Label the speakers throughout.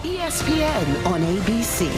Speaker 1: ESPN on ABC.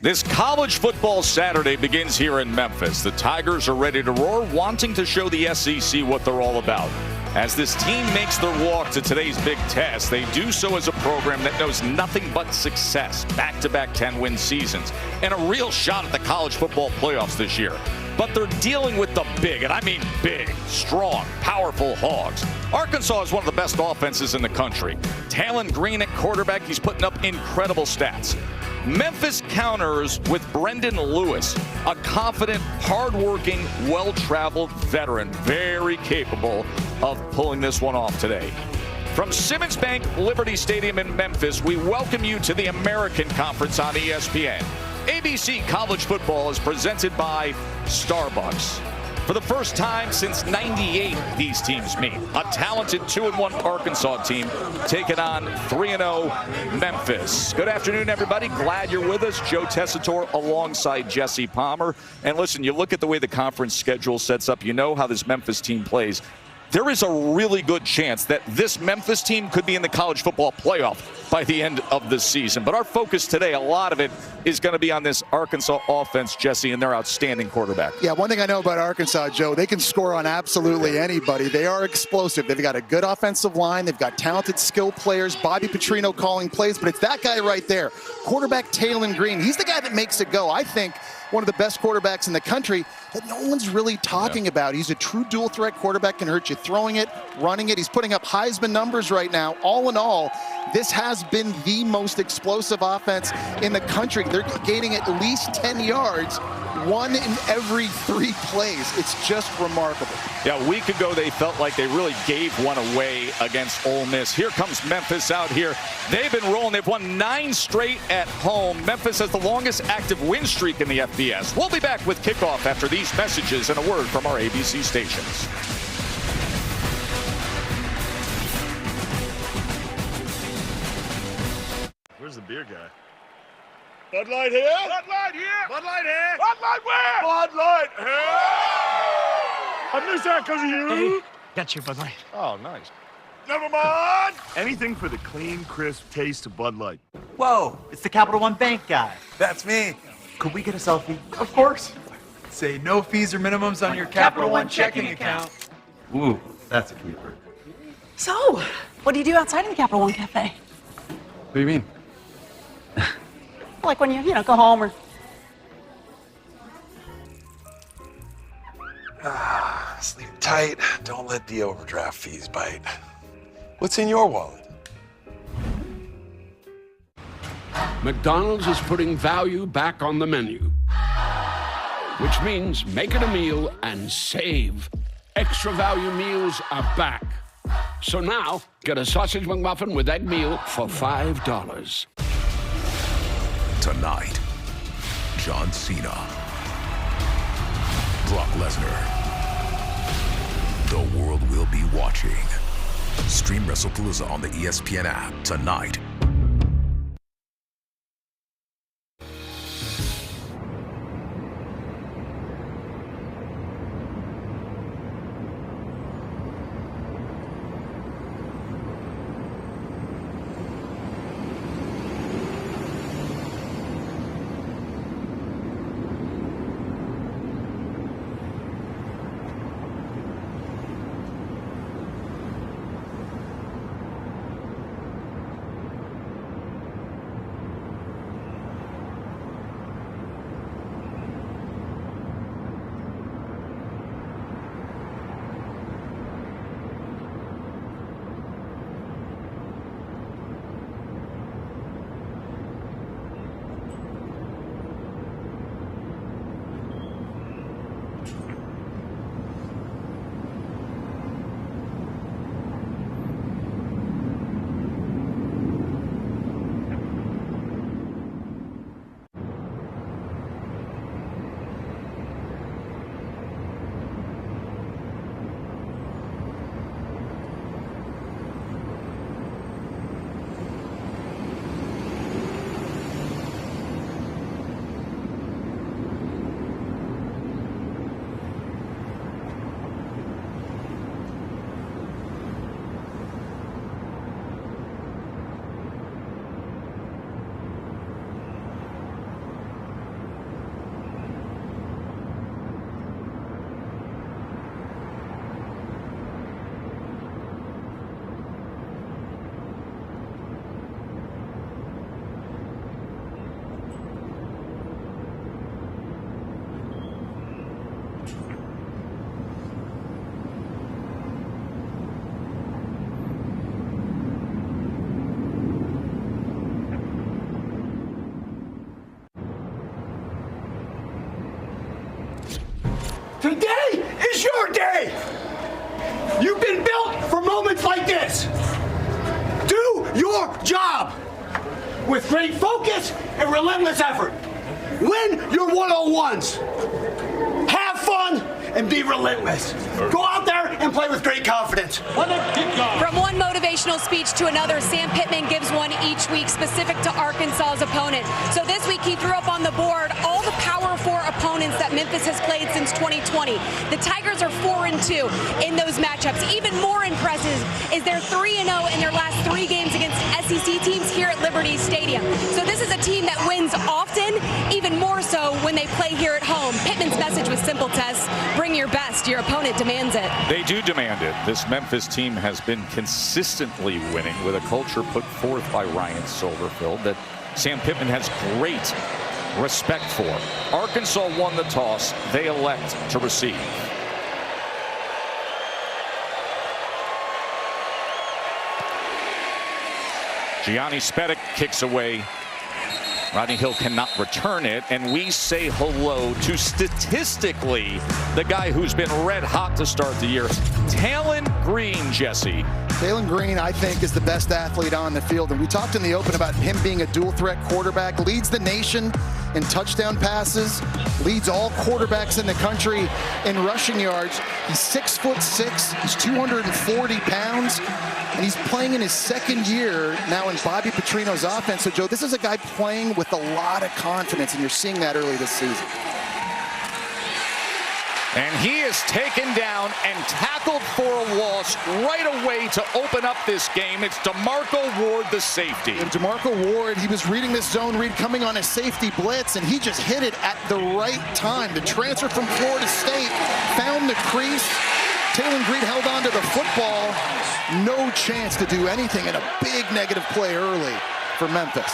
Speaker 2: This college football Saturday begins here in Memphis. The Tigers are ready to roar, wanting to show the SEC what they're all about. As this team makes their walk to today's big test, they do so as a program that knows nothing but success, back-to-back 10-win seasons, and a real shot at the college football playoffs this year. But they're dealing with the big, and I mean big, strong, powerful Hogs. Arkansas is one of the best offenses in the country. Talon Green at quarterback, he's putting up incredible stats. Memphis counters with Brendan Lewis, a confident, hardworking, well-traveled veteran, very capable of pulling this one off today. From Simmons Bank Liberty Stadium in Memphis, we welcome you to the American Conference on ESPN. ABC College Football is presented by Starbucks. For the first time since '98, these teams meet. A talented 2-1 Arkansas team taking on 3-0 Memphis. Good afternoon, everybody. Glad you're with us. Joe Tessitore alongside Jesse Palmer. And listen, you look at the way the conference schedule sets up, you know how this Memphis team plays. There is a really good chance that this Memphis team could be in the college football playoff by the end of the season. But our focus today, a lot of it is going to be on this Arkansas offense, Jesse, and their outstanding quarterback.
Speaker 3: Yeah, one thing I know about Arkansas, Joe, they can score on absolutely anybody. They are explosive. They've got a good offensive line. They've got talented skill players. Bobby Petrino calling plays, but it's that guy right there. Quarterback Talon Green. He's the guy that makes it go. I think one of the best quarterbacks in the country that no one's really talking about. He's a true dual threat quarterback, can hurt you throwing it, running it. He's putting up Heisman numbers right now. All in all, this has been the most explosive offense in the country. They're gaining at least 10 yards, 1 in every 3 plays. It's just remarkable.
Speaker 2: Yeah, a week ago they felt like they really gave one away against Ole Miss. Here comes Memphis out here. They've been rolling. They've won 9 straight at home. Memphis has the longest active win streak in the FBS. We'll be back with kickoff after these messages and a word from our ABC stations.
Speaker 4: Where's the beer guy?
Speaker 5: Bud Light here? Bud Light here? Bud Light here? Bud Light where? Bud Light here! I missed that because of you.
Speaker 6: Hey, got your Bud Light.
Speaker 4: Oh, nice.
Speaker 5: Never mind.
Speaker 4: Anything for the clean, crisp taste of Bud Light.
Speaker 6: Whoa, it's the Capital One Bank guy.
Speaker 7: That's me.
Speaker 6: Could we get a selfie?
Speaker 7: Of course. Say no fees or minimums on your Capital One checking account.
Speaker 6: Ooh, that's a keeper.
Speaker 8: So, what do you do outside of the Capital One Cafe?
Speaker 7: What do you mean?
Speaker 8: Like when you go home or...
Speaker 7: Sleep tight. Don't let the overdraft fees bite. What's in your wallet?
Speaker 9: McDonald's is putting value back on the menu, which means make it a meal and save. Extra value meals are back. So now, get a sausage McMuffin with egg meal for $5.
Speaker 10: Tonight, John Cena, Brock Lesnar. The world will be watching. Stream WrestlePalooza on the ESPN app tonight.
Speaker 5: is your day. You've been built for moments like this. Do your job with great focus and relentless effort. Win your one-on-ones. Have fun and be relentless. Go out there and play with great confidence.
Speaker 1: From one motivational speech to another, Sam Pittman gives one each week specific to Arkansas's opponent. So this week he threw up on the board all the Power 4 opponents that Memphis has played since 2020. The Tigers are 4-2 in those matchups. Even more impressive is they're 3-0 in their last 3 games against SEC teams here at Liberty Stadium. So this is a team that wins often, even more so when they play here at home. Pittman's message was simple, Tess. Bring your best. Your opponent demands it.
Speaker 2: They do demand it. This Memphis team has been consistently winning with a culture put forth by Ryan Silverfield that Sam Pittman has great respect for. Arkansas won the toss. They elect to receive. Gianni Spedic kicks away. Rodney Hill cannot return it, and we say hello to statistically the guy who's been red hot to start the year, Talon Green, Jesse.
Speaker 3: Talon Green, I think, is the best athlete on the field. And we talked in the open about him being a dual-threat quarterback. Leads the nation in touchdown passes. Leads all quarterbacks in the country in rushing yards. He's 6'6". He's 240 pounds. And he's playing in his second year now in Bobby Petrino's offense. So, Joe, this is a guy playing with a lot of confidence, and you're seeing that early this season.
Speaker 2: And he is taken down and tackled for a loss right away to open up this game. It's DeMarco Ward, the safety.
Speaker 3: And DeMarco Ward, he was reading this zone read coming on a safety blitz, and he just hit it at the right time. The transfer from Florida State found the crease. Talon Green held on to the football. No chance to do anything, and a big negative play early for Memphis.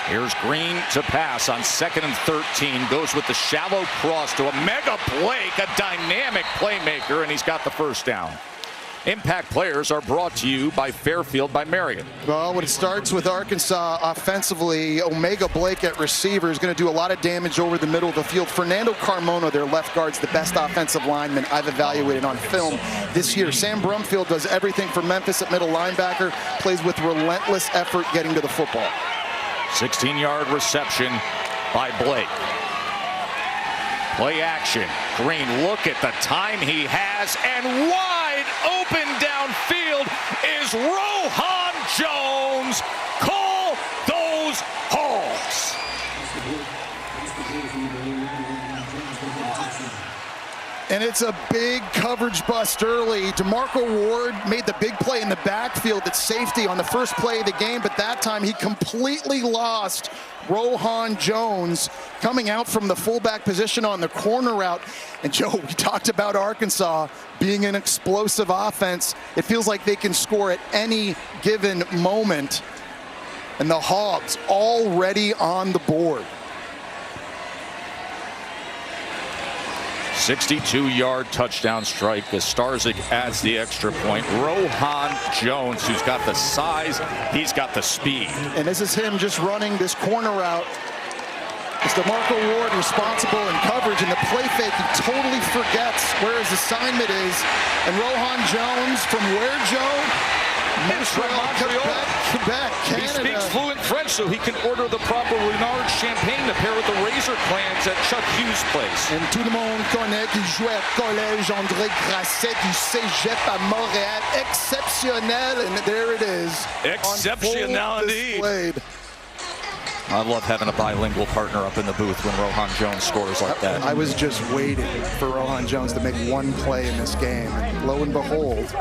Speaker 2: Here's Green to pass on 2nd and 13. Goes with the shallow cross to a mega Blake, a dynamic playmaker, and he's got the first down. Impact players are brought to you by Fairfield by Marriott.
Speaker 3: Well, when it starts with Arkansas offensively, Omega Blake at receiver is going to do a lot of damage over the middle of the field. Fernando Carmona, their left guard's the best offensive lineman I've evaluated on film this year. Sam Brumfield does everything for Memphis at middle linebacker, plays with relentless effort getting to the football.
Speaker 2: 16-yard reception by Blake. Play action. Green, look at the time he has, and wide open downfield is Rohan Jones. Call those Hogs.
Speaker 3: And it's a big coverage bust early. DeMarco Ward made the big play in the backfield at safety on the first play of the game, but that time he completely lost Rohan Jones coming out from the fullback position on the corner route. And Joe, we talked about Arkansas being an explosive offense. It feels like they can score at any given moment. And the Hogs already on the board.
Speaker 2: 62-yard touchdown strike as Starzik adds the extra point. Rohan Jones, who's got the size, he's got the speed.
Speaker 3: And this is him just running this corner route. It's DeMarco Ward responsible in coverage, and the play fake, he totally forgets where his assignment is. And Rohan Jones from where, Joe? Montreal, Quebec, Canada.
Speaker 2: He speaks fluent French, so he can order the proper Renard champagne to pair with the Razor Clans at Chuck Hughes' place.
Speaker 3: And tout le monde connaît qu'il jouait à collège André Grasset du Cégep à Montréal. Exceptionnel, and there it is.
Speaker 2: Exceptionnel indeed. I love having a bilingual partner up in the booth when Rohan Jones scores like that.
Speaker 3: I was just waiting for Rohan Jones to make one play in this game. And lo and behold,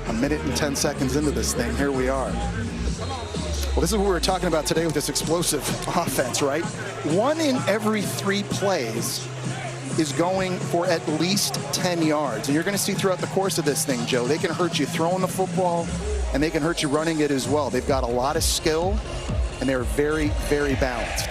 Speaker 3: a minute and 10 seconds into this thing, here we are. Well, this is what we were talking about today with this explosive offense, right? 1 in every 3 plays is going for at least 10 yards. And you're going to see throughout the course of this thing, Joe, they can hurt you throwing the football, and they can hurt you running it as well. They've got a lot of skill, and they're very, very balanced.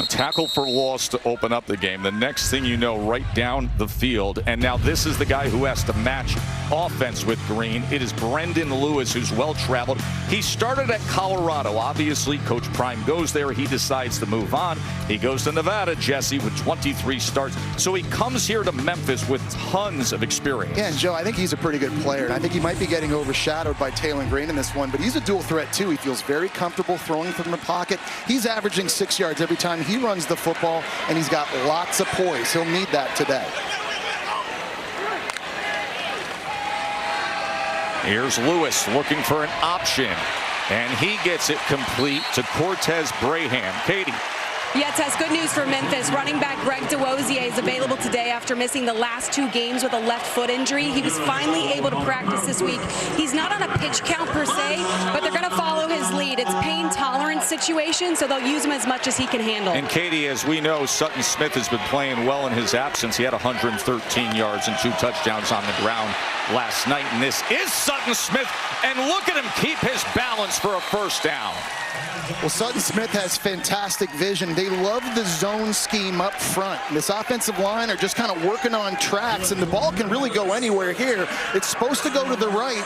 Speaker 2: A tackle for loss to open up the game. The next thing you know, right down the field. And now this is the guy who has to match offense with Green. It is Brendan Lewis, who's well-traveled. He started at Colorado. Obviously, Coach Prime goes there. He decides to move on. He goes to Nevada, Jesse, with 23 starts. So he comes here to Memphis with tons of experience.
Speaker 3: Yeah, and Joe, I think he's a pretty good player. And I think he might be getting overshadowed by Taylor Green in this one, but he's a dual threat too. He feels very comfortable throwing from the pocket. He's averaging 6 yards every time he runs the football, and he's got lots of poise. He'll need that today.
Speaker 2: Here's Lewis looking for an option, and he gets it complete to Cortez Braham. Katie.
Speaker 1: Yeah, Tess, good news for Memphis. Running back Greg DeWosier is available today after missing the last 2 games with a left foot injury. He was finally able to practice this week. He's not on a pitch count per se, but they're going to follow his lead. It's pain tolerance situation, so they'll use him as much as he can handle. And
Speaker 2: Katie, as we know, Sutton Smith has been playing well in his absence. He had 113 yards and 2 touchdowns on the ground last night. And this is Sutton Smith. And look at him keep his balance for a first down.
Speaker 3: Well, Sutton Smith has fantastic vision. They love the zone scheme up front. This offensive line are just kind of working on tracks, and the ball can really go anywhere here. It's supposed to go to the right,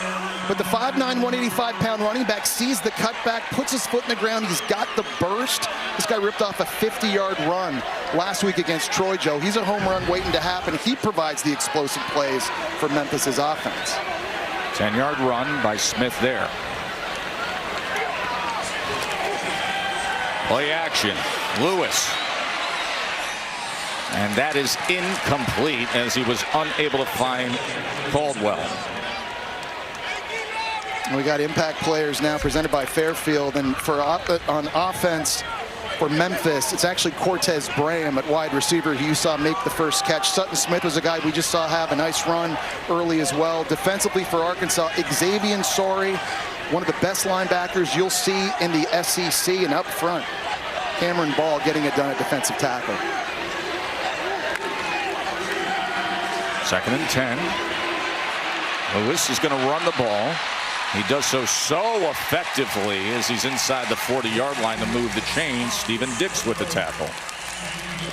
Speaker 3: but the 5'9", 185-pound running back sees the cutback, puts his foot in the ground. He's got the burst. This guy ripped off a 50-yard run last week against Troy, Joe. He's a home run waiting to happen. He provides the explosive plays for Memphis's offense.
Speaker 2: 10-yard run by Smith there. Play action, Lewis. And that is incomplete as he was unable to find Caldwell.
Speaker 3: We got impact players now presented by Fairfield, and for on offense for Memphis, it's actually Cortez Braham at wide receiver who you saw make the first catch. Sutton Smith was a guy we just saw have a nice run early as well. Defensively for Arkansas, Xavier Sorey, one of the best linebackers you'll see in the SEC, and up front, Cameron Ball getting it done at defensive tackle.
Speaker 2: 2nd and 10. Lewis is going to run the ball. He does so effectively as he's inside the 40-yard line to move the chains. Steven Dix with the tackle.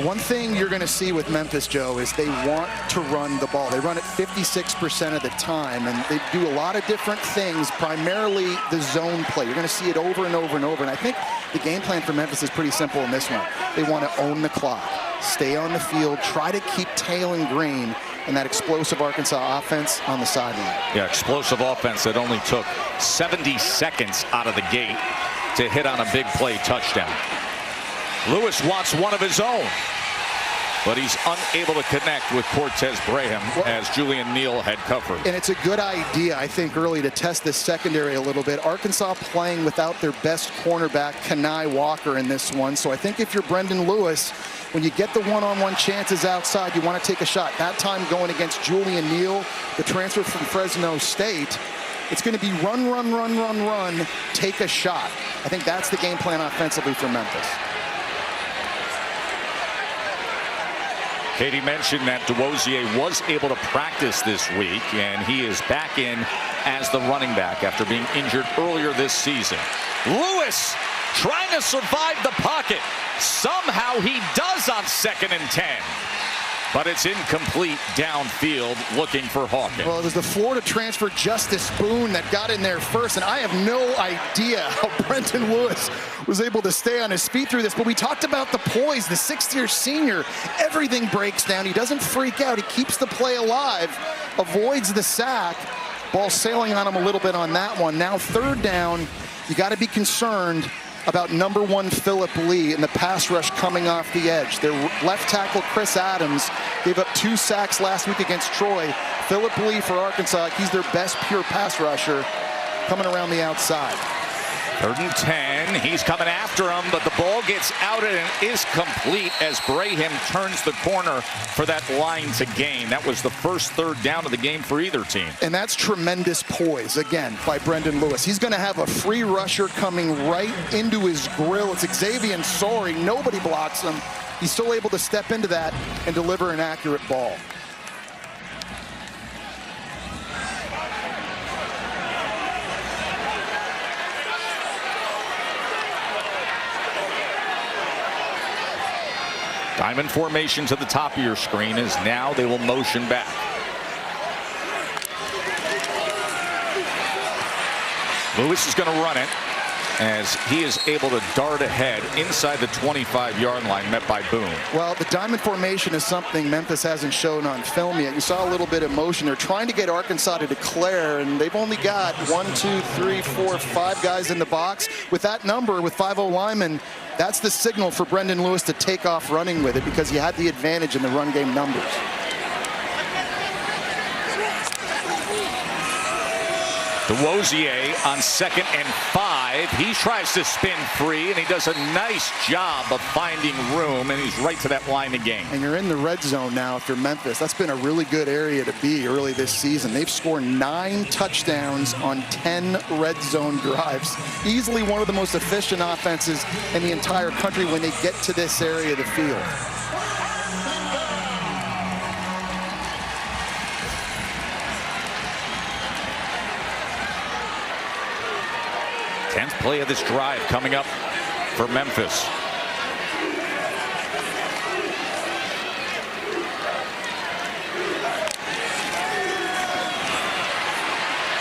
Speaker 3: One thing you're going to see with Memphis, Joe, is they want to run the ball. They run it 56% of the time, and they do a lot of different things, primarily the zone play. You're going to see it over and over and over, and I think the game plan for Memphis is pretty simple in this one. They want to own the clock, stay on the field, try to keep Taylor Green and that explosive Arkansas offense on the sideline.
Speaker 2: Yeah, explosive offense that only took 70 seconds out of the gate to hit on a big play touchdown. Lewis wants one of his own, but he's unable to connect with Cortez Braham as Julian Neal had covered.
Speaker 3: And it's a good idea, I think, early to test this secondary a little bit. Arkansas playing without their best cornerback, Kenai Walker, in this one. So I think if you're Brendan Lewis, when you get the one-on-one chances outside, you want to take a shot. That time going against Julian Neal, the transfer from Fresno State. It's going to be run, run, run, run, run, take a shot. I think that's the game plan offensively for Memphis.
Speaker 2: Katie mentioned that DeWosier was able to practice this week, and he is back in as the running back after being injured earlier this season. Lewis trying to survive the pocket. Somehow he does on 2nd and 10. But it's incomplete downfield, looking for Hawkins.
Speaker 3: Well, it was the Florida transfer Justice Boone that got in there first, and I have no idea how Brendan Lewis was able to stay on his feet through this. But we talked about the poise, the 6th-year senior. Everything breaks down. He doesn't freak out. He keeps the play alive, avoids the sack. Ball sailing on him a little bit on that one. Now 3rd down, you got to be concerned about number 1 Philip Lee in the pass rush coming off the edge. Their left tackle Chris Adams gave up 2 sacks last week against Troy. Philip Lee for Arkansas, he's their best pure pass rusher coming around the outside.
Speaker 2: 3rd and 10. He's coming after him, but the ball gets out and is complete as Braham turns the corner for that line to gain. That was the first 3rd down of the game for either team.
Speaker 3: And that's tremendous poise, again, by Brendan Lewis. He's going to have a free rusher coming right into his grill. It's Xavier Sorey. Nobody blocks him. He's still able to step into that and deliver an accurate ball.
Speaker 2: Diamond formation to the top of your screen is now they will motion back. Lewis is going to run it as he is able to dart ahead inside the 25-yard line, met by Boone.
Speaker 3: Well, the diamond formation is something Memphis hasn't shown on film yet. You saw a little bit of motion. They're trying to get Arkansas to declare, and they've only got 1, 2, 3, 4, 5 guys in the box. With that number, with 5 linemen, that's the signal for Brendan Lewis to take off running with it because he had the advantage in the run game numbers.
Speaker 2: DeWosier on 2nd and 5. He tries to spin free, and he does a nice job of finding room, and he's right to that line again.
Speaker 3: And you're in the red zone now if you're Memphis. That's been a really good area to be early this season. They've scored 9 touchdowns on 10 red zone drives. Easily one of the most efficient offenses in the entire country when they get to this area of the field.
Speaker 2: Tenth play of this drive coming up for Memphis.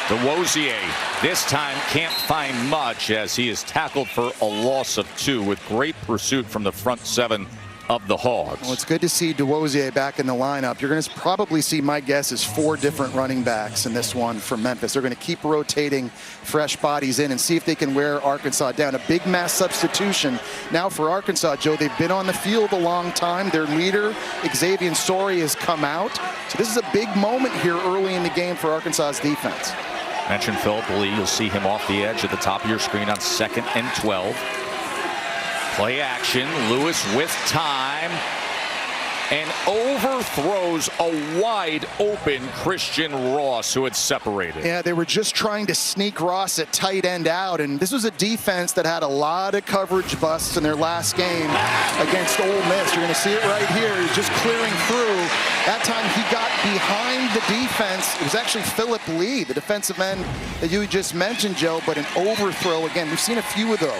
Speaker 2: DeWosier this time can't find much as he is tackled for a loss of 2 with great pursuit from the front 7 of the Hogs.
Speaker 3: Well, it's good to see DeWosier back in the lineup. You're going to probably see, my guess is 4 different running backs in this one for Memphis. They're going to keep rotating fresh bodies in and see if they can wear Arkansas down. A big mass substitution now for Arkansas, Joe. They've been on the field a long time. Their leader, Xavier Sori, has come out. So this is a big moment here early in the game for Arkansas's defense.
Speaker 2: Mentioned Philip Lee. You'll see him off the edge at the top of your screen on 2nd and 12. Play action, Lewis with time, and overthrows a wide open Christian Ross, who had separated.
Speaker 3: Yeah, they were just trying to sneak Ross at tight end out, and this was a defense that had a lot of coverage busts in their last game against Ole Miss. You're going to see it right here. He's just clearing through. That time he got behind the defense. It was actually Philip Lee, the defensive end that you just mentioned, Joe, but an overthrow again. We've seen a few of those.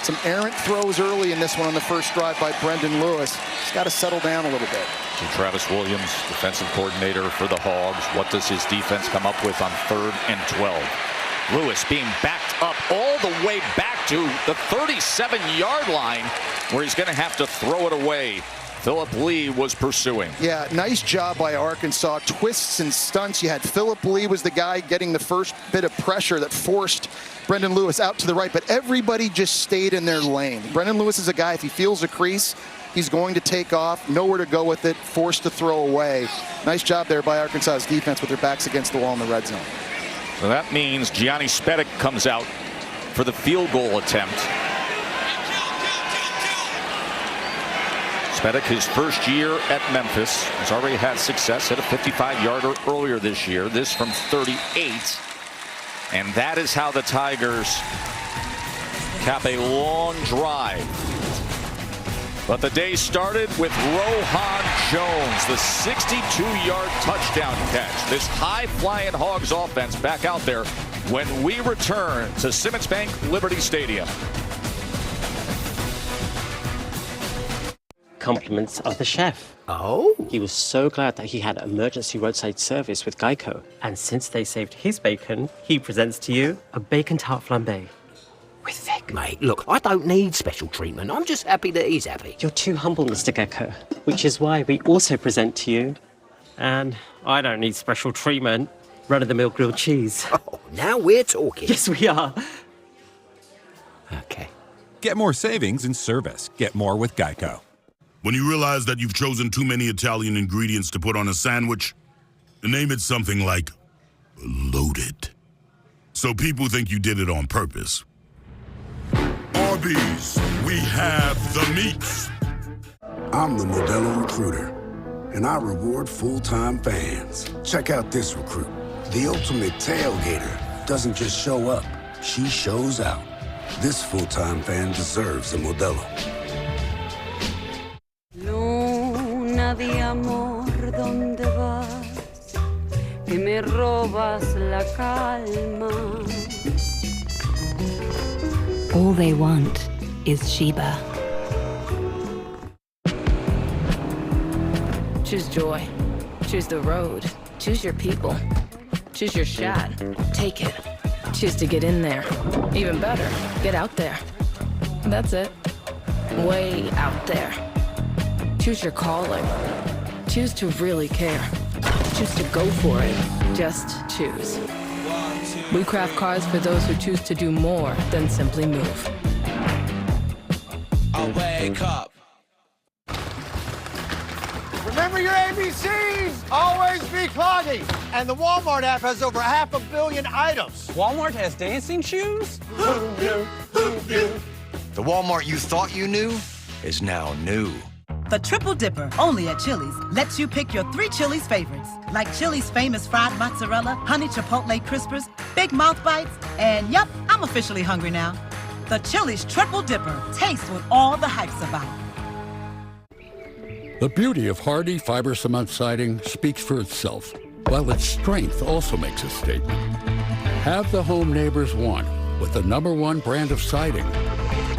Speaker 3: Some errant throws early in this one on the first drive by Brendan Lewis. He's got to settle down a little bit.
Speaker 2: And Travis Williams, defensive coordinator for the Hogs. What does his defense come up with on 3rd and 12? Lewis being backed up all the way back to the 37-yard line, where he's going to have to throw it away. Philip Lee was pursuing.
Speaker 3: Yeah, nice job by Arkansas. Twists and stunts. You had Philip Lee was the guy getting the first bit of pressure that forced Brendan Lewis out to the right, but everybody just stayed in their lane. Brendan Lewis is a guy, if he feels a crease, he's going to take off, nowhere to go with it, forced to throw away. Nice job there by Arkansas's defense with their backs against the wall in the red zone.
Speaker 2: So that means Gianni Spedic comes out for the field goal attempt. Spedic, his first year at Memphis, has already had success, hit a 55-yarder earlier this year, this from 38. And that is how the Tigers cap a long drive. But the day started with Rohan Jones, the 62-yard touchdown catch. This high-flying Hogs offense back out there when we return to Simmons Bank Liberty Stadium.
Speaker 11: Compliments of the chef.
Speaker 6: Oh?
Speaker 11: He was so glad that he had emergency roadside service with Geico. And since they saved his bacon, he presents to you a bacon tart flambe with Vic.
Speaker 12: Mate, look, I don't need special treatment. I'm just happy that he's happy.
Speaker 11: You're too humble, Mr. Gecko, which is why we also present to you, and I don't need special treatment, run-of-the-mill grilled cheese.
Speaker 12: Oh, now we're talking.
Speaker 11: Yes, we are.
Speaker 12: Okay.
Speaker 13: Get more savings in service. Get more with Geico.
Speaker 14: When you realize that you've chosen too many Italian ingredients to put on a sandwich, name it something like loaded. So people think you did it on purpose. Arby's, we have the meats.
Speaker 15: I'm the Modelo Recruiter, and I reward full-time fans. Check out this recruit. The ultimate tailgater doesn't just show up, she shows out. This full-time fan deserves a Modelo.
Speaker 16: Luna de amor, ¿dónde vas? Que me robas la calma.
Speaker 17: All they want is Sheba.
Speaker 18: Choose joy. Choose the road. Choose your people. Choose your shot. Take it. choose to get in there. Even better, get out there. That's it. Way out there. Choose your calling. Choose to really care. Choose to go for it. Just choose. We craft cars for those who choose to do more than simply move.
Speaker 19: I wake up.
Speaker 5: Remember your ABCs. Always be clogging. And the Walmart app has over 500 million items.
Speaker 19: Walmart has dancing shoes?
Speaker 5: The Walmart you thought you knew is now new.
Speaker 20: The Triple Dipper, only at Chili's, lets you pick your 3 Chili's favorites, like Chili's famous fried mozzarella, honey chipotle crispers, big mouth bites, and yep, I'm officially hungry now. The Chili's Triple Dipper, taste what all the hype's about.
Speaker 9: The beauty of hardy fiber cement siding speaks for itself, while its strength also makes a statement. Have the home neighbors want with the #1 brand of siding.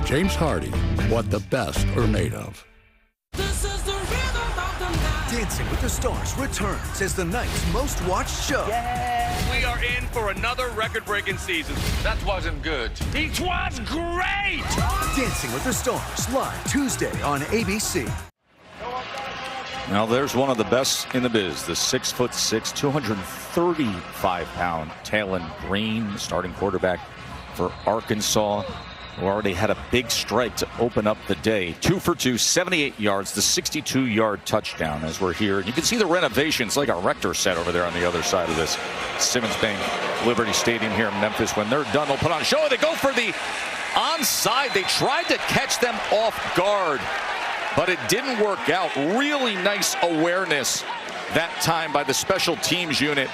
Speaker 9: James Hardy, what the best are made of.
Speaker 21: Dancing with the Stars returns as the night's most watched show.
Speaker 22: We are in for another record-breaking season. That wasn't good. It was great!
Speaker 21: Dancing with the Stars, live Tuesday on ABC.
Speaker 2: Now there's one of the best in the biz, the 6'6", 235-pound Talon Green, starting quarterback for Arkansas, who already had a big strike to open up the day. 2 for 2, 78 yards, the 62-yard touchdown as we're here. You can see the renovations like a Rector set over there on the other side of this Simmons Bank Liberty Stadium here in Memphis. When they're done, they'll put on a show. They go for the onside. They tried to catch them off guard, but it didn't work out. Really nice awareness that time by the special teams unit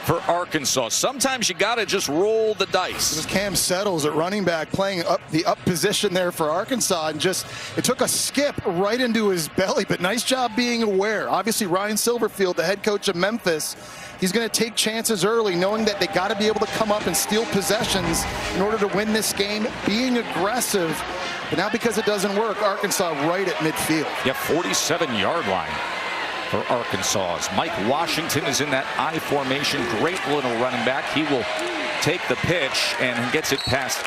Speaker 2: for Arkansas. Sometimes you got to just roll the dice.
Speaker 3: This is Cam Settles at running back playing up the up position there for Arkansas, and just it took a skip right into his belly, but nice job being aware. Obviously Ryan Silverfield, the head coach of Memphis, he's going to take chances early, knowing that they got to be able to come up and steal possessions in order to win this game, being aggressive. But now because it doesn't work, Arkansas right at midfield.
Speaker 2: Yeah, 47-yard line for Arkansas. Mike Washington is in that I formation. Great little running back. He will take the pitch and gets it past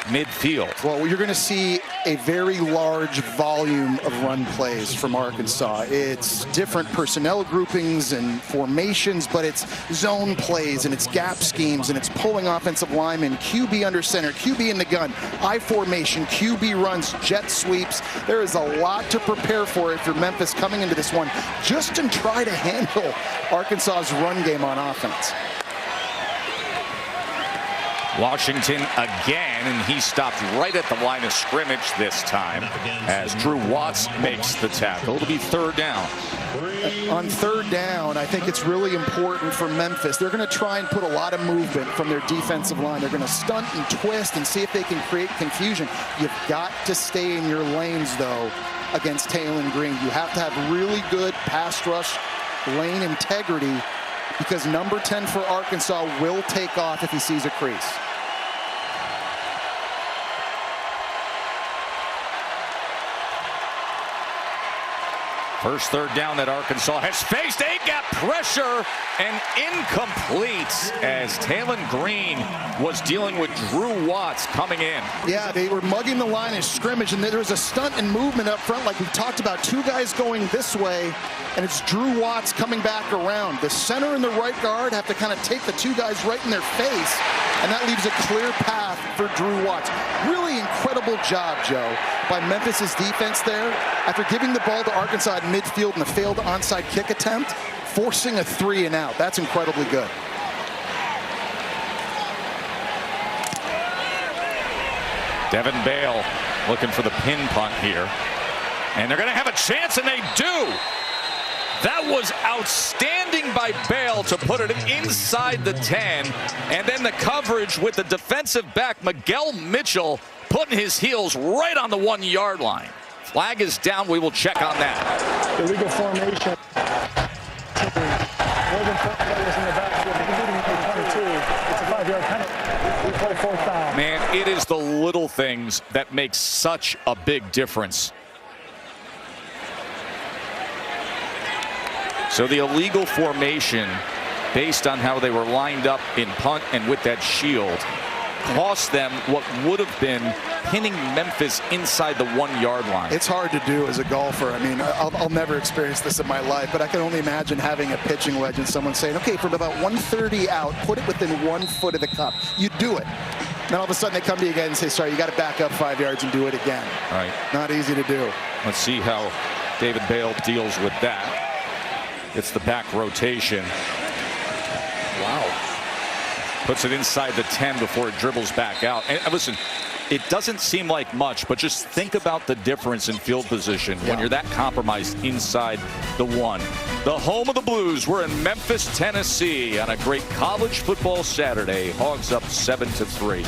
Speaker 2: midfield.
Speaker 3: Well, you're going to see a very large volume of run plays from Arkansas. It's different personnel groupings and formations, but it's zone plays and it's gap schemes and it's pulling offensive linemen, QB under center, QB in the gun, I formation, QB runs, jet sweeps. There is a lot to prepare for if you're Memphis coming into this one, just to try to handle Arkansas's run game on offense.
Speaker 2: Washington again, and he stopped right at the line of scrimmage this time as Drew Watts makes the tackle. It'll be third down.
Speaker 3: On third down, I think it's really important for Memphis. They're going to try and put a lot of movement from their defensive line. They're going to stunt and twist and see if they can create confusion. You've got to stay in your lanes, though, against Talon Green. You have to have really good pass rush lane integrity, because number 10 for Arkansas will take off if he sees a crease.
Speaker 2: First third down that Arkansas has faced. A-gap pressure and incomplete as Talon Green was dealing with Drew Watts coming in.
Speaker 3: Yeah, they were mugging the line of scrimmage, and there was a stunt and movement up front like we talked about. 2 guys going this way, and it's Drew Watts coming back around. The center and the right guard have to kind of take the 2 guys right in their face, and that leaves a clear path for Drew Watts. Really incredible job, Joe, by Memphis's defense there. After giving the ball to Arkansas in midfield and a failed onside kick attempt, forcing a 3 and out. That's incredibly good.
Speaker 2: Devin Bale looking for the pin punt here. And they're going to have a chance, and they do. That was outstanding by Bale to put it inside the 10. And then the coverage with the defensive back, Miguel Mitchell, putting his heels right on the 1-yard line. Flag is down. We will check on that.
Speaker 23: Illegal formation. More than 4 players in the backfield, including the 22. It's a 5-yard penalty. We play 4th down.
Speaker 2: Man, it is the little things that make such a big difference. So the illegal formation based on how they were lined up in punt and with that shield, cost them what would have been pinning Memphis inside the 1-yard line.
Speaker 3: It's hard to do as a golfer. I mean, I'll never experience this in my life, but I can only imagine having a pitching wedge and someone saying, okay, from about 130 out, put it within 1 foot of the cup. You do it. Then all of a sudden they come to you again and say, sorry, you got to back up 5 yards and do it again.
Speaker 2: Right.
Speaker 3: Not easy to do.
Speaker 2: Let's see how David Bale deals with that. It's the back rotation. Wow. Puts it inside the 10 before it dribbles back out. And listen, it doesn't seem like much, but just think about the difference in field position when you're that compromised inside the 1. The home of the Blues. We're in Memphis, Tennessee on a great college football Saturday. Hogs up 7-3.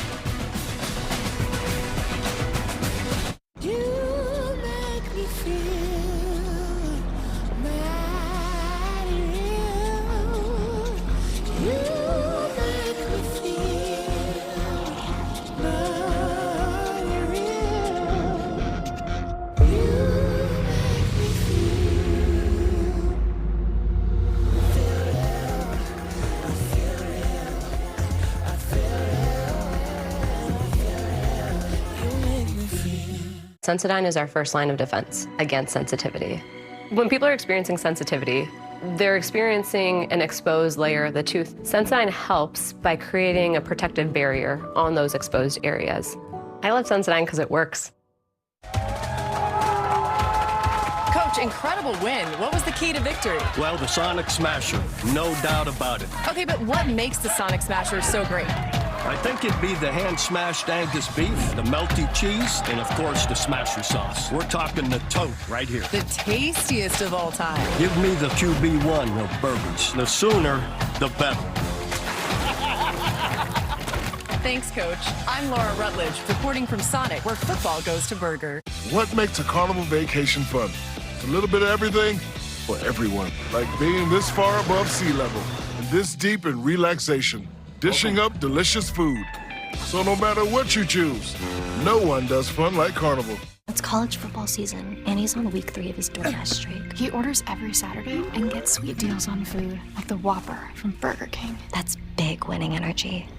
Speaker 4: Sensodyne is our first line of defense against sensitivity. When people are experiencing sensitivity, they're experiencing an exposed layer of the tooth. Sensodyne helps by creating a protective barrier on those exposed areas. I love Sensodyne because it works.
Speaker 7: Coach, incredible win. What was the key to victory?
Speaker 8: Well, the Sonic Smasher, no doubt about it.
Speaker 7: Okay, but what makes the Sonic Smasher so great?
Speaker 8: I think it'd be the hand-smashed Angus beef, the melty cheese, and of course the Smasher sauce. We're talking the tote right here.
Speaker 7: The tastiest of all time.
Speaker 8: Give me the QB1 of burgers. The sooner, the better.
Speaker 7: Thanks, Coach. I'm Laura Rutledge, reporting from Sonic, where football goes to burger.
Speaker 24: What makes a carnival vacation fun? It's a little bit of everything for everyone. Like being this far above sea level and this deep in relaxation. Dishing up delicious food. So no matter what you choose, no one does fun like Carnival.
Speaker 25: It's college football season, and he's on week 3 of his DoorDash streak.
Speaker 26: He orders every Saturday and gets sweet deals on food, like the Whopper from Burger King.
Speaker 25: That's big winning energy.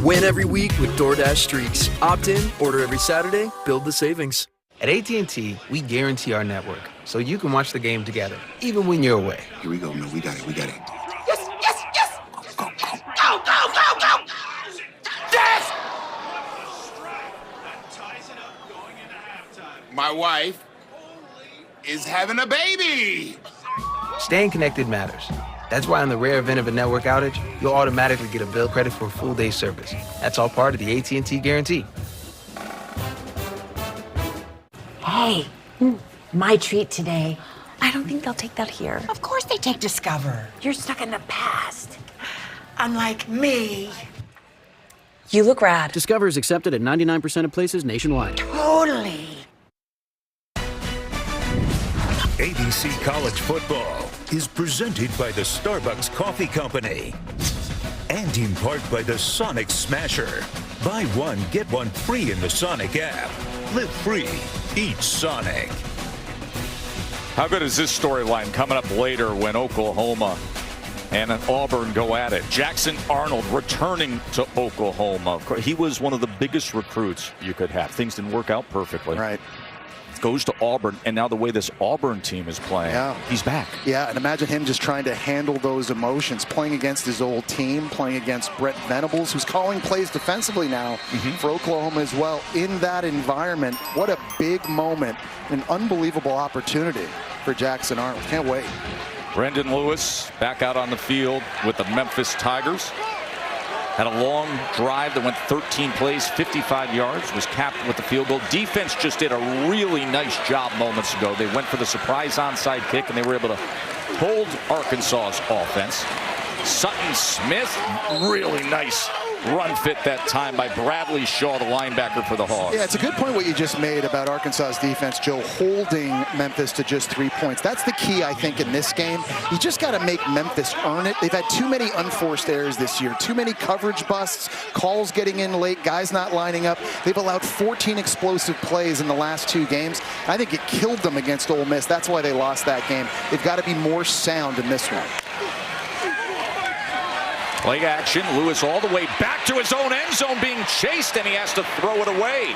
Speaker 27: Win every week with DoorDash streaks. Opt in, order every Saturday, build the savings.
Speaker 28: At AT&T, we guarantee our network, so you can watch the game together, even when you're away.
Speaker 15: Here we go, man. We got it.
Speaker 5: Yes, yes, yes! Go, go, go! Go, go, go, go! Yes!
Speaker 29: My wife is having a baby!
Speaker 28: Staying connected matters. That's why in the rare event of a network outage, you'll automatically get a bill credit for a full day's service. That's all part of the AT&T guarantee.
Speaker 30: Hey, my treat today. I don't think they'll take that here.
Speaker 31: Of course they take Discover.
Speaker 30: You're stuck in the past.
Speaker 31: Unlike me.
Speaker 30: You look rad.
Speaker 32: Discover is accepted at 99% of places nationwide.
Speaker 31: Totally.
Speaker 33: ABC College Football is presented by the Starbucks Coffee Company and in part by the Sonic Smasher. Buy one, get one free in the Sonic app. Live free. Eat Sonic.
Speaker 2: How good is this storyline coming up later when Oklahoma and Auburn go at it? Jackson Arnold returning to Oklahoma. He was one of the biggest recruits you could have. Things didn't work out perfectly.
Speaker 3: Right.
Speaker 2: Goes to Auburn, and now the way this Auburn team is playing, he's back.
Speaker 3: Yeah, and imagine him just trying to handle those emotions, playing against his old team, playing against Brett Venables, who's calling plays defensively now for Oklahoma as well. In that environment, what a big moment, an unbelievable opportunity for Jackson Arnold. Can't wait.
Speaker 2: Brendan Lewis back out on the field with the Memphis Tigers. Had a long drive that went 13 plays, 55 yards, was capped with the field goal. Defense just did a really nice job moments ago. They went for the surprise onside kick, and they were able to hold Arkansas's offense. Sutton Smith, really nice run fit that time by Bradley Shaw, the linebacker for the Hogs.
Speaker 3: Yeah, it's a good point what you just made about Arkansas's defense, Joe, holding Memphis to just 3 points. That's the key, I think, in this game. You just got to make Memphis earn it. They've had too many unforced errors this year, too many coverage busts, calls getting in late, guys not lining up. They've allowed 14 explosive plays in the last 2 games. I think it killed them against Ole Miss. That's why they lost that game. They've got to be more sound in this one.
Speaker 2: Play action. Lewis all the way back to his own end zone, being chased, and he has to throw it away.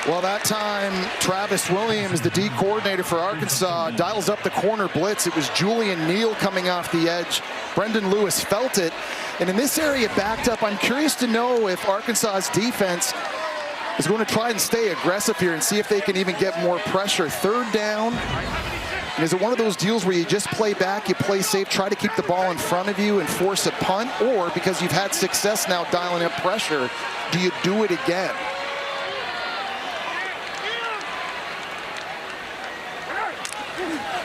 Speaker 3: Well, that time, Travis Williams, the D coordinator for Arkansas, dials up the corner blitz. It was Julian Neal coming off the edge. Brendan Lewis felt it. And in this area backed up, I'm curious to know if Arkansas's defense is going to try and stay aggressive here and see if they can even get more pressure. Third down. And is it one of those deals where you just play back, you play safe, try to keep the ball in front of you and force a punt? Or because you've had success now dialing up pressure, do you do it again?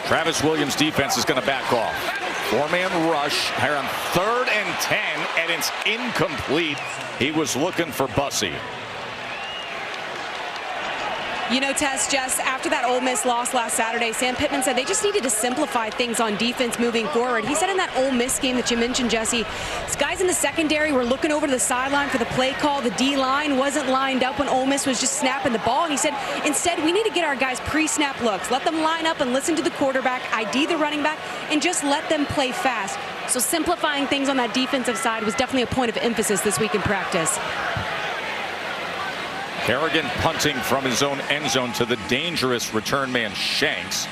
Speaker 2: Travis Williams' defense is going to back off. Four-man rush here on 3rd and 10, and it's incomplete. He was looking for Bussey.
Speaker 1: You know, Tess, Jess, after that Ole Miss loss last Saturday, Sam Pittman said they just needed to simplify things on defense moving forward. He said in that Ole Miss game that you mentioned, Jesse, guys in the secondary were looking over to the sideline for the play call. The D-line wasn't lined up when Ole Miss was just snapping the ball. And he said, instead, we need to get our guys pre-snap looks. Let them line up and listen to the quarterback, ID the running back, and just let them play fast. So simplifying things on that defensive side was definitely a point of emphasis this week in practice.
Speaker 2: Kerrigan punting from his own end zone to the dangerous return man Shanks.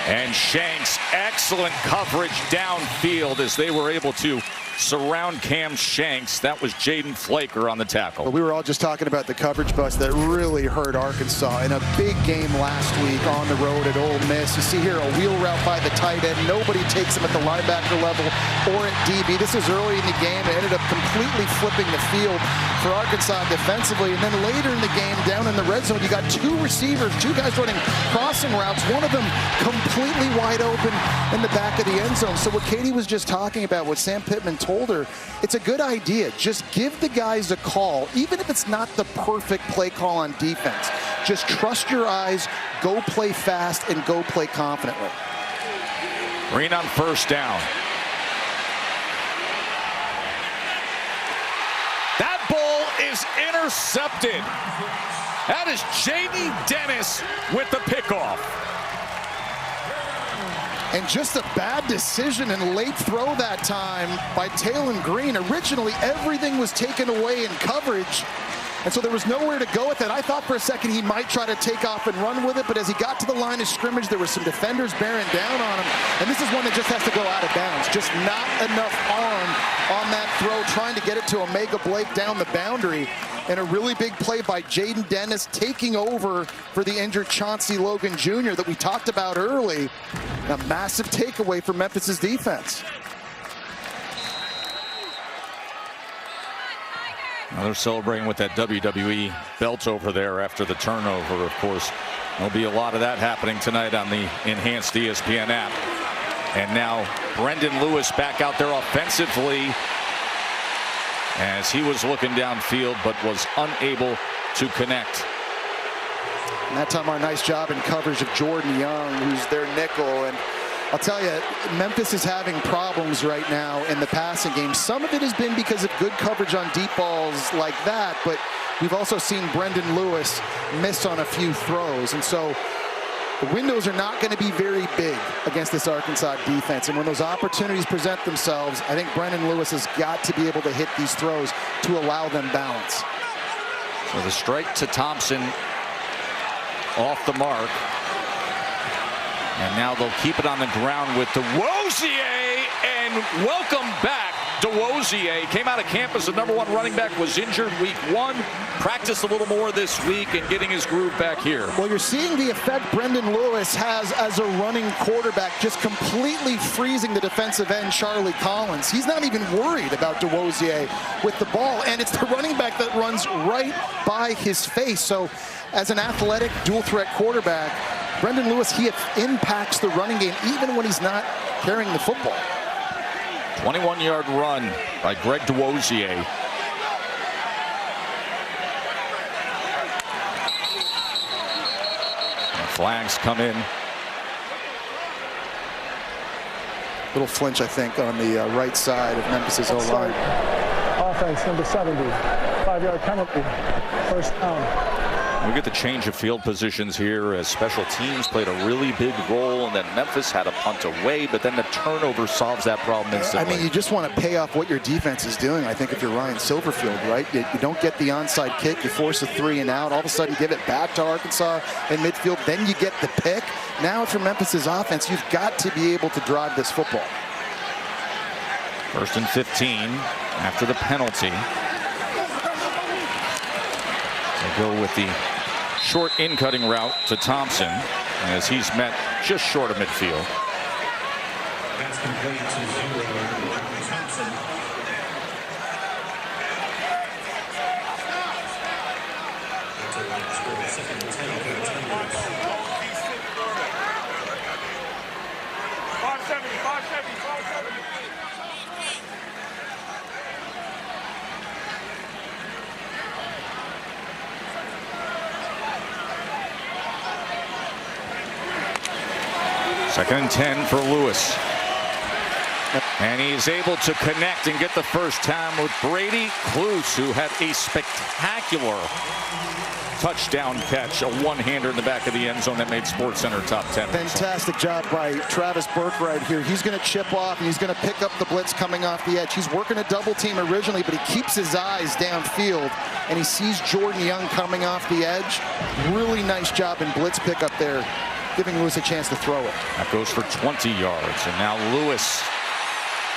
Speaker 2: And Shanks, excellent coverage downfield as they were able to surround Cam Shanks. That was Jaden Flaker on the tackle.
Speaker 3: But we were all just talking about the coverage bust that really hurt Arkansas in a big game last week on the road at Ole Miss. You see here a wheel route by the tight end. Nobody takes him at the linebacker level or at DB. This is early in the game. It ended up completely flipping the field for Arkansas defensively. And then later in the game, down in the red zone, you got two receivers, two guys running crossing routes, one of them completely wide open in the back of the end zone. So what Katie was just talking about, what Sam Pittman told her, it's a good idea. Just give the guys a call, even if it's not the perfect play call on defense. Just trust your eyes, go play fast, and go play confidently.
Speaker 2: Green on 1st down. That ball is intercepted. That is Jaden Dennis with the pickoff.
Speaker 3: And just a bad decision and late throw that time by Taylon Green. Originally, everything was taken away in coverage, and so there was nowhere to go with it. I thought for a second he might try to take off and run with it, but as he got to the line of scrimmage, there were some defenders bearing down on him, and this is one that just has to go out of bounds. Just not enough arm on that throw, trying to get it to Omega Blake down the boundary. And a really big play by Jaden Dennis taking over for the injured Chauncey Logan Jr. that we talked about early. A massive takeaway for Memphis's defense.
Speaker 2: Now they're celebrating with that WWE belt over there after the turnover, of course. There'll be a lot of that happening tonight on the enhanced ESPN app. And now Brendan Lewis back out there offensively, as he was looking downfield but was unable to connect.
Speaker 3: And that time, a nice job in coverage of Jordan Young, who's their nickel. And I'll tell you, Memphis is having problems right now in the passing game. Some of it has been because of good coverage on deep balls like that, but we've also seen Brendan Lewis miss on a few throws. And so the windows are not going to be very big against this Arkansas defense. And when those opportunities present themselves, I think Brendan Lewis has got to be able to hit these throws to allow them balance.
Speaker 2: So the strike to Thompson off the mark. And now they'll keep it on the ground with DeWosier, and welcome back. DeWosier came out of camp as the #1 running back, was injured week 1, practiced a little more this week and getting his groove back here.
Speaker 3: Well, you're seeing the effect Brendan Lewis has as a running quarterback, just completely freezing the defensive end, Charlie Collins. He's not even worried about DeWosier with the ball, and it's the running back that runs right by his face. So as an athletic dual threat quarterback, Brendan Lewis, he impacts the running game even when he's not carrying the football.
Speaker 2: 21-yard run by Greg DeWosier. Flags come in.
Speaker 3: Little flinch, I think, on the right side of Memphis's O-line.
Speaker 23: Offense, number 70. 5-yard penalty. 1st down.
Speaker 2: We get the change of field positions here as special teams played a really big role, and then Memphis had a punt away, but then the turnover solves that problem instantly.
Speaker 3: I mean, you just want to pay off what your defense is doing. I think if you're Ryan Silverfield, right? You don't get the onside kick, you force a 3 and out, all of a sudden give it back to Arkansas in midfield, then you get the pick. Now for Memphis's offense, you've got to be able to drive this football.
Speaker 2: 1st and 15 after the penalty. They go with the short in-cutting route to Thompson as he's met just short of midfield.
Speaker 6: That's complete to 0. Thompson. Second and 10 for the Tigers. 570, 570, 570.
Speaker 2: Second and 10 for Lewis. And he's able to connect and get the first time with Brady Cluse, who had a spectacular touchdown catch, a one-hander in the back of the end zone that made SportsCenter top 10.
Speaker 3: Fantastic job by Travis Burke right here. He's going to chip off, and he's going to pick up the blitz coming off the edge. He's working a double team originally, but he keeps his eyes downfield, and he sees Jordan Young coming off the edge. Really nice job in blitz pickup there, giving Lewis a chance to throw it.
Speaker 2: That goes for 20 yards, and now Lewis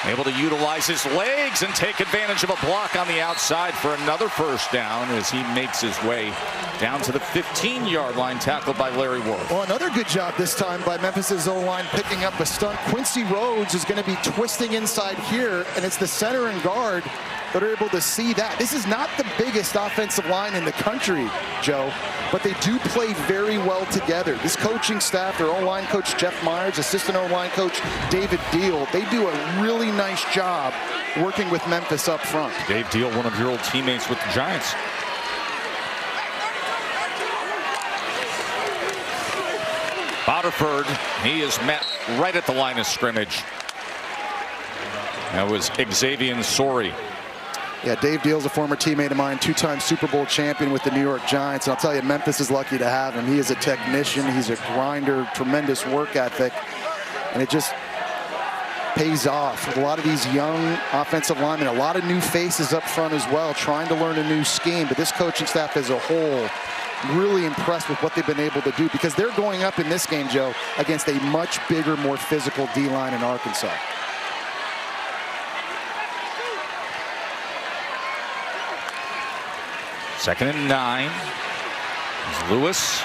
Speaker 2: able to utilize his legs and take advantage of a block on the outside for another first down as he makes his way down to the 15-yard line, tackled by Larry Worth.
Speaker 3: Well, another good job this time by Memphis's O-line picking up a stunt. Quincy Rhodes is going to be twisting inside here, and it's the center and guard that are able to see that. This is not the biggest offensive line in the country, Joe, but they do play very well together. This coaching staff, their O-line coach Jeff Myers, assistant O-line coach David Deal, they do a really nice job working with Memphis up front.
Speaker 2: Dave Deal, one of your old teammates with the Giants. Boterford, he is met right at the line of scrimmage. That was Xavier Sori.
Speaker 3: Yeah, Dave Deal's a former teammate of mine, two-time Super Bowl champion with the New York Giants. And I'll tell you, Memphis is lucky to have him. He is a technician. He's a grinder, tremendous work ethic. And it just pays off with a lot of these young offensive linemen, a lot of new faces up front as well, trying to learn a new scheme. But this coaching staff as a whole, really impressed with what they've been able to do, because they're going up in this game, Joe, against a much bigger, more physical D-line in Arkansas.
Speaker 2: Second and 9. It's Lewis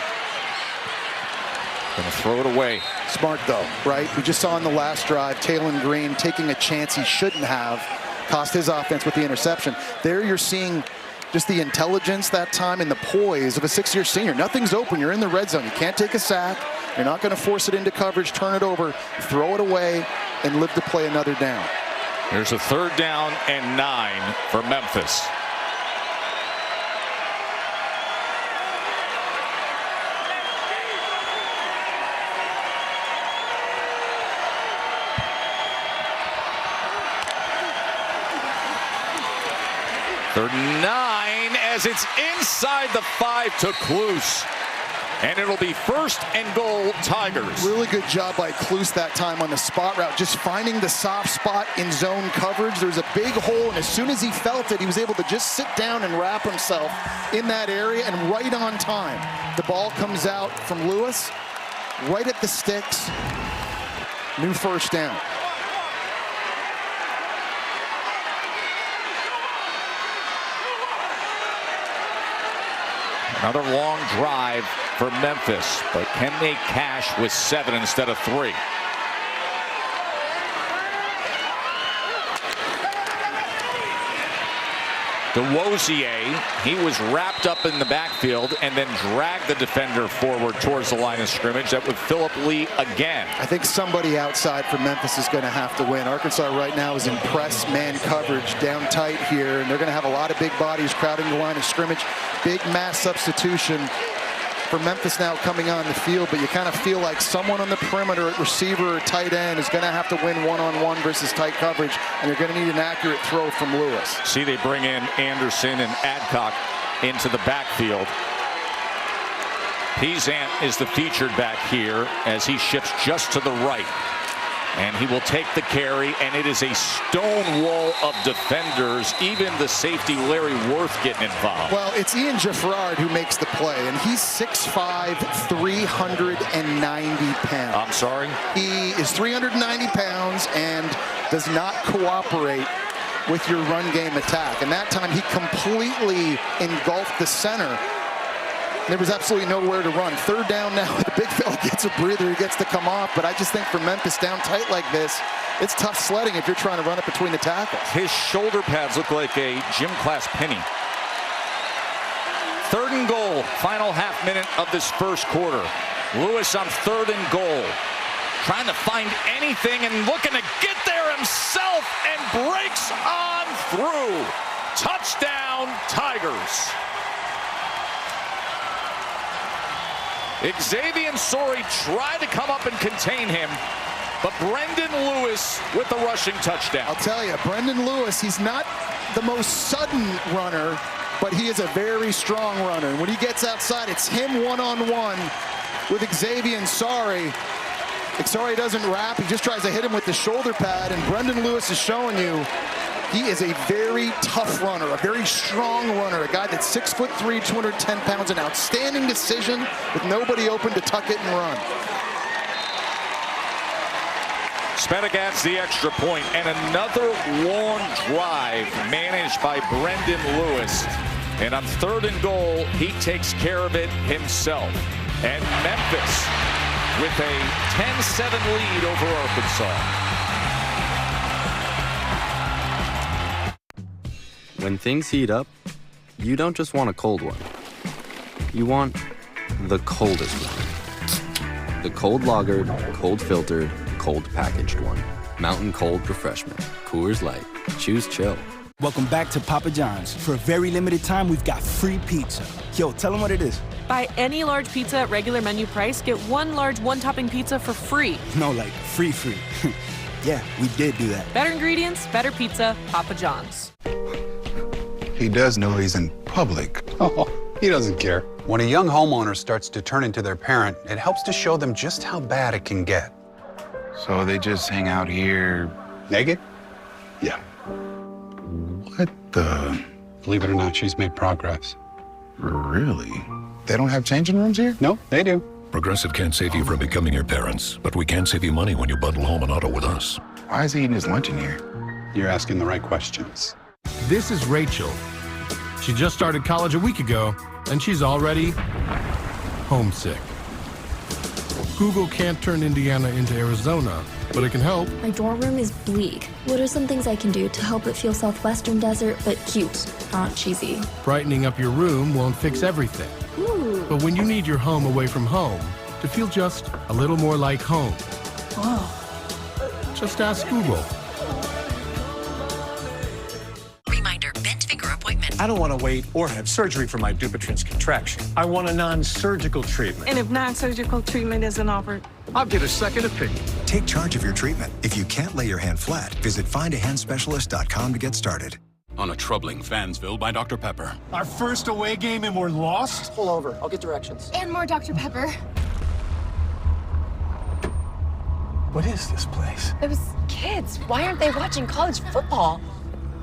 Speaker 2: going to throw it away.
Speaker 3: Smart though, right? We just saw in the last drive, Taylon Green taking a chance he shouldn't have, cost his offense with the interception. There you're seeing just the intelligence that time and the poise of a 6-year senior. Nothing's open. You're in the red zone. You can't take a sack. You're not going to force it into coverage, turn it over, throw it away, and live to play another down.
Speaker 2: Here's a 3rd down and 9 for Memphis. Third and 9 as it's inside the 5 to Cluse. And it'll be 1st and goal, Tigers.
Speaker 3: Really good job by Cluse that time on the spot route, just finding the soft spot in zone coverage. There's a big hole, and as soon as he felt it, he was able to just sit down and wrap himself in that area, and right on time. The ball comes out from Lewis, right at the sticks. New 1st down.
Speaker 2: Another long drive for Memphis, but can they cash with 7 instead of 3? DeWosier, he was wrapped up in the backfield and then dragged the defender forward towards the line of scrimmage. That would Philip Lee again.
Speaker 3: I think somebody outside for Memphis is going to have to win. Arkansas right now is in press man coverage down tight here, and they're going to have a lot of big bodies crowding the line of scrimmage. Big mass substitution for Memphis now coming on the field, but you kind of feel like someone on the perimeter at receiver or tight end is going to have to win one-on-one versus tight coverage, and they're going to need an accurate throw from Lewis.
Speaker 2: See, they bring in Anderson and Adcock into the backfield. Pizant is the featured back here as he shifts just to the right. And he will take the carry, and it is a stone wall of defenders. Even the safety, Larry Worth, getting involved.
Speaker 3: Well, it's Ian Jaffrard who makes the play, and he's 6'5", 390 pounds.
Speaker 2: I'm sorry?
Speaker 3: He is 390 pounds and does not cooperate with your run game attack. And that time he completely engulfed the center. There was absolutely nowhere to run. Third down now. The big fella gets a breather. He gets to come off. But I just think for Memphis down tight like this, it's tough sledding if you're trying to run it between the tackles.
Speaker 2: His shoulder pads look like a gym class penny. 3rd and goal. Final half minute of this first quarter. Lewis on 3rd and goal. Trying to find anything and looking to get there himself and breaks on through. Touchdown, Tigers. Xavier Sori tried to come up and contain him, but Brendan Lewis with the rushing touchdown.
Speaker 3: I'll tell you, Brendan Lewis, he's not the most sudden runner, but he is a very strong runner. And when he gets outside, it's him one-on-one with Xavier Sori. Sori doesn't wrap, he just tries to hit him with the shoulder pad, and Brendan Lewis is showing you he is a very tough runner, a very strong runner, a guy that's 6'3", 210 pounds, an outstanding decision with nobody open to tuck it and run.
Speaker 2: Spetic adds the extra point, and another long drive managed by Brendan Lewis. And on 3rd and goal, he takes care of it himself. And Memphis with a 10-7 lead over Arkansas.
Speaker 9: When things heat up, you don't just want a cold one. You want the coldest one. The cold lagered, cold filtered, cold packaged one. Mountain Cold Refreshment. Coors Light. Choose chill.
Speaker 10: Welcome back to Papa John's. For a very limited time, we've got free pizza. Yo, tell them what it is.
Speaker 11: Buy any large pizza at regular menu price, get 1 large 1-topping pizza for free.
Speaker 10: No, like free. Yeah, we did do that.
Speaker 11: Better ingredients, better pizza, Papa John's.
Speaker 12: He does know he's in public. Oh, he doesn't care. When a young homeowner starts to turn into their parent, it helps to show them just how bad it can get.
Speaker 13: So they just hang out here
Speaker 12: naked?
Speaker 13: Yeah. What the?
Speaker 12: Believe it or not, she's made progress.
Speaker 13: Really? They don't have changing rooms here?
Speaker 12: No, they do.
Speaker 14: Progressive can't save you from becoming your parents, but we can save you money when you bundle home and auto with us.
Speaker 13: Why is he eating his lunch in here?
Speaker 12: You're asking the right questions.
Speaker 16: This is Rachel. She just started college a week ago, and she's already homesick. Google can't turn Indiana into Arizona, but it can help.
Speaker 26: My dorm room is bleak. What are some things I can do to help it feel Southwestern desert, but cute, not cheesy?
Speaker 16: Brightening up your room won't fix everything.
Speaker 26: Ooh.
Speaker 16: But when you need your home away from home to feel just a little more like home, just ask Google.
Speaker 17: I don't want to wait or have surgery for my Dupuytren's contraction. I want a non-surgical treatment.
Speaker 11: And if non-surgical treatment isn't offered?
Speaker 17: I'll get a second opinion.
Speaker 18: Take charge of your treatment. If you can't lay your hand flat, visit findahandspecialist.com to get started.
Speaker 19: On a troubling Fansville by Dr. Pepper.
Speaker 17: Our first away game and we're lost?
Speaker 20: Pull over. I'll get directions.
Speaker 26: And more Dr. Pepper.
Speaker 17: What is this place?
Speaker 30: Those kids, why aren't they watching college football?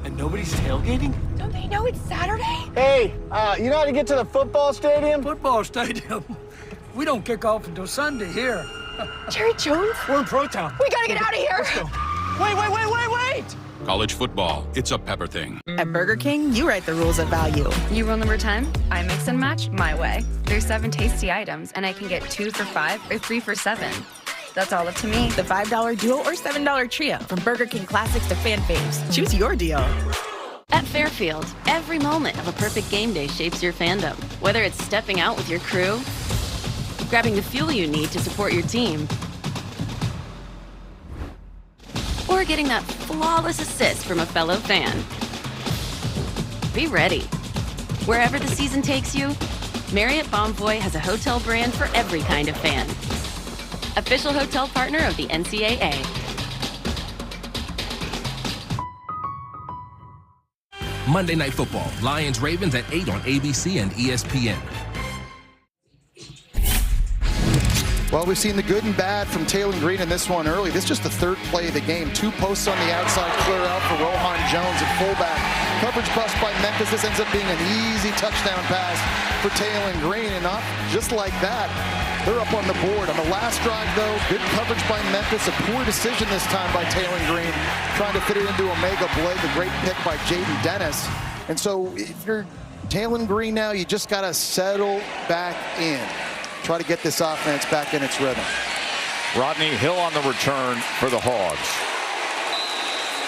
Speaker 17: And nobody's tailgating?
Speaker 30: Don't they know it's Saturday?
Speaker 20: Hey, you know how to get to the football stadium?
Speaker 21: Football stadium? We don't kick off until Sunday here.
Speaker 30: Jerry Jones?
Speaker 17: We're in Pro-Town.
Speaker 30: We gotta get out of here.
Speaker 17: Let's go.
Speaker 20: Wait!
Speaker 19: College football, it's a Pepper thing.
Speaker 7: At Burger King, you write the rules of value.
Speaker 22: You rule number 10, I mix and match my way. There's 7 tasty items, and I can get 2 for $5 or 3 for $7. That's all up to me.
Speaker 7: The $5 duo or $7 trio. From Burger King classics to fan faves. Choose your deal.
Speaker 34: At Fairfield, every moment of a perfect game day shapes your fandom. Whether it's stepping out with your crew, grabbing the fuel you need to support your team, or getting that flawless assist from a fellow fan. Be ready. Wherever the season takes you, Marriott Bonvoy has a hotel brand for every kind of fan. Official hotel partner of the NCAA.
Speaker 35: Monday Night Football, Lions-Ravens at 8 on ABC and ESPN.
Speaker 3: Well, we've seen the good and bad from Taylor Green in this one early. This is just the third play of the game. 2 posts on the outside, clear out for Rohan Jones at fullback. Coverage bust by Memphis. This ends up being an easy touchdown pass for Taylor Green, and not just like that. They're up on the board. On the last drive, though, good coverage by Memphis. A poor decision this time by Taylor Green, trying to fit it into Omega Blake. A great pick by Jaden Dennis. And so if you're Taylor Green now, you just got to settle back in. Try to get this offense back in its rhythm.
Speaker 2: Rodney Hill on the return for the Hogs.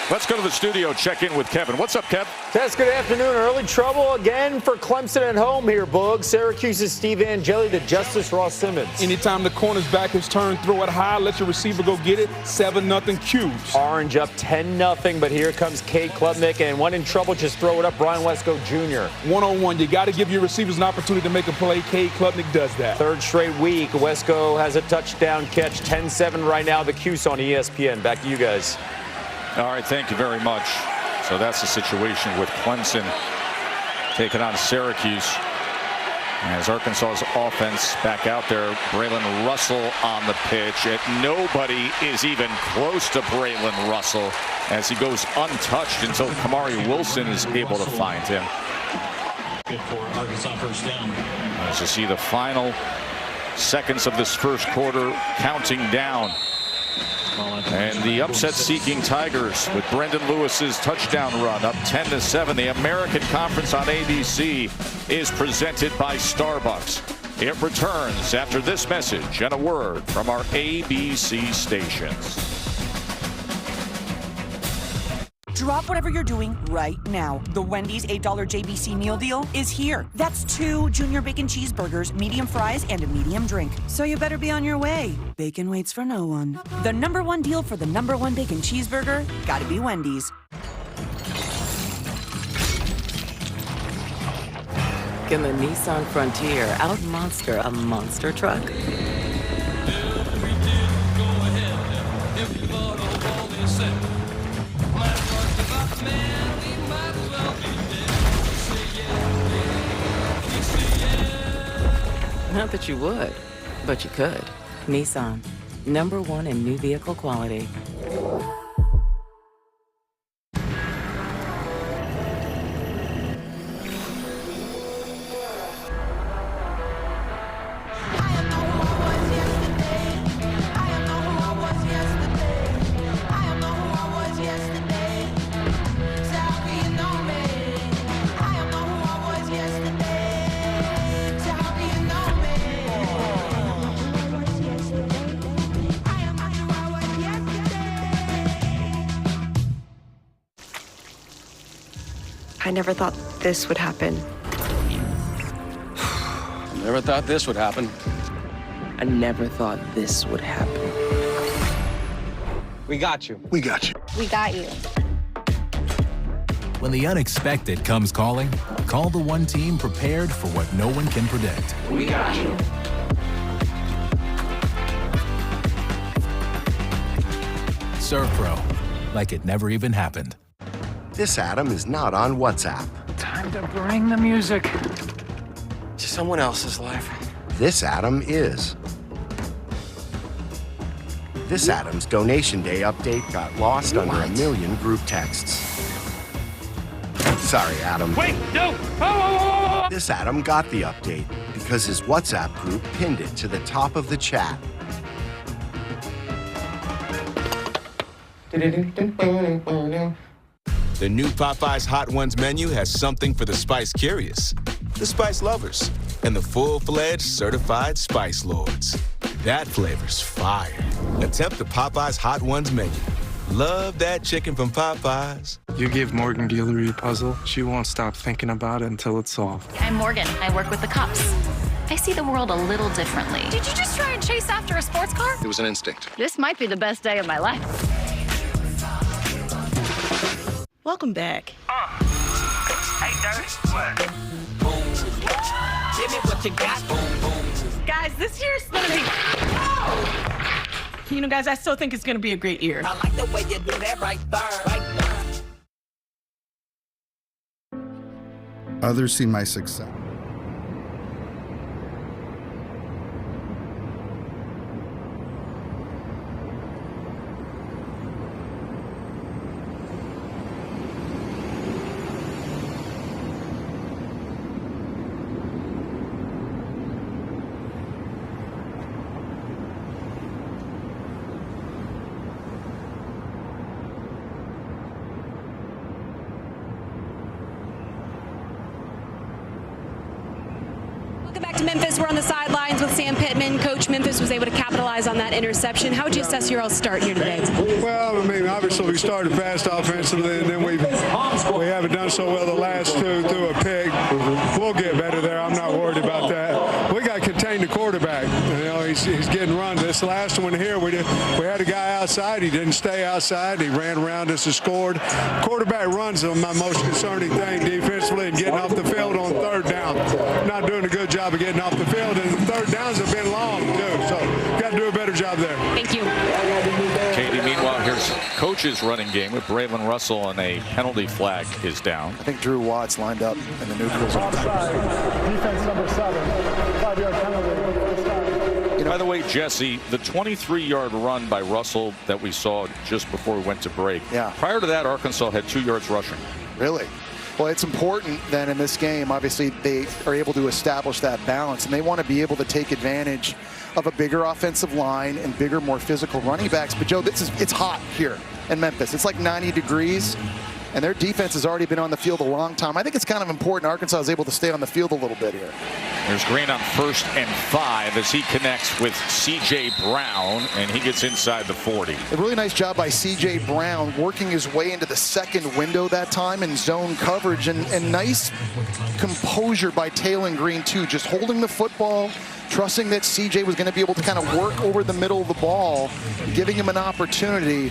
Speaker 2: Let's go to the studio, check in with Kevin. What's up, Kev?
Speaker 1: Tess, good afternoon. Early trouble again for Clemson at home here, Boog. Syracuse's Steve Angeli to Justice Ross Simmons.
Speaker 4: Anytime the corner's back is turned, throw it high, let your receiver go get it. 7-0 Cubes.
Speaker 1: Orange up 10-0, but here comes Cade Klubnik, and when in trouble, just throw it up. Brian Wesco Jr.
Speaker 4: One-on-one, you got to give your receivers an opportunity to make a play. Cade Klubnik does that.
Speaker 1: Third straight week, Wesco has a touchdown catch. 10-7 right now. The Cuse on ESPN. Back to you guys.
Speaker 2: All right, thank you very much. So that's the situation with Clemson taking on Syracuse. As Arkansas's offense back out there, Braylon Russell on the pitch. Nobody is even close to Braylon Russell as he goes untouched until Kamari Wilson is able to find him.
Speaker 5: Good for Arkansas first down.
Speaker 2: As you see the final seconds of this first quarter counting down. And the upset-seeking Tigers with Brendan Lewis's touchdown run up 10-7. The American Conference on ABC is presented by Starbucks. It returns after this message and a word from our ABC stations.
Speaker 6: Drop whatever you're doing right now. The Wendy's $8 JBC meal deal is here. That's 2 junior bacon cheeseburgers, medium fries, and a medium drink. So you better be on your way. Bacon waits for no one. The #1 deal for the #1 bacon cheeseburger, gotta be Wendy's.
Speaker 8: Can the Nissan Frontier out-monster a monster truck? Not that you would, but you could. Nissan, #1 in new vehicle quality.
Speaker 15: I never thought this would happen.
Speaker 23: Never thought this would happen.
Speaker 8: I never thought this would happen.
Speaker 23: We got you.
Speaker 13: We got you.
Speaker 15: We got you.
Speaker 24: When the unexpected comes calling, call the one team prepared for what no one can predict.
Speaker 23: We got you.
Speaker 24: Serve Pro, like it never even happened.
Speaker 30: This Adam is not on WhatsApp.
Speaker 21: Time to bring the music
Speaker 23: to someone else's life.
Speaker 30: This Adam is. This Adam's Donation Day update got lost under 1 million group texts. Sorry, Adam.
Speaker 21: Wait, no! Oh!
Speaker 30: This Adam got the update because his WhatsApp group pinned it to the top of the chat.
Speaker 24: The new Popeyes Hot Ones menu has something for the spice curious, the spice lovers, and the full-fledged certified spice lords. That flavor's fire. Attempt the Popeyes Hot Ones menu. Love that chicken from Popeyes.
Speaker 25: You give Morgan Guillory a puzzle, she won't stop thinking about it until it's solved.
Speaker 27: I'm Morgan. I work with the cops. I see the world a little differently.
Speaker 22: Did you just try and chase after a sports car?
Speaker 25: It was an instinct.
Speaker 22: This might be the best day of my life.
Speaker 30: Welcome back.
Speaker 21: Hey, Dirty, what? Give me what you got.
Speaker 30: Guys, this year's gonna be... You know, guys, I still think it's gonna be a great year.
Speaker 21: I like the way you do that right there, right there.
Speaker 13: Others see my success.
Speaker 9: guys were on the sidelines with Sam Pittman. Coach Memphis was able to capitalize on that interception. How would you assess your all start here today?
Speaker 10: Well, I mean, obviously we started fast offensively, and then we haven't done so well the last two through a pick. We'll get better there. I'm not worried about that. We got to contain the quarterback. You know, he's getting run. This last one here, we had a guy outside. He didn't stay outside. He ran around us and scored. Quarterback runs are my most concerning thing defensively, and getting off the field on third down. Not doing a good job of getting off the field, and the third downs have been long too. So got to do a better job there.
Speaker 9: Thank you.
Speaker 2: Katie, meanwhile, here's Coach's running game with Braylon Russell, and a penalty flag is down.
Speaker 3: I think Drew Watts lined up in the neutral zone.
Speaker 11: Defense number 7, 5-yard penalty.
Speaker 2: By the way, Jesse, the 23-yard run by Russell that we saw just before we went to break.
Speaker 3: Yeah.
Speaker 2: Prior to that, Arkansas had 2 yards rushing.
Speaker 3: Really? Well, it's important then in this game. Obviously, they are able to establish that balance, and they want to be able to take advantage of a bigger offensive line and bigger, more physical running backs. But, Joe, it's hot here in Memphis. It's like 90 degrees, and their defense has already been on the field a long time. I think it's kind of important Arkansas is able to stay on the field a little bit here.
Speaker 2: There's Green on 1st and 5 as he connects with C.J. Brown, and he gets inside the 40.
Speaker 3: A really nice job by C.J. Brown working his way into the second window that time in zone coverage, and nice composure by Taylon Green, too, just holding the football, trusting that C.J. was going to be able to kind of work over the middle of the ball, giving him an opportunity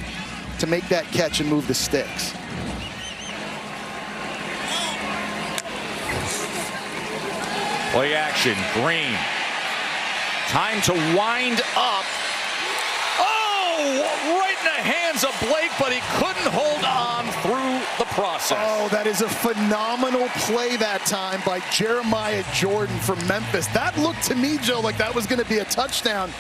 Speaker 3: to make that catch and move the sticks.
Speaker 2: Play action, Green. Time to wind up. Oh, right in the hands of Blake, but he couldn't hold on through the process.
Speaker 3: Oh, that is a phenomenal play that time by Jeremiah Jordan from Memphis. That looked to me, Joe, like that was going to be a touchdown.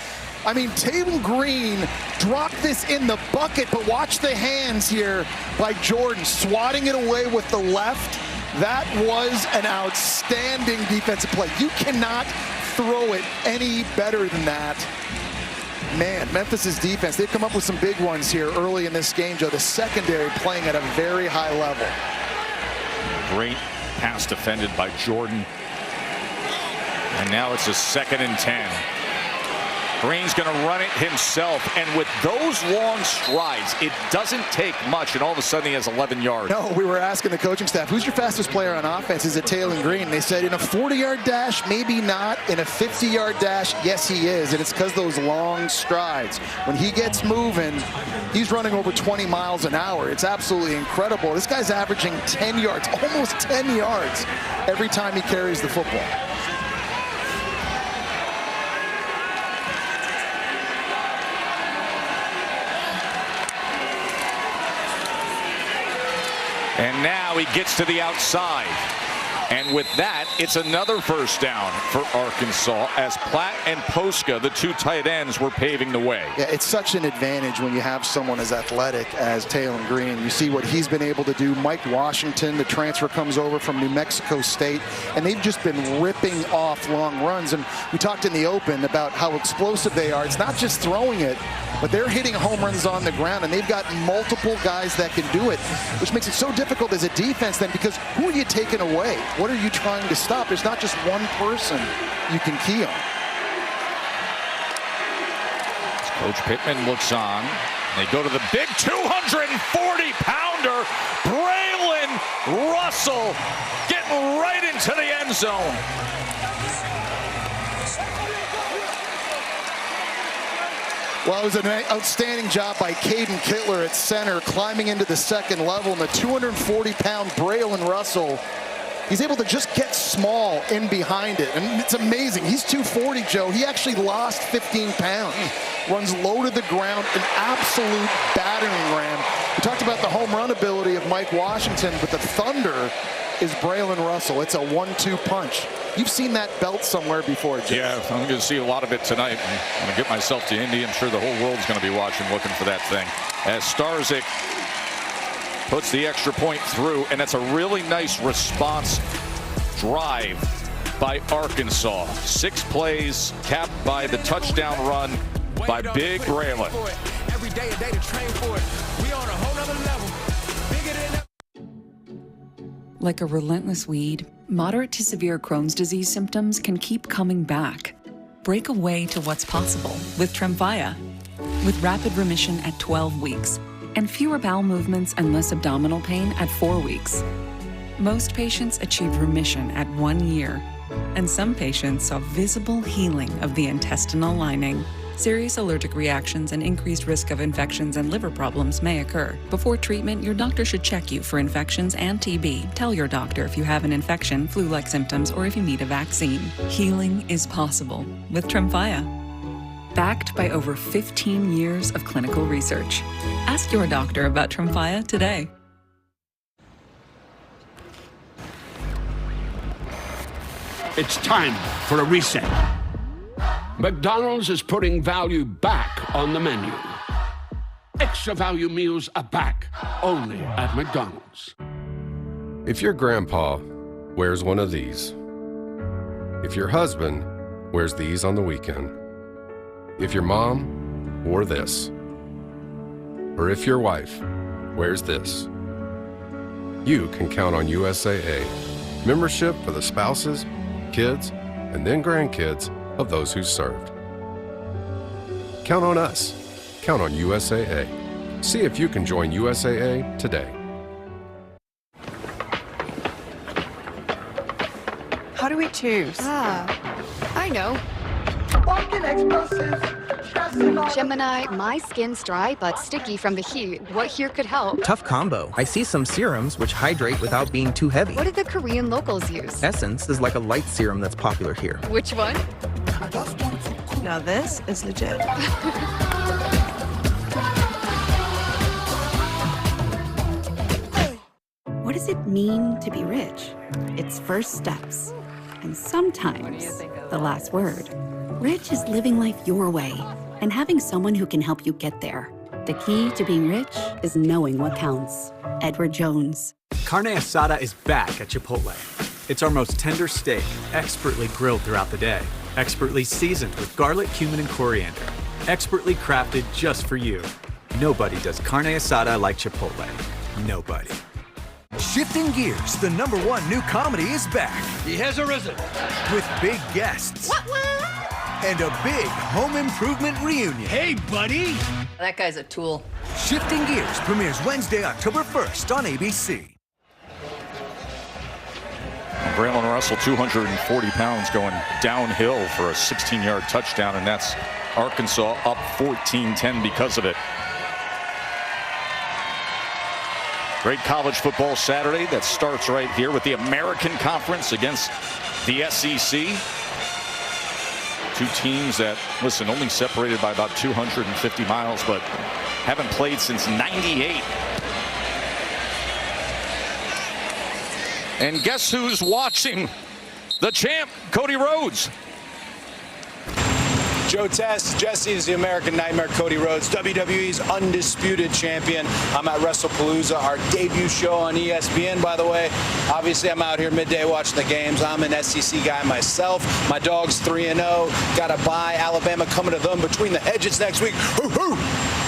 Speaker 3: I mean, Taylon Green dropped this in the bucket, but watch the hands here by Jordan, swatting it away with the left. That was an outstanding defensive play. You cannot throw it any better than that. Man, Memphis's defense, they've come up with some big ones here early in this game, Joe. The secondary playing at a very high level.
Speaker 2: Great pass defended by Jordan. And now it's a 2nd and 10. Green's going to run it himself, and with those long strides, it doesn't take much, and all of a sudden he has 11 yards.
Speaker 3: No, we were asking the coaching staff, who's your fastest player on offense? Is it Taylon Green? They said in a 40-yard dash, maybe not. In a 50-yard dash, yes, he is, and it's because those long strides. When he gets moving, he's running over 20 miles an hour. It's absolutely incredible. This guy's averaging 10 yards, almost 10 yards every time he carries the football.
Speaker 2: And now he gets to the outside. And with that, it's another first down for Arkansas as Platt and Posca, the 2 tight ends, were paving the way.
Speaker 3: Yeah, it's such an advantage when you have someone as athletic as Taylon Green. You see what he's been able to do. Mike Washington, the transfer, comes over from New Mexico State, and they've just been ripping off long runs. And we talked in the open about how explosive they are. It's not just throwing it, but they're hitting home runs on the ground, and they've got multiple guys that can do it, which makes it so difficult as a defense then, because who are you taking away? What are you trying to stop? There's not just one person you can key on.
Speaker 2: Coach Pittman looks on. They go to the big 240-pounder, Braylon Russell, getting right into the end zone.
Speaker 3: Well, it was an outstanding job by Caden Kittler at center, climbing into the second level, and the 240-pound Braylon Russell, he's able to just get small in behind it, and it's amazing. He's 240, Joe. He actually lost 15 pounds. Runs low to the ground, an absolute battering ram. We talked about the home run ability of Mike Washington, but the thunder is Braylon Russell. It's a 1-2 punch. You've seen that belt somewhere before, Jim.
Speaker 2: Yeah, I'm going to see a lot of it tonight. I'm going to get myself to Indy. I'm sure the whole world's going to be watching, looking for that thing. As Starzyk puts the extra point through, and that's a really nice response drive by Arkansas. 6 plays capped by the touchdown run by Big Braylon.
Speaker 12: Every day a day to train for it. We on a whole nother level. Bigger than.
Speaker 6: Like a relentless weed,
Speaker 7: Moderate to severe Crohn's disease symptoms can keep coming back. Break away to what's possible with Tremfya. With rapid remission at 12 weeks and fewer bowel movements and less abdominal pain at 4 weeks. Most patients achieve remission at 1 year, and some patients saw visible healing of the intestinal lining. Serious allergic reactions and increased risk of infections and liver problems may occur. Before treatment, your doctor should check you for infections and TB. Tell your doctor if you have an infection, flu-like symptoms, or if you need a vaccine. Healing is possible with Tremfya. Backed by over 15 years of clinical research. Ask your doctor about Tremfya today.
Speaker 14: It's time for a reset. McDonald's is putting value back on the menu. Extra value meals are back, only at McDonald's.
Speaker 16: If your grandpa wears one of these, if your husband wears these on the weekend, if your mom wore this, or if your wife wears this, you can count on USAA. Membership for the spouses, kids, and then grandkids of those who served. Count on us. Count on USAA. See if you can join USAA today.
Speaker 17: How do we choose?
Speaker 18: I know. Gemini, my skin's dry but sticky from the heat. What here could help?
Speaker 19: Tough combo. I see some serums which hydrate without being too heavy.
Speaker 18: What do the Korean locals use?
Speaker 19: Essence is like a light serum that's popular here.
Speaker 18: Which one?
Speaker 17: Now this is legit.
Speaker 20: What does it mean to be rich? It's first steps, and sometimes the last word. Rich is living life your way and having someone who can help you get there. The key to being rich is knowing what counts. Edward Jones.
Speaker 26: Carne asada is back at Chipotle. It's our most tender steak, expertly grilled throughout the day, expertly seasoned with garlic, cumin, and coriander, expertly crafted just for you. Nobody does carne asada like Chipotle. Nobody.
Speaker 28: Shifting Gears, the #1 new comedy is back.
Speaker 12: He has arisen.
Speaker 28: With big guests. And a big home improvement reunion.
Speaker 12: Hey, buddy.
Speaker 18: That guy's a tool.
Speaker 28: Shifting Gears premieres Wednesday, October 1st on ABC.
Speaker 2: Braylon Russell, 240 pounds, going downhill for a 16-yard touchdown, and that's Arkansas up 14-10 because of it. Great college football Saturday that starts right here with the American Conference against the SEC. Two teams that, listen, only separated by about 250 miles, but haven't played since '98. And guess who's watching? The champ, Cody Rhodes.
Speaker 29: Joe Tess, Jesse is the American Nightmare, Cody Rhodes, WWE's undisputed champion. I'm at WrestlePalooza, our debut show on ESPN, by the way. Obviously, I'm out here midday watching the games. I'm an SEC guy myself. My dog's 3-0. Got to buy Alabama coming to them between the hedges next week. Hoo-hoo!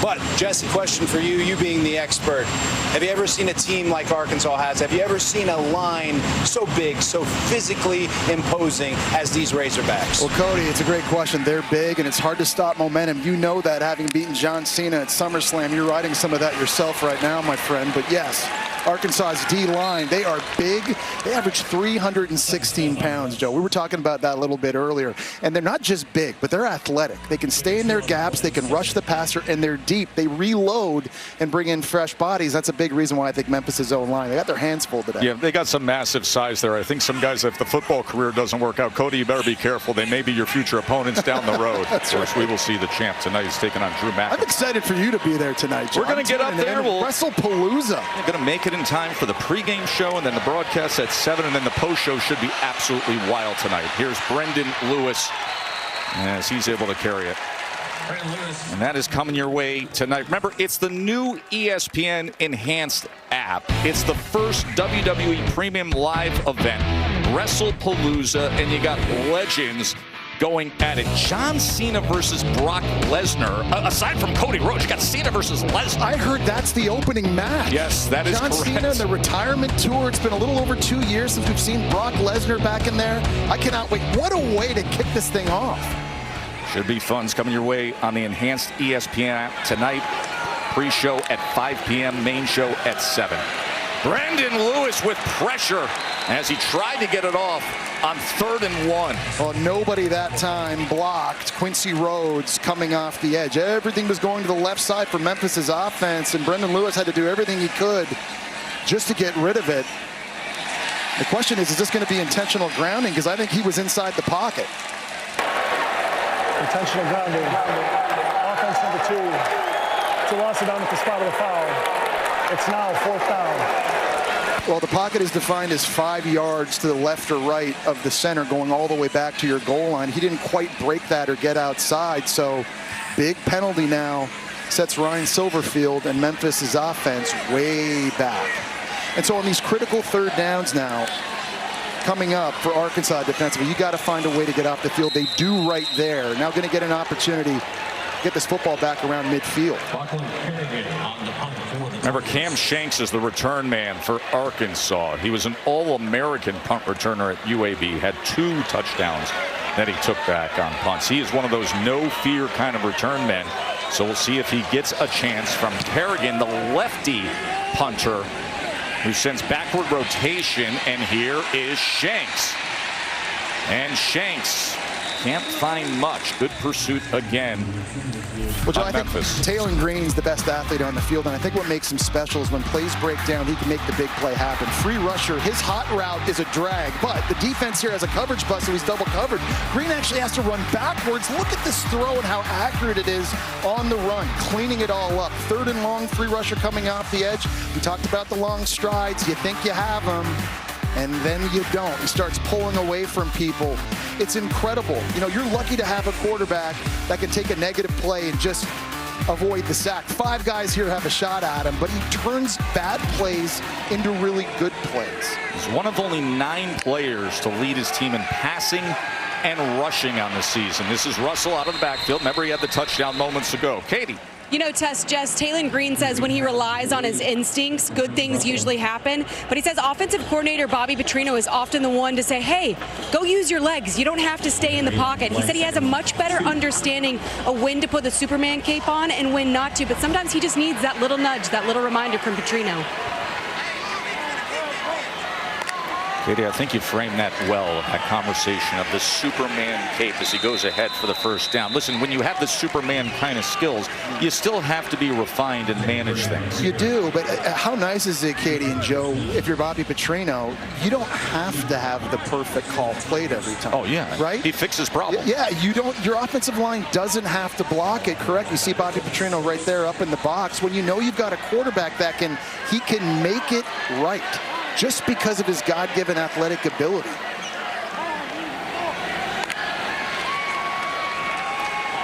Speaker 29: But, Jesse, question for you being the expert. Have you ever seen a team like Arkansas has? Have you ever seen a line so big, so physically imposing as these Razorbacks?
Speaker 3: Well, Cody, it's a great question. They're big, and it's hard to stop momentum. You know that, having beaten John Cena at SummerSlam. You're riding some of that yourself right now, my friend. But yes, Arkansas's D-line, they are big. They average 316 pounds, Joe. We were talking about that a little bit earlier. And they're not just big, but they're athletic. They can stay in their gaps. They can rush the passer, and they're deep. They reload and bring in fresh bodies. That's a big reason why I think Memphis' own line. They got their hands full today.
Speaker 2: Yeah, they got some massive size there. I think some guys, if the football career doesn't work out, Cody, you better be careful. They may be your future opponents down the road. Of course, we will see the champ tonight. He's taking on Drew McIntyre.
Speaker 3: I'm excited for you to be there tonight, Joe.
Speaker 2: We're going to get up there. We'll
Speaker 3: WrestlePalooza.
Speaker 2: We're going to make it in time for the pregame show, and then the broadcast at 7, and then the post show should be absolutely wild tonight. Here's Brendan Lewis as he's able to carry it. And that is coming your way tonight. Remember, it's the new ESPN Enhanced app. It's the first WWE Premium Live event, WrestlePalooza, and you got legends going at it. John Cena versus Brock Lesnar. Aside from Cody Rhodes, you got Cena versus Lesnar.
Speaker 3: I heard that's the opening match.
Speaker 2: Yes, that is correct.
Speaker 3: John Cena and the retirement tour. It's been a little over 2 years since we've seen Brock Lesnar back in there. I cannot wait. What a way to kick this thing off.
Speaker 2: Should be fun. It's coming your way on the enhanced ESPN app tonight. Pre-show at 5 p.m., main show at 7. Brandon Lewis with pressure as he tried to get it off on 3rd and 1.
Speaker 3: Well, nobody that time blocked Quincy Rhodes coming off the edge. Everything was going to the left side for Memphis's offense, and Brandon Lewis had to do everything he could just to get rid of it. The question is this going to be intentional grounding? Because I think he was inside the pocket.
Speaker 11: Intentional grounding. Offense number 2. To loss it down at the spot of the foul. It's now 4th down.
Speaker 3: Well, the pocket is defined as 5 yards to the left or right of the center going all the way back to your goal line. He didn't quite break that or get outside, so big penalty now sets Ryan Silverfield and Memphis's offense way back. And so on these critical 3rd downs now, coming up for Arkansas defensively, you got to find a way to get off the field. They do right there. Now going to get an opportunity to get this football back around midfield.
Speaker 2: Remember, Cam Shanks is the return man for Arkansas. He was an All-American punt returner at UAB, had 2 touchdowns that he took back on punts. He is one of those no-fear kind of return men. So we'll see if he gets a chance from Kerrigan, the lefty punter, who sends backward rotation, and here is Shanks. And Shanks can't find much. Good pursuit again.
Speaker 3: Well, Joe, I think Taylor Green's the best athlete on the field, and I think what makes him special is when plays break down, he can make the big play happen. Free rusher, his hot route is a drag, but the defense here has a coverage bust, so he's double covered. Green actually has to run backwards. Look at this throw and how accurate it is on the run, cleaning it all up. 3rd and long, free rusher coming off the edge. We talked about the long strides. You think you have them, and then you don't. He starts pulling away from people. It's incredible. You know, you're lucky to have a quarterback that can take a negative play and just avoid the sack. 5 guys here have a shot at him, but he turns bad plays into really good plays.
Speaker 2: He's one of only 9 players to lead his team in passing and rushing on the season. This is Russell out of the backfield. Remember, he had the touchdown moments ago. Katie.
Speaker 9: You know, Jess, Taylor Green says when he relies on his instincts, good things usually happen. But he says offensive coordinator Bobby Petrino is often the one to say, hey, go use your legs. You don't have to stay in the pocket. He said he has a much better understanding of when to put the Superman cape on and when not to. But sometimes he just needs that little nudge, that little reminder from Petrino.
Speaker 2: Katie, I think you framed that well, that conversation of the Superman cape as he goes ahead for the 1st down. Listen, when you have the Superman kind of skills, you still have to be refined and manage things.
Speaker 3: You do, but how nice is it, Katie and Joe, if you're Bobby Petrino, you don't have to have the perfect call played every time.
Speaker 2: Oh, yeah.
Speaker 3: Right?
Speaker 2: He fixes problems.
Speaker 3: Yeah, you don't. Your offensive line doesn't have to block it, correct? You see Bobby Petrino right there up in the box. When you know you've got a quarterback that he can make it right, just because of his God-given athletic ability.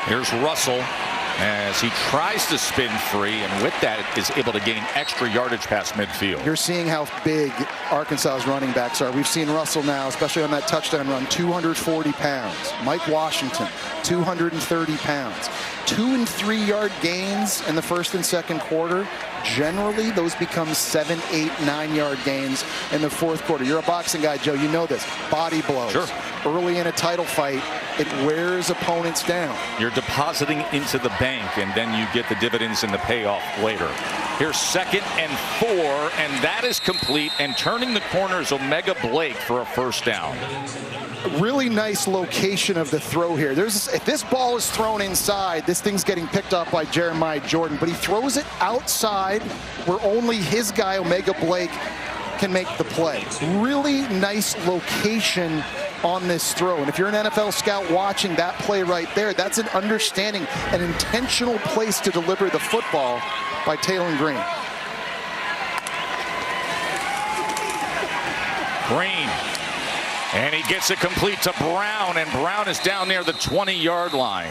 Speaker 2: Here's Russell as he tries to spin free, and with that is able to gain extra yardage past midfield.
Speaker 3: You're seeing how big Arkansas's running backs are. We've seen Russell now, especially on that touchdown run, 240 pounds. Mike Washington, 230 pounds. 2- and 3-yard gains in the 1st and 2nd quarter. Generally, those become 7-, 8-, 9-yard gains in the 4th quarter. You're a boxing guy, Joe. You know this. Body blows.
Speaker 2: Sure.
Speaker 3: Early in a title fight, it wears opponents down.
Speaker 2: You're depositing into the bank, and then you get the dividends and the payoff later. Here's 2nd and 4, and that is complete. And turning the corner is Omega Blake for a 1st down.
Speaker 3: Really nice location of the throw here. If this ball is thrown inside, this thing's getting picked up by Jeremiah Jordan, but he throws it outside where only his guy, Omega Blake, can make the play. Really nice location on this throw. And if you're an NFL scout watching that play right there, that's an understanding, an intentional place to deliver the football by Taylor Green.
Speaker 2: Green. And he gets it complete to Brown, and Brown is down near the 20-yard line.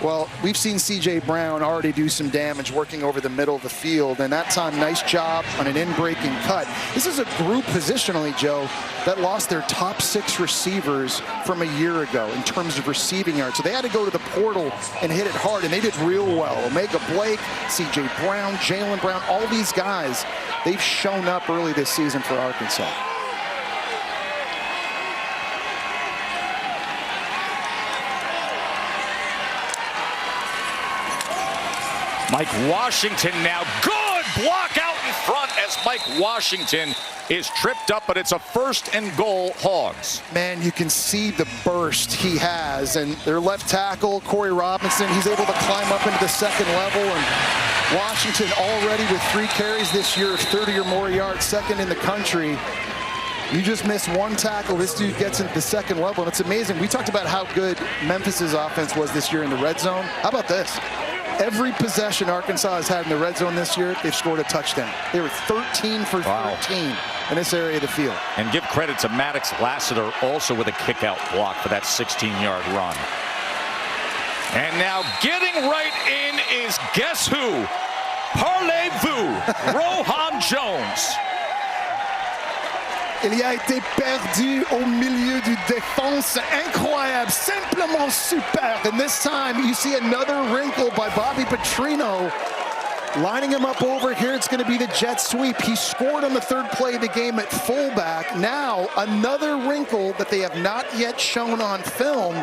Speaker 3: Well, we've seen C.J. Brown already do some damage working over the middle of the field, and that time, nice job on an in-breaking cut. This is a group positionally, Joe, that lost their top 6 receivers from a year ago in terms of receiving yards. So they had to go to the portal and hit it hard, and they did real well. Omega Blake, C.J. Brown, Jalen Brown, all these guys, they've shown up early this season for Arkansas.
Speaker 2: Mike Washington now. Good block out in front as Mike Washington is tripped up, but it's a 1st and goal, Hogs.
Speaker 3: Man, you can see the burst he has. And their left tackle, Corey Robinson, he's able to climb up into the 2nd level. And Washington already with 3 carries this year of 30 or more yards, 2nd in the country. You just miss 1 tackle, this dude gets into the 2nd level, and it's amazing. We talked about how good Memphis's offense was this year in the red zone. How about this? Every possession Arkansas has had in the red zone this year, they've scored a touchdown. They were 13 for 13 in this area of the field.
Speaker 2: And give credit to Maddox Lassiter also with a kick-out block for that 16-yard run. And now getting right in is guess who? Parlez-vous, Rohan Jones.
Speaker 3: Il a été perdu au milieu du défense. Incroyable, simplement super. And this time you see another wrinkle by Bobby Petrino. Lining him up over here, it's going to be the jet sweep. He scored on the 3rd play of the game at fullback. Now another wrinkle that they have not yet shown on film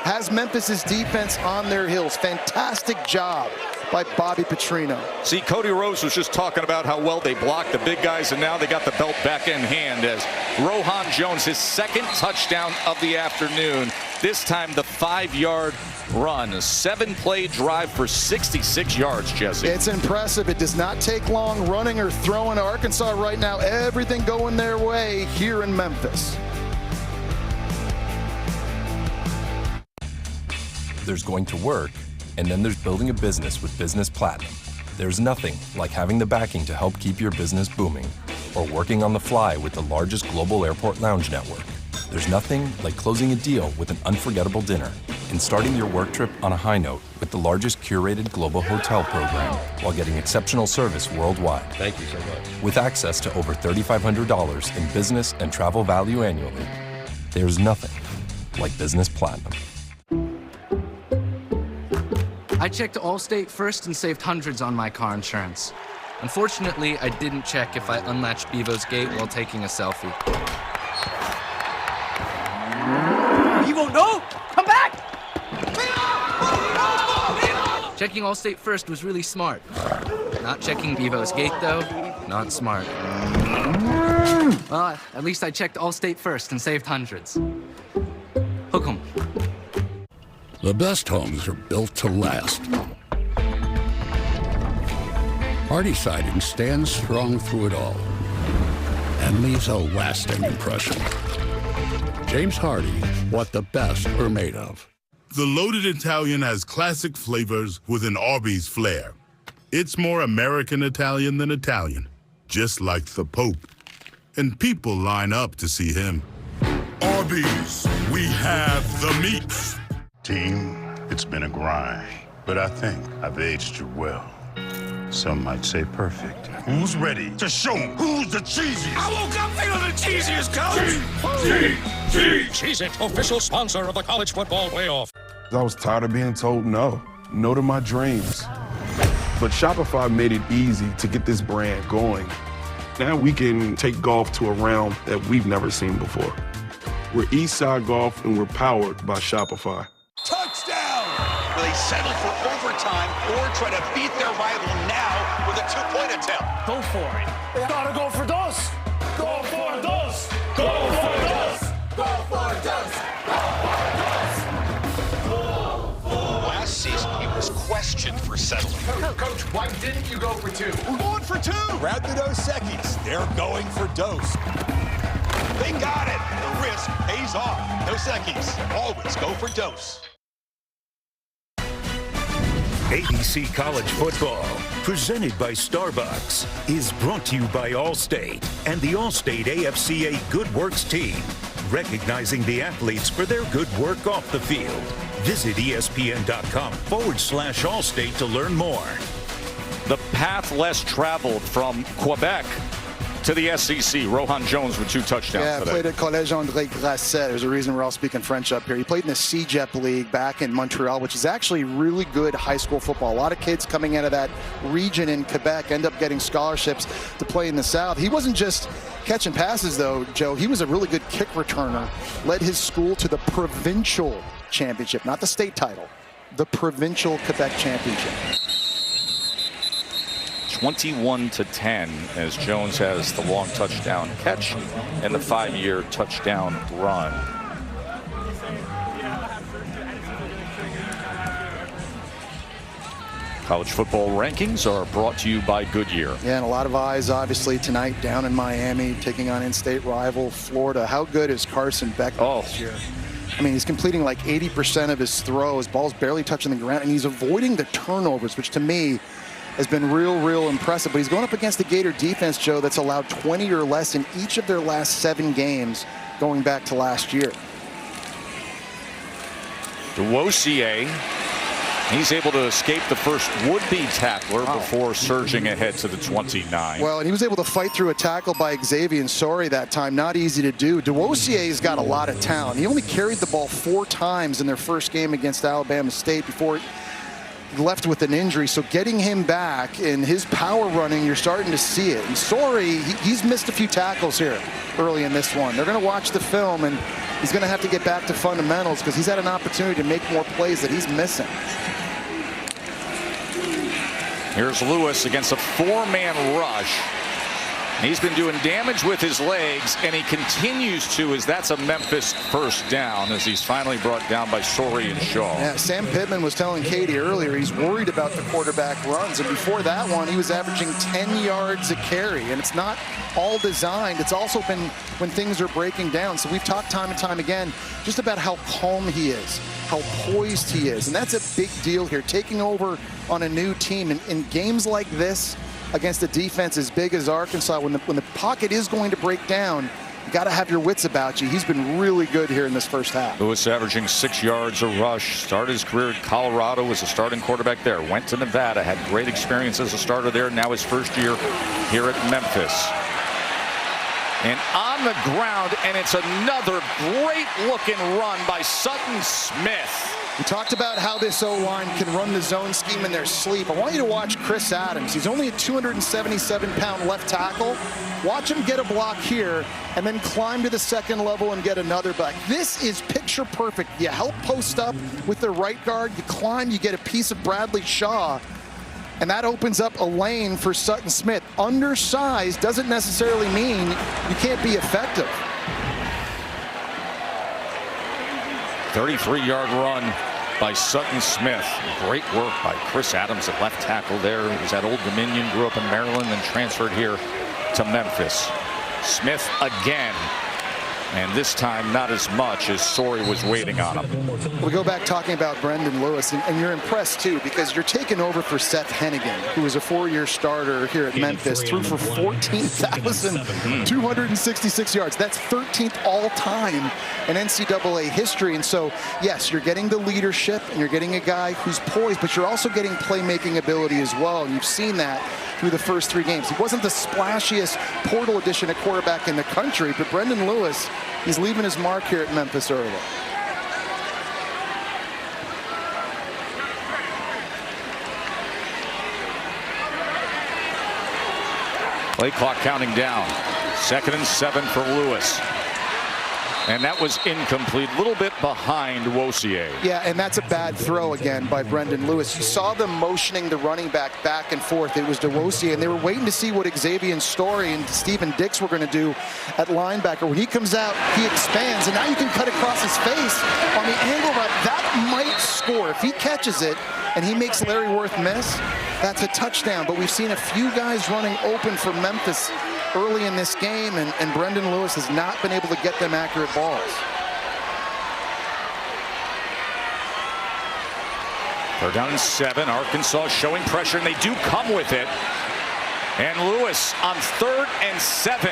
Speaker 3: has Memphis's defense on their heels. Fantastic job by Bobby Petrino.
Speaker 2: See, Cody Rose was just talking about how well they blocked the big guys, and now they got the belt back in hand as Rohan Jones, his 2nd touchdown of the afternoon. This time the 5-yard run, a 7-play drive for 66 yards, Jesse.
Speaker 3: It's impressive. It does not take long running or throwing. Arkansas right now, everything going their way here in Memphis.
Speaker 1: There's going to work, and then there's building a business with Business Platinum. There's nothing like having the backing to help keep your business booming, or working on the fly with the largest global airport lounge network. There's nothing like closing a deal with an unforgettable dinner and starting your work trip on a high note with the largest curated global hotel program while getting exceptional service worldwide.
Speaker 16: Thank you so much.
Speaker 1: With access to over $3,500 in business and travel value annually, there's nothing like Business Platinum.
Speaker 4: I checked Allstate first and saved hundreds on my car insurance. Unfortunately, I didn't check if I unlatched Bevo's gate while taking a selfie.
Speaker 21: Bevo, no! Come back!
Speaker 4: Checking Allstate first was really smart. Not checking Bevo's gate, though, not smart. Well, at least I checked Allstate first and saved hundreds. Hook 'em.
Speaker 14: The best homes are built to last. Hardy Siding stands strong through it all and leaves a lasting impression. James Hardy, what the best are made of.
Speaker 5: The Loaded Italian has classic flavors with an Arby's flair. It's more American Italian than Italian, just like the Pope. And people line up to see him. Arby's, we have the meats.
Speaker 8: Team, it's been a grind, but I think I've aged you well. Some might say perfect. Who's ready to show who's the cheesiest?
Speaker 12: I woke up feeling the cheesiest, coach!
Speaker 15: Cheez-It, official sponsor of the college football playoff.
Speaker 22: I was tired of being told no to my dreams. But Shopify made it easy to get this brand going. Now we can take golf to a realm that we've never seen before. We're Eastside Golf, and we're powered by Shopify.
Speaker 12: Touchdown! Will they settle for overtime or try to beat their rival now with a 2-point attempt?
Speaker 21: Go for it. They gotta go for dos. Go for dos. Go for dos. Go for dos.
Speaker 12: Last season, he was questioned for settling. Coach, why didn't you go for 2? We're going for 2. Grab the Dos Equis. They're going for Dos. They got it. The risk pays off. Dos Equis. Always go for Dos.
Speaker 23: ABC College Football, presented by Starbucks, is brought to you by Allstate and the Allstate AFCA Good Works team. recognizing the athletes for their good work off the field. Visit ESPN.com/Allstate to learn more.
Speaker 2: The path less traveled from Quebec to the SEC. Rohan Jones with 2 touchdowns today.
Speaker 3: Played at Collège André Grasset. There's a reason we're all speaking French up here. He played in the CJEP League back in Montreal, which is actually really good high school football. A lot of kids coming out of that region in Quebec end up getting scholarships to play in the South. He wasn't just catching passes, though, Joe. He was a really good kick returner. Led his school to the provincial championship, not the state title, the provincial Quebec championship.
Speaker 2: 21-10 as Jones has the long touchdown catch and the 5-year touchdown run. College football rankings are brought to you by Goodyear.
Speaker 3: Yeah, and a lot of eyes obviously tonight down in Miami taking on in-state rival Florida. How good is Carson Beck this year? I mean, he's completing like 80% of his throws. Ball's barely touching the ground, and he's avoiding the turnovers, which to me has been real impressive. But he's going up against the Gator defense, Joe, that's allowed 20 or less in each of their last 7 games going back to last year.
Speaker 2: Duosier, he's able to escape the first would-be tackler before surging ahead to the 29.
Speaker 3: Well, and he was able to fight through a tackle by Xavier Sorry that time. Not easy to do. Duosier's got a lot of talent. He only carried the ball 4 times in their first game against Alabama State before left with an injury, so getting him back in his power running, you're starting to see it. And Sorry, he's missed a few tackles here early in this one. They're going to watch the film, and he's going to have to get back to fundamentals because he's had an opportunity to make more plays that he's missing.
Speaker 2: Here's Lewis against a 4-man rush. He's been doing damage with his legs, and he continues to, as that's a Memphis first down, as he's finally brought down by Sorry and Shaw.
Speaker 3: Yeah, Sam Pittman was telling Katie earlier he's worried about the quarterback runs, and before that one he was averaging 10 yards a carry, and it's not all designed. It's also been when things are breaking down. So we've talked time and time again just about how calm he is, how poised he is, and that's a big deal here, taking over on a new team. And in games like this, against a defense as big as Arkansas, when the pocket is going to break down, you got to have your wits about you. He's been really good here in this first half.
Speaker 2: Lewis averaging 6 yards a rush. Started his career at Colorado as a starting quarterback there. Went to Nevada, had great experience as a starter there. Now his first year here at Memphis. And on the ground, and it's another great-looking run by Sutton Smith.
Speaker 3: We talked about how this O-line can run the zone scheme in their sleep. I want you to watch Chris Adams. He's only a 277-pound left tackle. Watch him get a block here and then climb to the second level and get another back. This is picture perfect. You help post up with the right guard, you climb, you get a piece of Bradley Shaw, and that opens up a lane for Sutton Smith. Undersized doesn't necessarily mean you can't be effective.
Speaker 2: 33-yard run by Sutton Smith. Great work by Chris Adams at left tackle there. He was at Old Dominion, grew up in Maryland, and transferred here to Memphis. Smith again, and this time not as much as Sorry was waiting on him.
Speaker 3: We go back talking about Brendan Lewis, and you're impressed too because you're taking over for Seth Hennigan, who was a 4-year starter here at Memphis, threw for 14,266 yards. That's 13th all-time in NCAA history. And so, yes, you're getting the leadership, and you're getting a guy who's poised, but you're also getting playmaking ability as well, and you've seen that through the first 3 games. He wasn't the splashiest portal addition at quarterback in the country, but Brendan Lewis, he's leaving his mark here at Memphis early.
Speaker 2: Play clock counting down. 2nd and 7 for Lewis. And that was incomplete, a little bit behind Duosier.
Speaker 3: Yeah, and that's a bad throw again by Brendan Lewis. You saw them motioning the running back and forth. It was Duosier, and they were waiting to see what Xavier Story and Stephen Dix were going to do at linebacker. When he comes out, he expands, and now you can cut across his face on the angle route. That might score. If he catches it and he makes Larry Worth miss, that's a touchdown. But we've seen a few guys running open for Memphis early in this game, and Brendan Lewis has not been able to get them accurate balls.
Speaker 2: 3rd down and 7. Arkansas showing pressure, and they do come with it. And Lewis on 3rd and 7.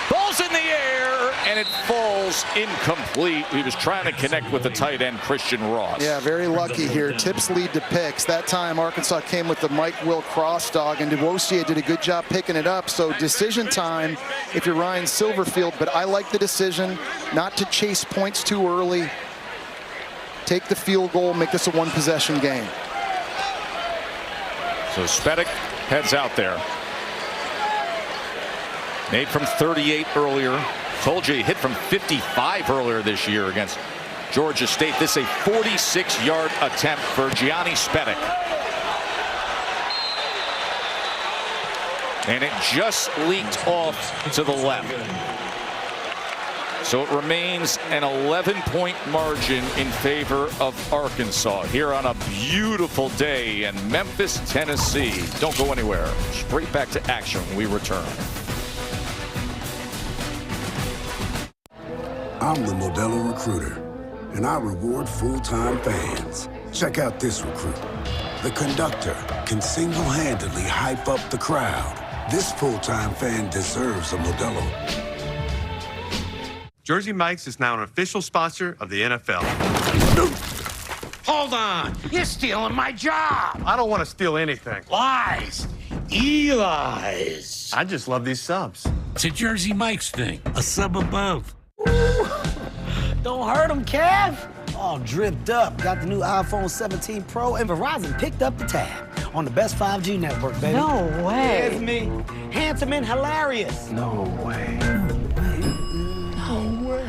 Speaker 2: Ball's in the air, and it falls incomplete. He was trying to connect with the tight end, Christian Ross.
Speaker 3: Yeah, very lucky here. Tips lead to picks. That time, Arkansas came with the Mike Will cross dog, and DeWosier did a good job picking it up. So decision time if you're Ryan Silverfield, but I like the decision not to chase points too early. Take the field goal, make this a one-possession game.
Speaker 2: So Spedick heads out there. Made from 38 earlier. Told you he hit from 55 earlier this year against Georgia State. This is a 46-yard attempt for Gianni Spedick. And it just leaked off to the left. So it remains an 11-point margin in favor of Arkansas here on a beautiful day in Memphis, Tennessee. Don't go anywhere. Straight back to action when we return.
Speaker 6: I'm the Modelo Recruiter, and I reward full-time fans. Check out this recruit. The conductor can single-handedly hype up the crowd. This full-time fan deserves a Modelo.
Speaker 7: Jersey Mike's is now an official sponsor of the NFL.
Speaker 21: Hold on. You're stealing my job.
Speaker 7: I don't want to steal anything.
Speaker 21: Lies. Eli's.
Speaker 7: I just love these subs.
Speaker 21: It's a Jersey Mike's thing. A sub above. Don't hurt him, Kev. All dripped up. Got the new iPhone 17 Pro, and Verizon picked up the tab on the best 5G network, baby.
Speaker 9: No way.
Speaker 21: It's me. Handsome and hilarious.
Speaker 7: No way.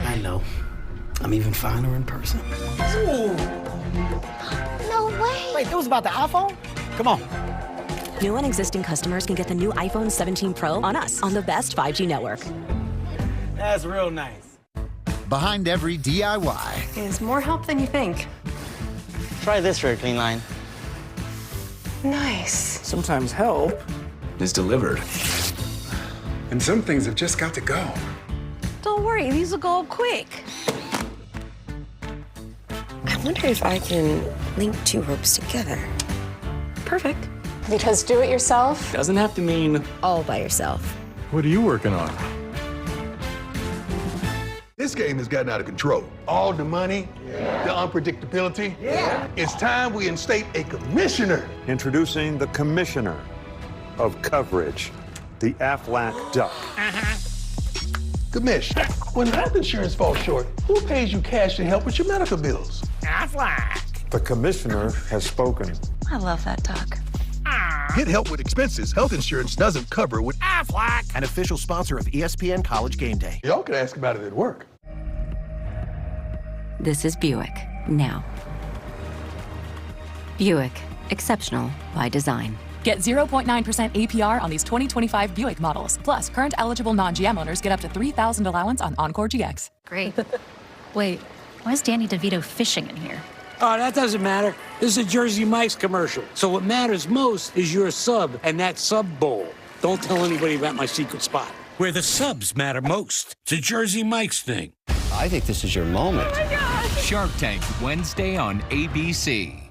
Speaker 21: I know. I'm even finer in person.
Speaker 10: Ooh. No way.
Speaker 21: Wait, that was about the iPhone? Come on.
Speaker 13: New and existing customers can get the new iPhone 17 Pro on us on the best 5G network.
Speaker 21: That's real nice.
Speaker 17: Behind every DIY
Speaker 10: is more help than you think.
Speaker 19: Try this for a clean line.
Speaker 10: Nice.
Speaker 19: Sometimes help is delivered.
Speaker 17: And some things have just got to go.
Speaker 10: Don't worry, these will go up quick. I wonder if I can link two ropes together. Perfect. Because do it yourself
Speaker 19: Doesn't have to mean
Speaker 10: all by yourself.
Speaker 19: What are you working on?
Speaker 24: This game has gotten out of control. All the money, the unpredictability. It's time we instate a commissioner.
Speaker 25: Introducing the commissioner of coverage, the Aflac Duck.
Speaker 24: Commish, when health insurance falls short, who pays you cash to help with your medical bills?
Speaker 21: Aflac.
Speaker 25: The commissioner has spoken.
Speaker 10: I love that duck.
Speaker 24: Get help with expenses health insurance doesn't cover with
Speaker 21: Aflac.
Speaker 17: An official sponsor of ESPN College Game Day.
Speaker 24: Y'all can ask about it at work.
Speaker 27: This is Buick, now. Buick, exceptional by design.
Speaker 30: Get 0.9% APR on these 2025 Buick models. Plus, current eligible non-GM owners get up to $3,000 allowance on Encore GX.
Speaker 31: Great. Wait, why is Danny DeVito fishing in here?
Speaker 21: Oh, that doesn't matter. This is a Jersey Mike's commercial. So what matters most is your sub and that sub bowl. Don't tell anybody about my secret spot. Where the subs matter most. It's a Jersey Mike's thing.
Speaker 32: I think this is your moment.
Speaker 31: Oh my God.
Speaker 33: Shark Tank, Wednesday on ABC.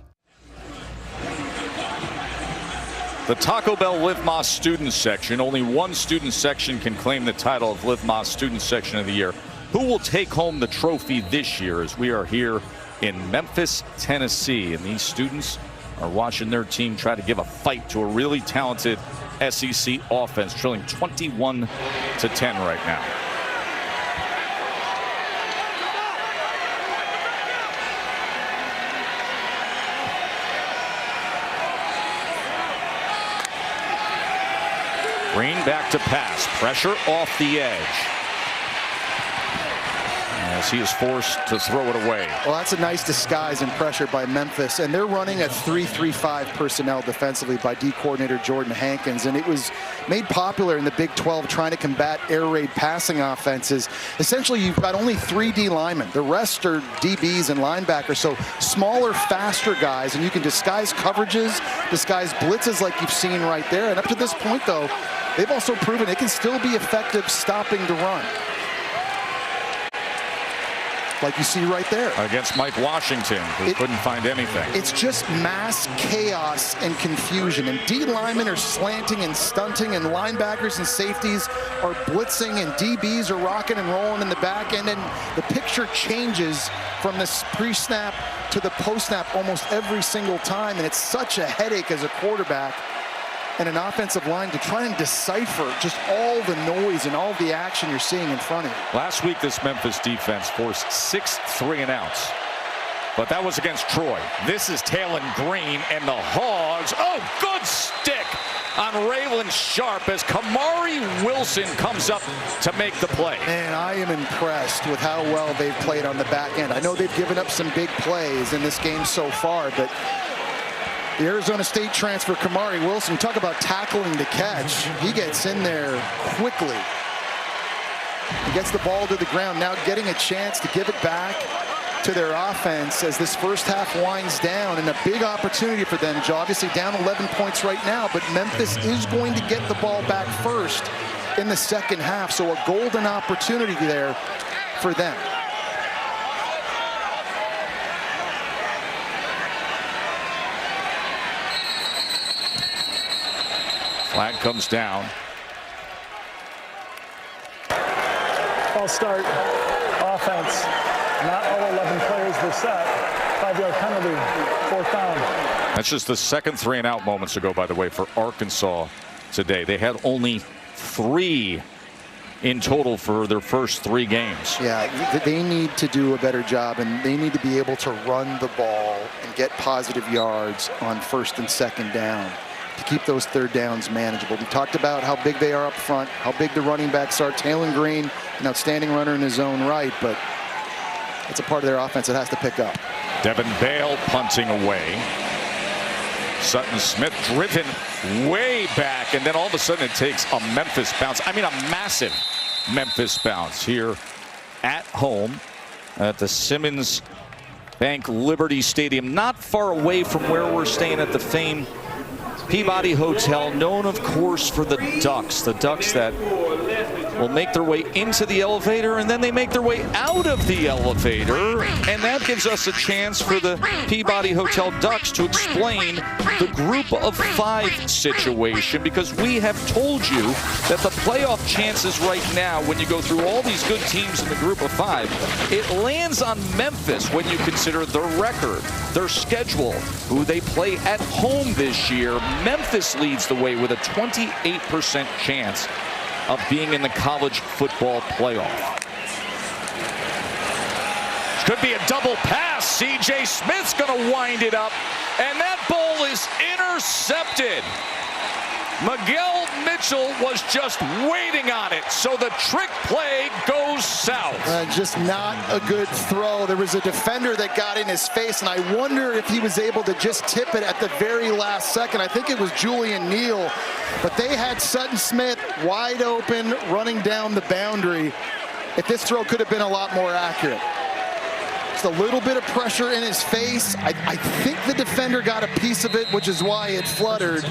Speaker 2: The Taco Bell Live Más Student Section. Only one student section can claim the title of Live Más Student Section of the Year. Who will take home the trophy this year, as we are here in Memphis, Tennessee? And these students are watching their team try to give a fight to a really talented SEC offense, trailing 21-10 right now. Green back to pass. Pressure off the edge. As he is forced to throw it away.
Speaker 3: Well, that's a nice disguise and pressure by Memphis. And they're running a 3-3-5 personnel defensively by D coordinator Jordan Hankins. And it was made popular in the Big 12 trying to combat air raid passing offenses. Essentially, you've got only 3 D linemen. The rest are DBs and linebackers. So smaller, faster guys. And you can disguise coverages, disguise blitzes like you've seen right there. And up to this point, though, they've also proven it can still be effective stopping the run. like you see right there.
Speaker 2: Against Mike Washington, who couldn't find anything.
Speaker 3: It's just mass chaos and confusion. And D linemen are slanting and stunting, and linebackers and safeties are blitzing, and DBs are rocking and rolling in the back end. And the picture changes from this pre-snap to the post-snap almost every single time. And it's such a headache as a quarterback and an offensive line to try and decipher just all the noise and all the action you're seeing in front of you.
Speaker 2: Last week, this Memphis defense forced 6 3-and-outs. But that was against Troy. This is Talon Green and the Hogs. Oh, good stick on Raylan Sharp as Kamari Wilson comes up to make the play.
Speaker 3: Man, I am impressed with how well they've played on the back end. I know they've given up some big plays in this game so far, but the Arizona State transfer, Kamari Wilson, talk about tackling to catch. He gets in there quickly. He gets the ball to the ground, now getting a chance to give it back to their offense as this first half winds down, and a big opportunity for them, Joe. Obviously down 11 points right now, but Memphis is going to get the ball back first in the second half, so a golden opportunity there for them.
Speaker 2: Flag comes down.
Speaker 1: False start, offense. Not all 11 players were set. 5-yard penalty, 4th down.
Speaker 2: That's just the second 3-and-out moments ago, by the way, for Arkansas today. They had only 3 in total for their first 3 games.
Speaker 3: Yeah, they need to do a better job, and they need to be able to run the ball and get positive yards on 1st and 2nd down to keep those 3rd downs manageable. We talked about how big they are up front, how big the running backs are. Talon Green, an outstanding runner in his own right, but it's a part of their offense that has to pick up.
Speaker 2: Devin Bale punting away. Sutton Smith driven way back, and then all of a sudden it takes a Memphis bounce. I mean, a massive Memphis bounce here at home at the Simmons Bank Liberty Stadium, not far away from where we're staying at the famed Peabody Hotel, known of course for the Ducks that will make their way into the elevator, and then they make their way out of the elevator, and that gives us a chance for the Peabody Hotel Ducks to explain the group of 5 situation, because we have told you that the playoff chances right now, when you go through all these good teams in the group of 5, it lands on Memphis when you consider their record, their schedule, who they play at home this year. Memphis leads the way with a 28% chance of being in the college football playoff. Could be a double pass. C.J. Smith's going to wind it up, and that ball is intercepted. Miguel Mitchell was just waiting on it, so the trick play goes south.
Speaker 3: Just not a good throw. There was a defender that got in his face, and I wonder if he was able to just tip it at the very last second. I think it was Julian Neal, but they had Sutton Smith wide open running down the boundary. If this throw could have been a lot more accurate. Just a little bit of pressure in his face. I think the defender got a piece of it, which is why it fluttered.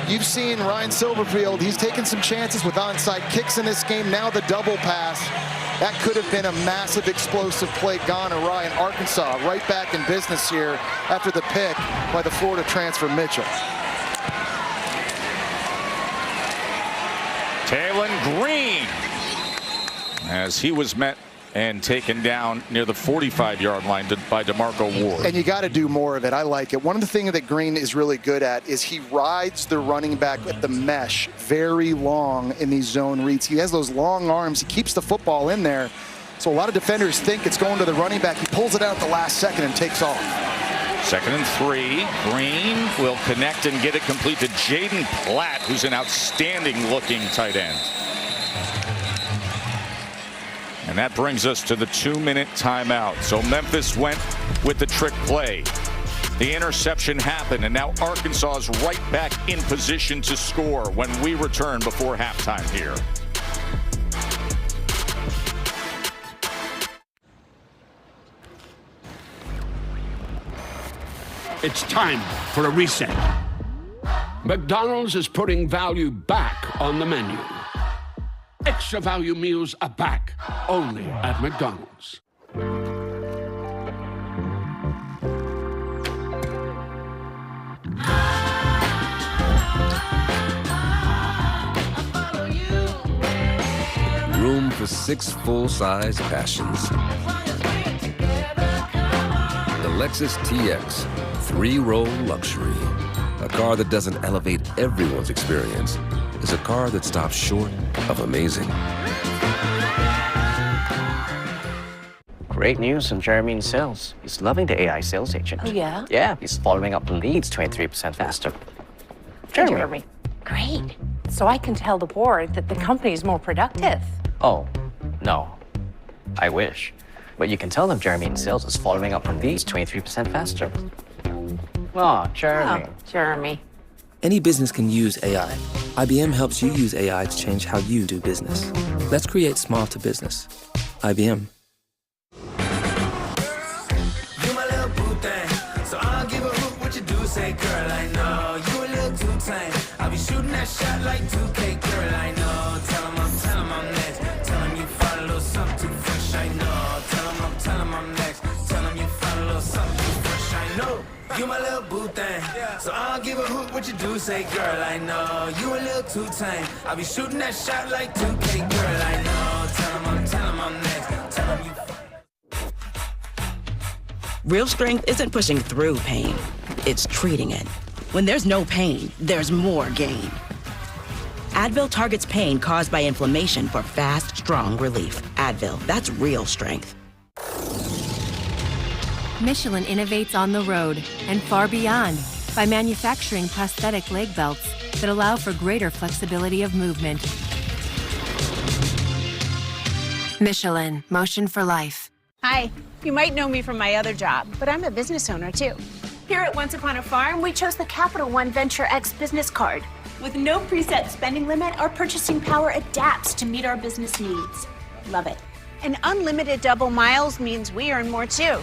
Speaker 3: You've seen Ryan Silverfield. He's taken some chances with onside kicks in this game. Now the double pass. That could have been a massive explosive play gone awry, and Arkansas right back in business here after the pick by the Florida transfer Mitchell.
Speaker 2: Talon Green, as he was met and taken down near the 45-yard line by DeMarco Ward.
Speaker 3: And you got to do more of it. I like it. One of the things that Green is really good at is he rides the running back at the mesh very long in these zone reads. He has those long arms. He keeps the football in there. So a lot of defenders think it's going to the running back. He pulls it out at the last second and takes off.
Speaker 2: 2nd and 3. Green will connect and get it complete to Jaden Platt, who's an outstanding-looking tight end. And that brings us to the 2-minute timeout. So Memphis went with the trick play. The interception happened, and now Arkansas is right back in position to score when we return before halftime here.
Speaker 4: It's time for a reset. McDonald's is putting value back on the menu. Extra value meals are back, only at McDonald's.
Speaker 5: room for 6 full-size passions. The Lexus TX 3-row luxury. A car that doesn't elevate everyone's experience is a car that stops short of amazing.
Speaker 8: Great news from Jeremy in sales. He's loving the AI sales agent.
Speaker 10: Oh, yeah?
Speaker 8: Yeah, he's following up leads 23% faster.
Speaker 10: Jeremy. Great. So I can tell the board that the company is more productive.
Speaker 8: Oh, no. I wish. But you can tell them Jeremy in sales is following up on leads 23% faster. Oh, Jeremy.
Speaker 10: Oh, Jeremy.
Speaker 11: Any business can use AI. IBM helps you use AI to change how you do business. Let's create smarter business. IBM.
Speaker 12: Say, girl, I know you a little too tame. I'll be shooting that shot like 2K, girl, I know. Tell him I'm next. Tell him you find a little something too fresh, I know. Tell him I'm next. Tell him you find a little something too fresh, I know. You my little boo thing, so I'll give a hoot what you do. Say, girl, I know you a little too tame. I'll be shooting that shot like 2K, girl, I know. Tell him I'm next. Tell him you.
Speaker 14: Real strength isn't pushing through pain, it's treating it. When there's no pain, there's more gain. Advil targets pain caused by inflammation for fast, strong relief. Advil, that's real strength.
Speaker 15: Michelin innovates on the road and far beyond by manufacturing prosthetic leg belts that allow for greater flexibility of movement. Michelin, motion for life.
Speaker 16: Hi, you might know me from my other job, but I'm a business owner too. Here at Once Upon a Farm, we chose the Capital One Venture X business card. With no preset spending limit, our purchasing power adapts to meet our business needs. Love it. And unlimited double miles means we earn more too.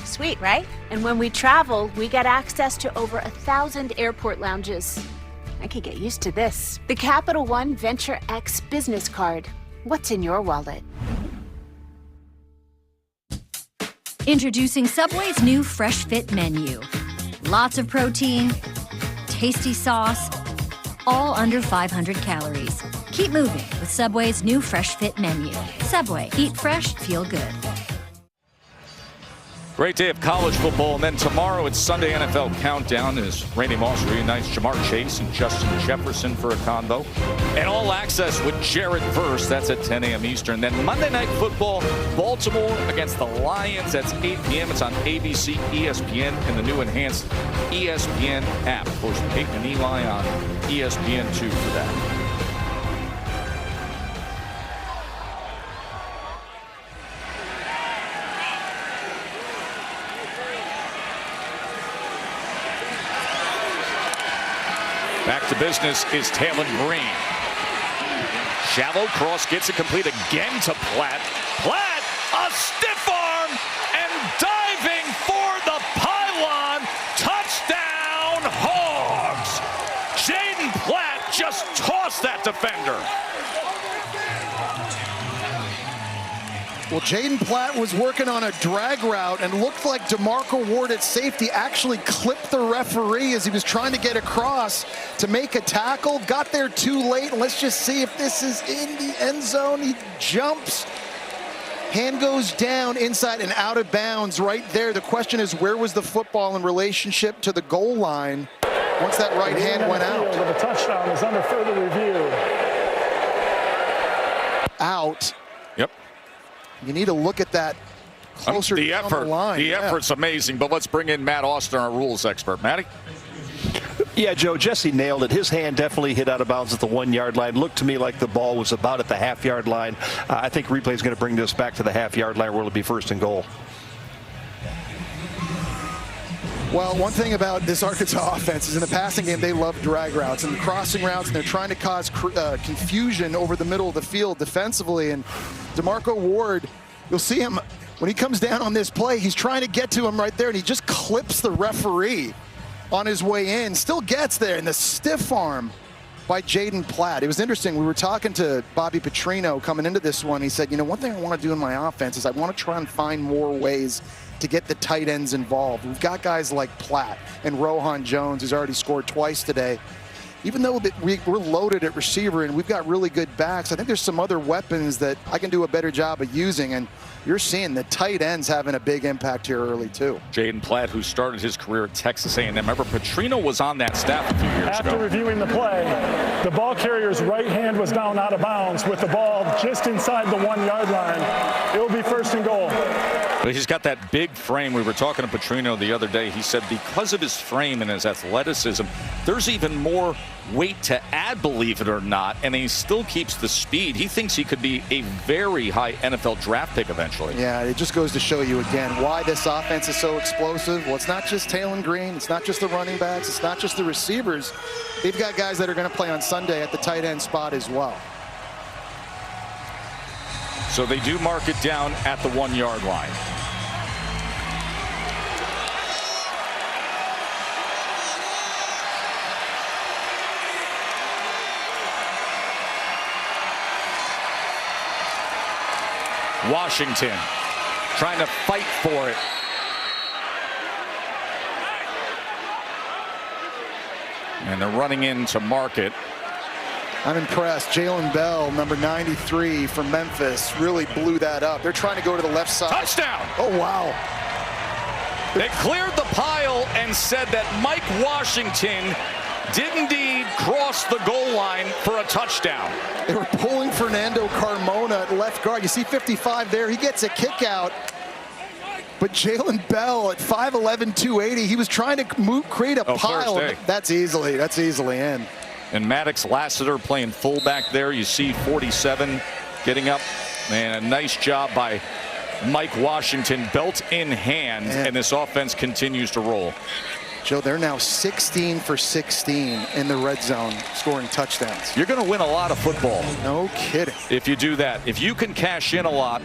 Speaker 16: Sweet, right? And when we travel, we get access to over 1,000 airport lounges. I could get used to this. The Capital One Venture X business card. What's in your wallet?
Speaker 31: Introducing Subway's new Fresh Fit menu. Lots of protein, tasty sauce, all under 500 calories. Keep moving with Subway's new Fresh Fit menu. Subway, eat fresh, feel good.
Speaker 2: Great day of college football, and then tomorrow it's Sunday NFL Countdown as Randy Moss reunites Jamar Chase and Justin Jefferson for a combo. And All Access with Jarrett Verse, that's at 10 a.m. Eastern. Then Monday Night Football, Baltimore against the Lions, that's 8 p.m. It's on ABC, ESPN, and the new enhanced ESPN app. Of course, Peyton and Eli on ESPN2 for that. Back to business is Talon Green. Shallow cross gets it complete again to Platt. Platt, a stiff arm, and diving for the pylon. Touchdown, Hogs. Jaden Platt just tossed that defender.
Speaker 3: Well, Jaden Platt was working on a drag route and looked like DeMarco Ward at safety actually clipped the referee as he was trying to get across to make a tackle. Got there too late, and let's just see if this is in the end zone. He jumps. Hand goes down inside and out of bounds right there. The question is, where was the football in relationship to the goal line once that right hand went out?
Speaker 1: The touchdown is under further review.
Speaker 3: Out.
Speaker 2: Yep.
Speaker 3: You need to look at that closer
Speaker 2: the
Speaker 3: down
Speaker 2: effort,
Speaker 3: the line.
Speaker 2: The effort's amazing, but let's bring in Matt Austin, our rules expert. Matty?
Speaker 15: Yeah, Joe, Jesse nailed it. His hand definitely hit out of bounds at the 1 yard line. Looked to me like the ball was about at the half yard line. I think replay is going to bring this back to the half yard line where it'll be first and goal.
Speaker 3: Well, one thing about this Arkansas offense is in the passing game, they love drag routes and crossing routes, and they're trying to cause confusion over the middle of the field defensively. And DeMarco Ward, you'll see him when he comes down on this play, he's trying to get to him right there, and he just clips the referee on his way in. Still gets there, and the stiff arm by Jaden Platt. It was interesting. We were talking to Bobby Petrino coming into this one. He said, you know, one thing I want to do in my offense is I want to try and find more ways to get the tight ends involved. We've got guys like Platt and Rohan Jones, who's already scored twice today. even though we're loaded at receiver and we've got really good backs, I think there's some other weapons that I can do a better job of using. And you're seeing the tight ends having a big impact here early, too.
Speaker 2: Jaden Platt, who started his career at Texas A&M. Remember, Petrino was on that staff a few years ago.
Speaker 1: After reviewing the play, the ball carrier's right hand was down out of bounds with the ball just inside the 1 yard line. It will be 1st and goal.
Speaker 2: But he's got that big frame. We were talking to Petrino the other day. He said because of his frame and his athleticism, there's even more weight to add, believe it or not, and he still keeps the speed. He thinks he could be a very high NFL draft pick eventually.
Speaker 3: Yeah, it just goes to show you again why this offense is so explosive. Well, it's not just Talon Green. It's not just the running backs. It's not just the receivers. They've got guys that are going to play on Sunday at the tight end spot as well.
Speaker 2: So they do mark it down at the 1 yard line. Washington trying to fight for it. And they're running in to mark it.
Speaker 3: I'm impressed. Jalen Bell, number 93 from Memphis, really blew that up. They're trying to go to the left side.
Speaker 2: Touchdown!
Speaker 3: Oh, wow.
Speaker 2: They cleared the pile and said that Mike Washington did indeed cross the goal line for a touchdown.
Speaker 3: They were pulling Fernando Carmona at left guard. You see 55 there. He gets a kick out. But Jalen Bell at 5'11", 280, he was trying to create a pile. That's easily in.
Speaker 2: And Maddox Lassiter playing fullback there. You see 47 getting up. And a nice job by Mike Washington, belt in hand, and this offense continues to roll.
Speaker 3: Joe, they're now 16 for 16 in the red zone, scoring touchdowns.
Speaker 2: You're going to win a lot of football.
Speaker 3: No kidding.
Speaker 2: If you do that. If you can cash in a lot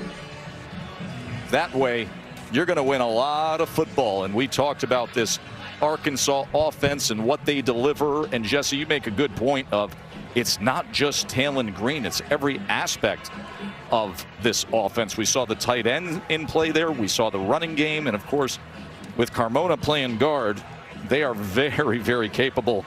Speaker 2: that way, you're going to win a lot of football. And we talked about this Arkansas offense and what they deliver. And Jesse, you make a good point of it's not just Talon Green. It's every aspect of this offense. We saw the tight end in play there. We saw the running game. And, of course, with Carmona playing guard, they are very, very capable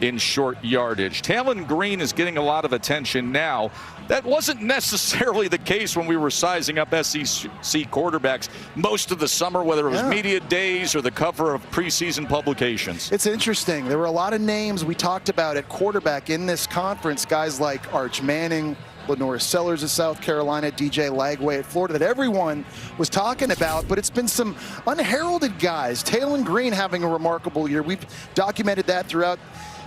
Speaker 2: in short yardage. Talon Green is getting a lot of attention now. That wasn't necessarily the case when we were sizing up SEC quarterbacks most of the summer, whether it was media days or the cover of preseason publications.
Speaker 3: It's interesting. There were a lot of names we talked about at quarterback in this conference, guys like Arch Manning, Lenore Sellers of South Carolina, DJ Lagway at Florida, that everyone was talking about, but it's been some unheralded guys. Talon Green having a remarkable year. We've documented that throughout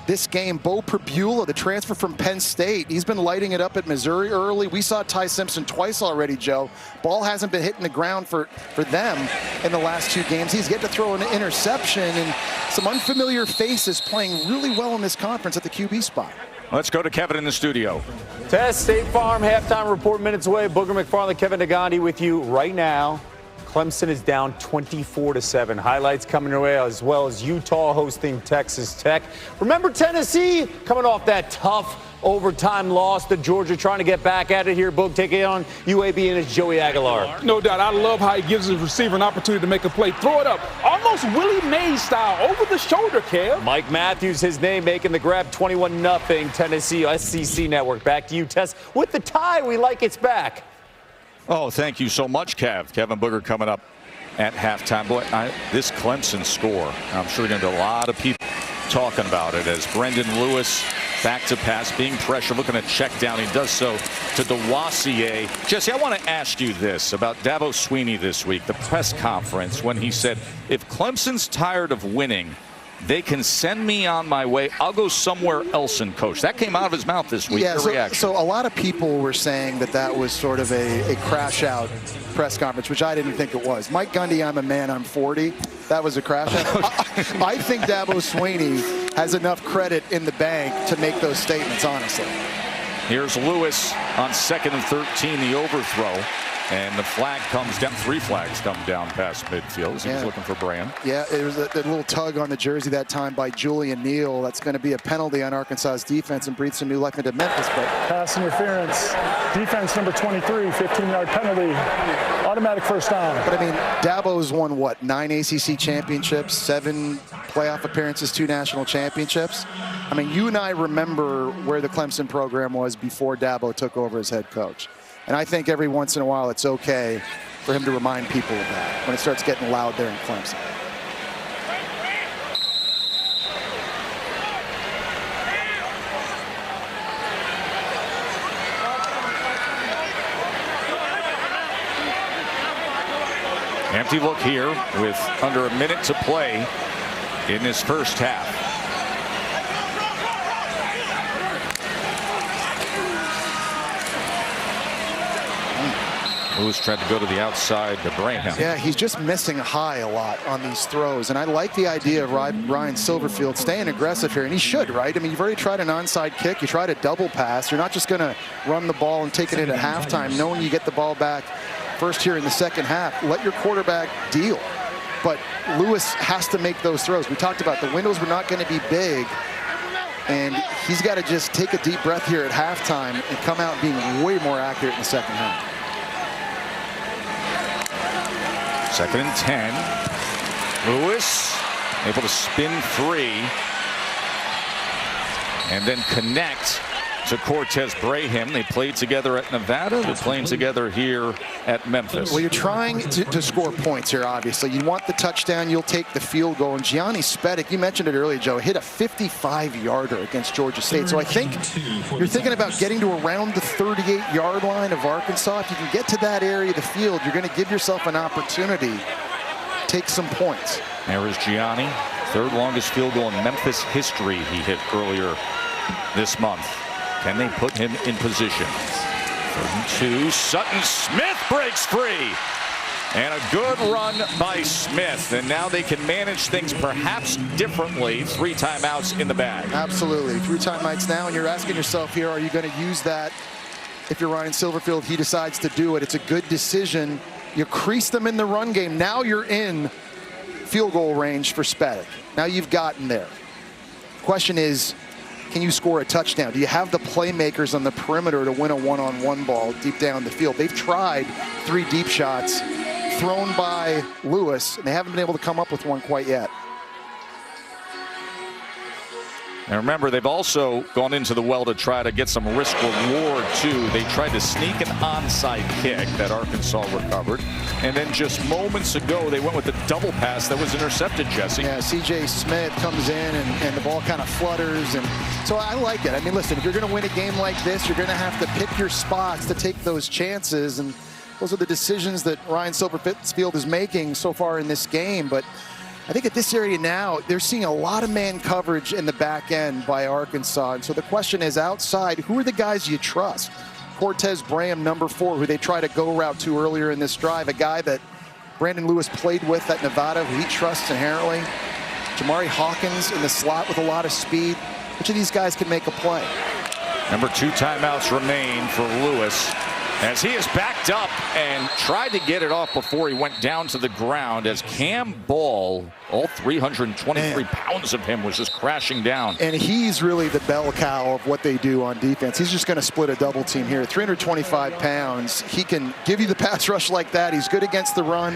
Speaker 3: this game. Bo Pribula, the transfer from Penn State, he's been lighting it up at Missouri early. We saw Ty Simpson twice already, Joe. Ball hasn't been hitting the ground for them in the last 2 games. He's yet to throw an interception, and some unfamiliar faces playing really well in this conference at the QB spot.
Speaker 2: Let's go to Kevin in the studio.
Speaker 6: Tess, State Farm halftime report minutes away. Booger McFarland, Kevin Nagandi with you right now. Clemson is down 24-7. Highlights coming your way, as well as Utah hosting Texas Tech. Remember Tennessee coming off that tough overtime loss to Georgia, trying to get back at it here. Boog, take it on UAB and it's Joey Aguilar.
Speaker 7: No doubt. I love how he gives his receiver an opportunity to make a play. Throw it up. Almost Willie Mays style, over the shoulder, Kev.
Speaker 6: Mike Matthews, his name, making the grab. 21-0 Tennessee SEC Network. Back to you, Tess. With the tie, we like it's back.
Speaker 2: Oh, thank you so much, Kev. Kevin Booger coming up at halftime. Boy, this Clemson score, I'm sure going to be a lot of people talking about it as Brendan Lewis back to pass, being pressured, looking at check down. He does so to Dewassier. Jesse, I want to ask you this about Dabo Swinney this week, the press conference, when he said, if Clemson's tired of winning, they can send me on my way. I'll go somewhere else and coach. That came out of his mouth this week.
Speaker 3: Yeah, so a lot of people were saying that was sort of a crash out press conference, which I didn't think it was. Mike Gundy, I'm a man, I'm 40. That was a crash out. I think Dabo Swinney has enough credit in the bank to make those statements, honestly.
Speaker 2: Here's Lewis on 2nd and 13, the overthrow. And the flag comes down. 3 flags come down past midfield. He was looking for Brand.
Speaker 3: Yeah, it was a little tug on the jersey that time by Julian Neal. That's going to be a penalty on Arkansas's defense and breathe some new life into Memphis. But
Speaker 1: pass interference. Defense number 23, 15-yard penalty. Automatic first down.
Speaker 3: But, I mean, Dabo's won, what, 9 ACC championships, 7 playoff appearances, 2 national championships. I mean, you and I remember where the Clemson program was before Dabo took over as head coach. And I think every once in a while it's okay for him to remind people of that when it starts getting loud there in Clemson.
Speaker 2: Empty look here with under a minute to play in this first half. Lewis tried to go to the outside to Braham.
Speaker 3: Yeah, he's just missing high a lot on these throws. And I like the idea of Ryan Silverfield staying aggressive here. And he should, right? I mean, you've already tried an onside kick. You tried a double pass. You're not just going to run the ball and take it in at halftime, knowing you get the ball back first here in the second half. Let your quarterback deal. But Lewis has to make those throws. We talked about the windows were not going to be big. And he's got to just take a deep breath here at halftime and come out being way more accurate in the second half.
Speaker 2: 2nd and 10. Lewis able to spin free and then connect to Cortez Braham. They played together at Nevada. They're playing together here at Memphis.
Speaker 3: Well, you're trying to score points here, obviously. You want the touchdown, you'll take the field goal. And Gianni Spedic, you mentioned it earlier, Joe, hit a 55-yarder against Georgia State. So I think you're thinking about getting to around the 38-yard line of Arkansas. If you can get to that area of the field, you're going to give yourself an opportunity to take some points.
Speaker 2: There is Gianni, 3rd longest field goal in Memphis history he hit earlier this month. Can they put him in position? 3rd and 2. Sutton Smith breaks free. And a good run by Smith. And now they can manage things perhaps differently. 3 timeouts in the bag.
Speaker 3: Absolutely. 3 timeouts now. And you're asking yourself here, are you going to use that? If you're Ryan Silverfield, he decides to do it. It's a good decision. You crease them in the run game. Now you're in field goal range for Spedic. Now you've gotten there. Question is, can you score a touchdown? Do you have the playmakers on the perimeter to win a one-on-one ball deep down the field? They've tried 3 deep shots thrown by Lewis, and they haven't been able to come up with one quite yet.
Speaker 2: And remember, they've also gone into the well to try to get some risk reward too. They tried to sneak an onside kick that Arkansas recovered. And then just moments ago, they went with the double pass that was intercepted, Jesse.
Speaker 3: Yeah, C.J. Smith comes in and the ball kind of flutters. And so I like it. I mean, listen, if you're going to win a game like this, you're going to have to pick your spots to take those chances. And those are the decisions that Ryan Silverfield is making so far in this game. But I think at this area now, they're seeing a lot of man coverage in the back end by Arkansas. And so the question is, outside, who are the guys you trust? Cortez Braham, number 4, who they try to go route to earlier in this drive, a guy that Brandon Lewis played with at Nevada, who he trusts inherently. Jamari Hawkins in the slot with a lot of speed. Which of these guys can make a play?
Speaker 2: Number 2 timeouts remain for Lewis, as he is backed up and tried to get it off before he went down to the ground, as Cam Ball, all 323 pounds of him, was just crashing down.
Speaker 3: And he's really the bell cow of what they do on defense. He's just going to split a double team here. 325 pounds. He can give you the pass rush like that. He's good against the run.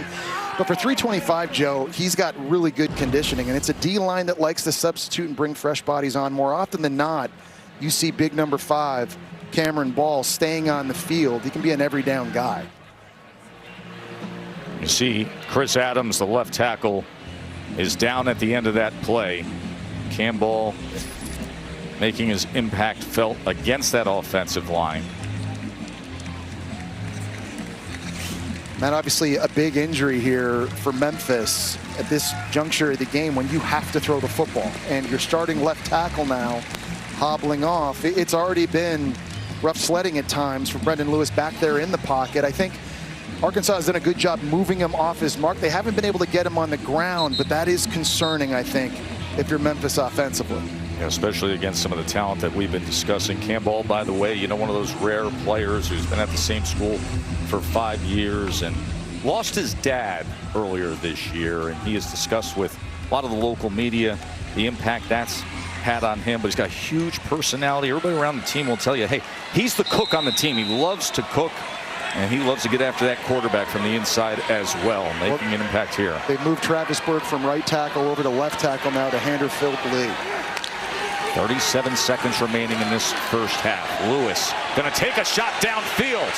Speaker 3: But for 325, Joe, he's got really good conditioning. And it's a D-line that likes to substitute and bring fresh bodies on. More often than not, you see big number 5, Cameron Ball, staying on the field. He can be an every down guy.
Speaker 2: You see Chris Adams, the left tackle, is down at the end of that play. Cam Ball making his impact felt against that offensive line.
Speaker 3: Matt, obviously a big injury here for Memphis at this juncture of the game when you have to throw the football. And your starting left tackle now hobbling off. It's already been rough sledding at times for Brendan Lewis back there in the pocket. I think Arkansas has done a good job moving him off his mark. They haven't been able to get him on the ground, but that is concerning, I think, if you're Memphis offensively.
Speaker 2: Yeah, especially against some of the talent that we've been discussing. Cam Ball, by the way, you know, one of those rare players who's been at the same school for 5 years and lost his dad earlier this year. And he has discussed with a lot of the local media the impact that's had on him, but he's got a huge personality. Everybody around the team will tell you, hey, he's the cook on the team. He loves to cook, and he loves to get after that quarterback from the inside as well, making an impact here.
Speaker 3: They've moved Travis Burke from right tackle over to left tackle now to Hander Philip Lee.
Speaker 2: 37 seconds remaining in this first half. Lewis going to take a shot downfield.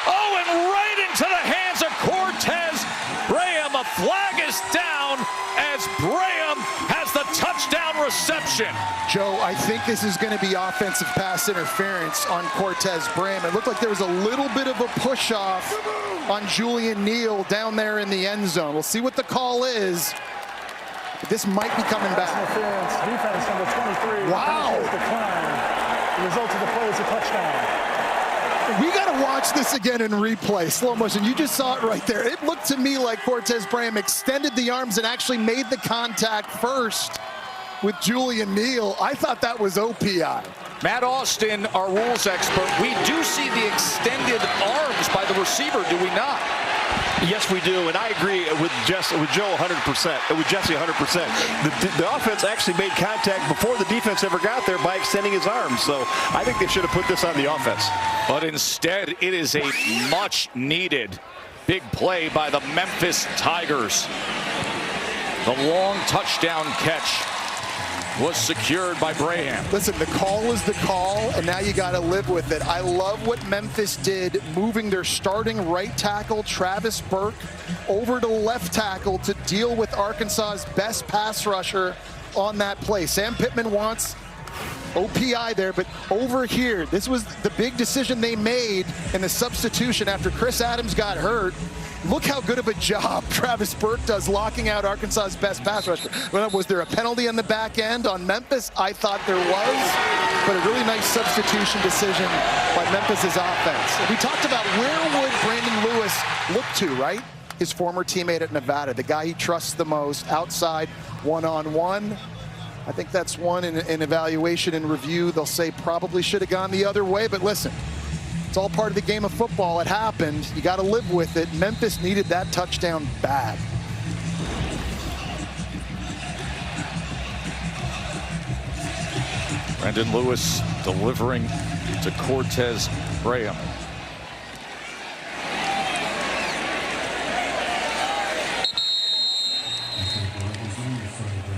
Speaker 2: Oh, and right into the hands of Cortez Graham. A flag is down as Graham has the touchdown reception.
Speaker 3: Joe, I think this is going to be offensive pass interference on Cortez Graham. It looked like there was a little bit of a push-off on Julian Neal down there in the end zone. We'll see what the call is. But this might be coming back.
Speaker 1: Interference, defense number 23.
Speaker 3: Wow.
Speaker 1: The result of the play is a touchdown.
Speaker 3: We got to watch this again in replay, slow motion. You just saw it right there. It looked to me like Cortez Graham extended the arms and actually made the contact first with Julian Neal. I thought that was OPI.
Speaker 2: Matt Austin, our rules expert, we do see the extended arms by the receiver, do we not?
Speaker 15: Yes, we do, and I agree with Joe 100%. With Jesse 100%. The offense actually made contact before the defense ever got there by extending his arms. So I think they should have put this on the offense.
Speaker 2: But instead, it is a much-needed big play by the Memphis Tigers. The long touchdown catch was secured by Graham.
Speaker 3: Listen, the call is the call, and now you got to live with it. I love what Memphis did, moving their starting right tackle, Travis Burke, over to left tackle to deal with Arkansas's best pass rusher on that play. Sam Pittman wants OPI there, but over here, this was the big decision they made in the substitution after Chris Adams got hurt. Look how good of a job Travis Burke does locking out Arkansas's best pass rusher. Well, was there a penalty on the back end on Memphis? I thought there was, but a really nice substitution decision by Memphis's offense. We talked about where would Brandon Lewis look to, right? His former teammate at Nevada, the guy he trusts the most, outside one-on-one. I think that's one in evaluation and review. They'll say probably should have gone the other way, but listen, it's all part of the game of football. It happened. You got to live with it. Memphis needed that touchdown bad.
Speaker 2: Brandon Lewis delivering to Cortez Graham.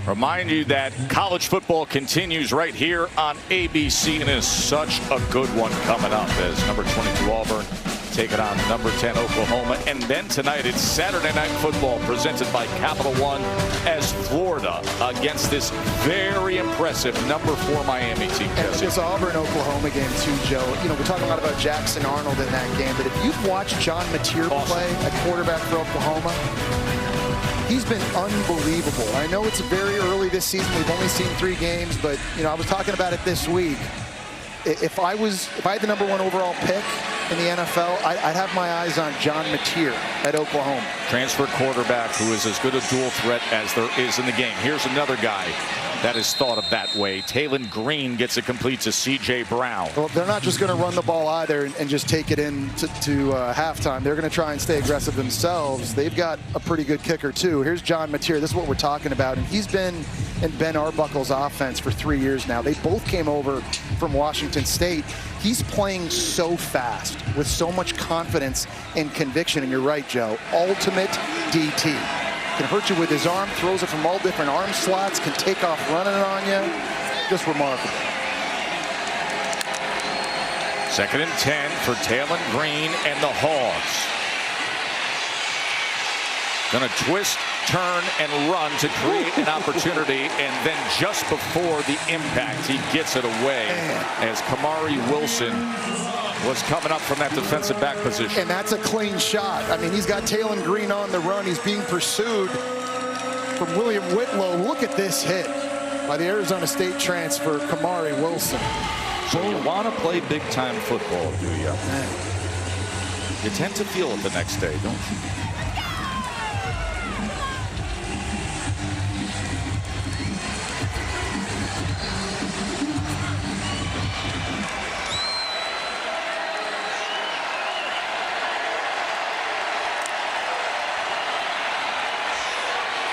Speaker 2: Remind you that college football continues right here on ABC, and is such a good one coming up as number 22 Auburn taking on number 10 Oklahoma. And then tonight it's Saturday Night Football presented by Capital One as Florida against this very impressive number 4 Miami team.
Speaker 3: And this Auburn-Oklahoma game too, Joe. You know, we're talking a lot about Jackson Arnold in that game, but if you've watched John Mateer play at quarterback for Oklahoma, he's been unbelievable. I know it's very early this season. We've only seen 3 games, but you know, I was talking about it this week. If I had the number 1 overall pick in the NFL, I'd have my eyes on John Mateer at Oklahoma.
Speaker 2: Transfer quarterback who is as good a dual threat as there is in the game. Here's another guy that is thought of that way. Taylon Green gets it complete to C.J. Brown.
Speaker 3: Well, they're not just going to run the ball either and just take it in to halftime. They're going to try and stay aggressive themselves. They've got a pretty good kicker, too. Here's John Mateer. This is what we're talking about. And he's been in Ben Arbuckle's offense for 3 years now. They both came over from Washington State. He's playing so fast with so much confidence and conviction. And you're right, Joe. Ultimate DT. Can hurt you with his arm, throws it from all different arm slots, can take off running on you. Just remarkable.
Speaker 2: 2nd and 10 for Taylon Green and the Hogs. Gonna twist, turn, and run to create an opportunity, and then just before the impact, he gets it away as Kamari Wilson was coming up from that defensive back position.
Speaker 3: And that's a clean shot. I mean, he's got Taylon Green on the run. He's being pursued from William Whitlow. Look at this hit by the Arizona State transfer, Kamari Wilson.
Speaker 2: So you want to play big-time football, do you?
Speaker 3: Man.
Speaker 2: You tend to feel it the next day, don't you?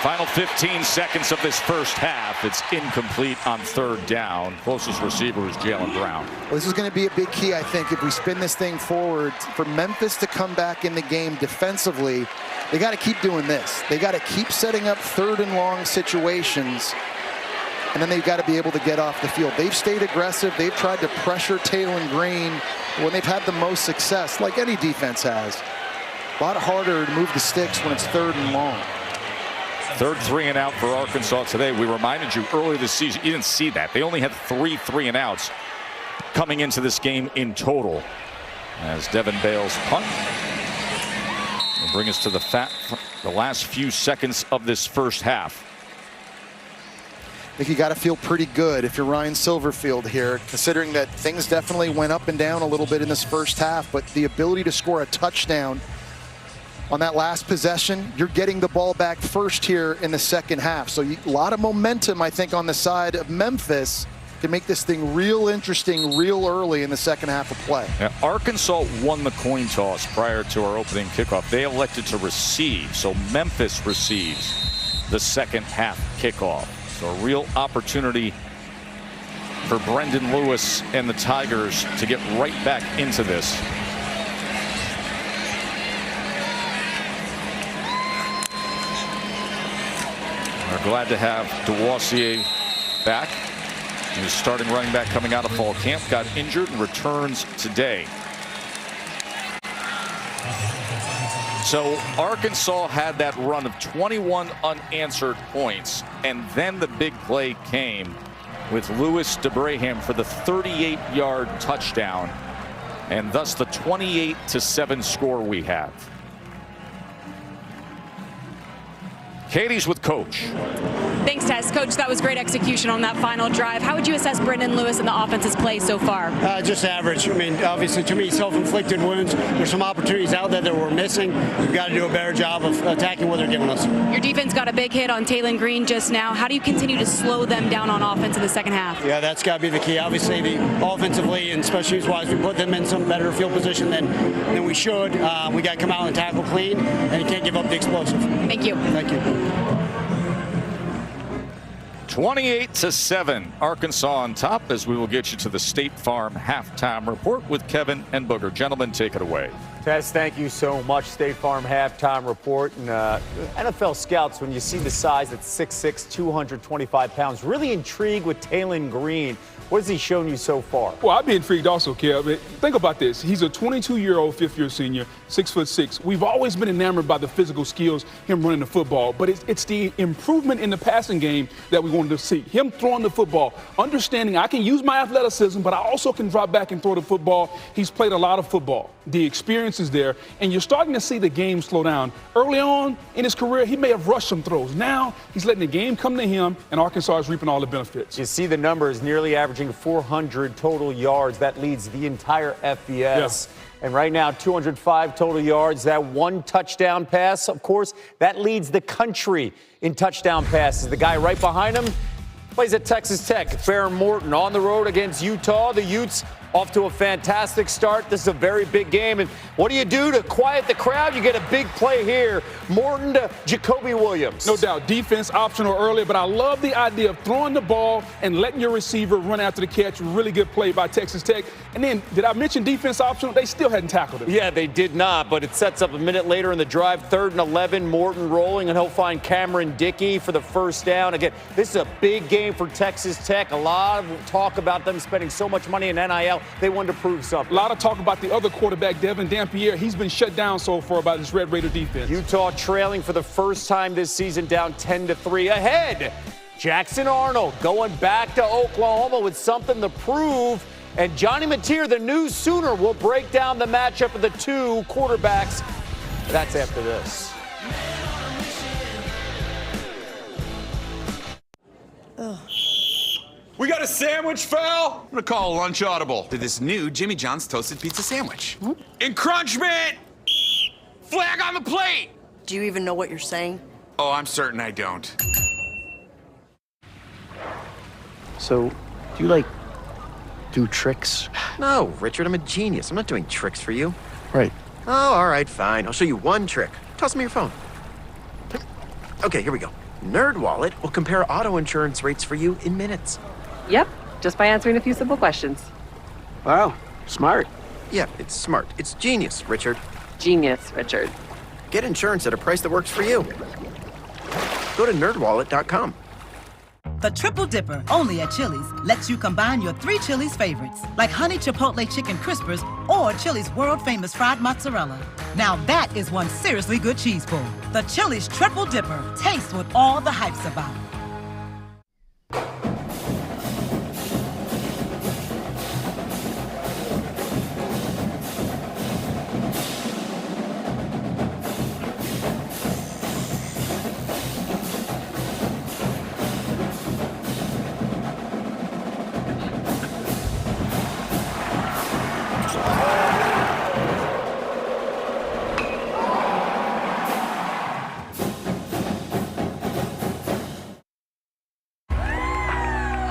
Speaker 2: Final 15 seconds of this first half. It's incomplete on 3rd down. Closest receiver is Jalen Brown.
Speaker 3: Well, this is going to be a big key, I think, if we spin this thing forward. For Memphis to come back in the game defensively, they got to keep doing this. They got to keep setting up 3rd and long situations and then they've got to be able to get off the field. They've stayed aggressive. They've tried to pressure Taylor Green when they've had the most success, like any defense has. A lot harder to move the sticks when it's 3rd and long.
Speaker 2: Third 3-and-out for Arkansas today. We reminded you earlier this season, you didn't see that. They only had 3 3-and-outs coming into this game in total. As Devin Bales punt will bring us to the last few seconds of this first half.
Speaker 3: I think you got to feel pretty good if you're Ryan Silverfield here, considering that things definitely went up and down a little bit in this first half, but the ability to score a touchdown on that last possession, you're getting the ball back first here in the second half. So a lot of momentum, I think, on the side of Memphis to make this thing real interesting real early in the second half of play.
Speaker 2: Now, Arkansas won the coin toss prior to our opening kickoff. They elected to receive, so Memphis receives the second half kickoff. So a real opportunity for Brendan Lewis and the Tigers to get right back into this. We're glad to have Dewassier back. He was starting running back coming out of fall camp, got injured and returns today. So Arkansas had that run of 21 unanswered points, and then the big play came with Louis DeBraham for the 38-yard touchdown, and thus the 28-7 score we have. Katie's with Coach.
Speaker 9: Thanks, Tess. Coach, that was great execution on that final drive. How would you assess Brendan Lewis and the offense's play so far?
Speaker 13: Just average. I mean, obviously, too many self-inflicted wounds. There's some opportunities out there that we're missing. We've got to do a better job of attacking what they're giving us.
Speaker 9: Your defense got a big hit on Taylor Green just now. How do you continue to slow them down on offense in the second half?
Speaker 13: Yeah, that's got to be the key. Obviously, offensively and special teams-wise, we put them in some better field position than we should. We got to come out and tackle clean, and you can't give up the explosive.
Speaker 9: Thank you.
Speaker 13: Thank you.
Speaker 2: 28-7, Arkansas on top, as we will get you to the State Farm halftime report with Kevin and Booger. Gentlemen, take it away.
Speaker 6: Tess, thank you so much. State Farm halftime report. And NFL scouts, when you see the size at 6'6", 225 pounds, really intrigued with Taylor Green. What has he shown you so far?
Speaker 7: Well, I'd be intrigued also, Kev. Think about this. He's a 22-year-old fifth-year senior, 6'6". We've always been enamored by the physical skills, him running the football, but it's the improvement in the passing game that we wanted to see. Him throwing the football, understanding I can use my athleticism, but I also can drop back and throw the football. He's played a lot of football. The experience is there, and you're starting to see the game slow down. Early on in his career, he may have rushed some throws. Now he's letting the game come to him, and Arkansas is reaping all the benefits.
Speaker 6: You see the numbers, nearly averaging 400 total yards. That leads the entire FBS. Yeah. And right now, 205 total yards. That one touchdown pass, of course, that leads the country in touchdown passes. The guy right behind him plays at Texas Tech, Farron Morton, on the road against Utah. The Utes off to a fantastic start. This is a very big game. And what do you do to quiet the crowd? You get a big play here. Morton to Jacoby Williams.
Speaker 7: No doubt, defense optional early, but I love the idea of throwing the ball and letting your receiver run after the catch. Really good play by Texas Tech. And then, did I mention defense optional? They still hadn't tackled him.
Speaker 6: Yeah, they did not, but it sets up a minute later in the drive. 3rd and 11, Morton rolling, and he'll find Cameron Dickey for the first down. Again, this is a big game for Texas Tech. A lot of talk about them spending so much money in NIL. They wanted to prove something.
Speaker 7: A lot of talk about the other quarterback, Devin Dampier. He's been shut down so far by this Red Raider defense.
Speaker 6: Utah trailing for the first time this season, down 10-3. Ahead, Jackson Arnold going back to Oklahoma with something to prove. And Johnny Mateer, the new Sooner, will break down the matchup of the two quarterbacks. That's after this.
Speaker 17: We got a sandwich, Phil? I'm gonna call a lunch audible to this new Jimmy John's Toasted Pizza Sandwich. Encroachment! Flag on the plate!
Speaker 18: Do you even know what you're saying?
Speaker 17: Oh, I'm certain I don't.
Speaker 19: So, do you, do tricks?
Speaker 20: No, Richard, I'm a genius. I'm not doing tricks for you.
Speaker 19: Right.
Speaker 20: Oh, all right, fine. I'll show you one trick. Toss me your phone. Okay, here we go. NerdWallet will compare auto insurance rates for you in minutes.
Speaker 22: Yep, just by answering a few simple questions.
Speaker 20: Wow, smart. Yeah, it's smart. It's genius, Richard.
Speaker 22: Genius, Richard.
Speaker 20: Get insurance at a price that works for you. Go to nerdwallet.com.
Speaker 4: The Triple Dipper, only at Chili's, lets you combine your 3 Chili's favorites, like Honey Chipotle Chicken Crispers or Chili's world-famous fried mozzarella. Now that is one seriously good cheese pull. The Chili's Triple Dipper. Taste what all the hype's about.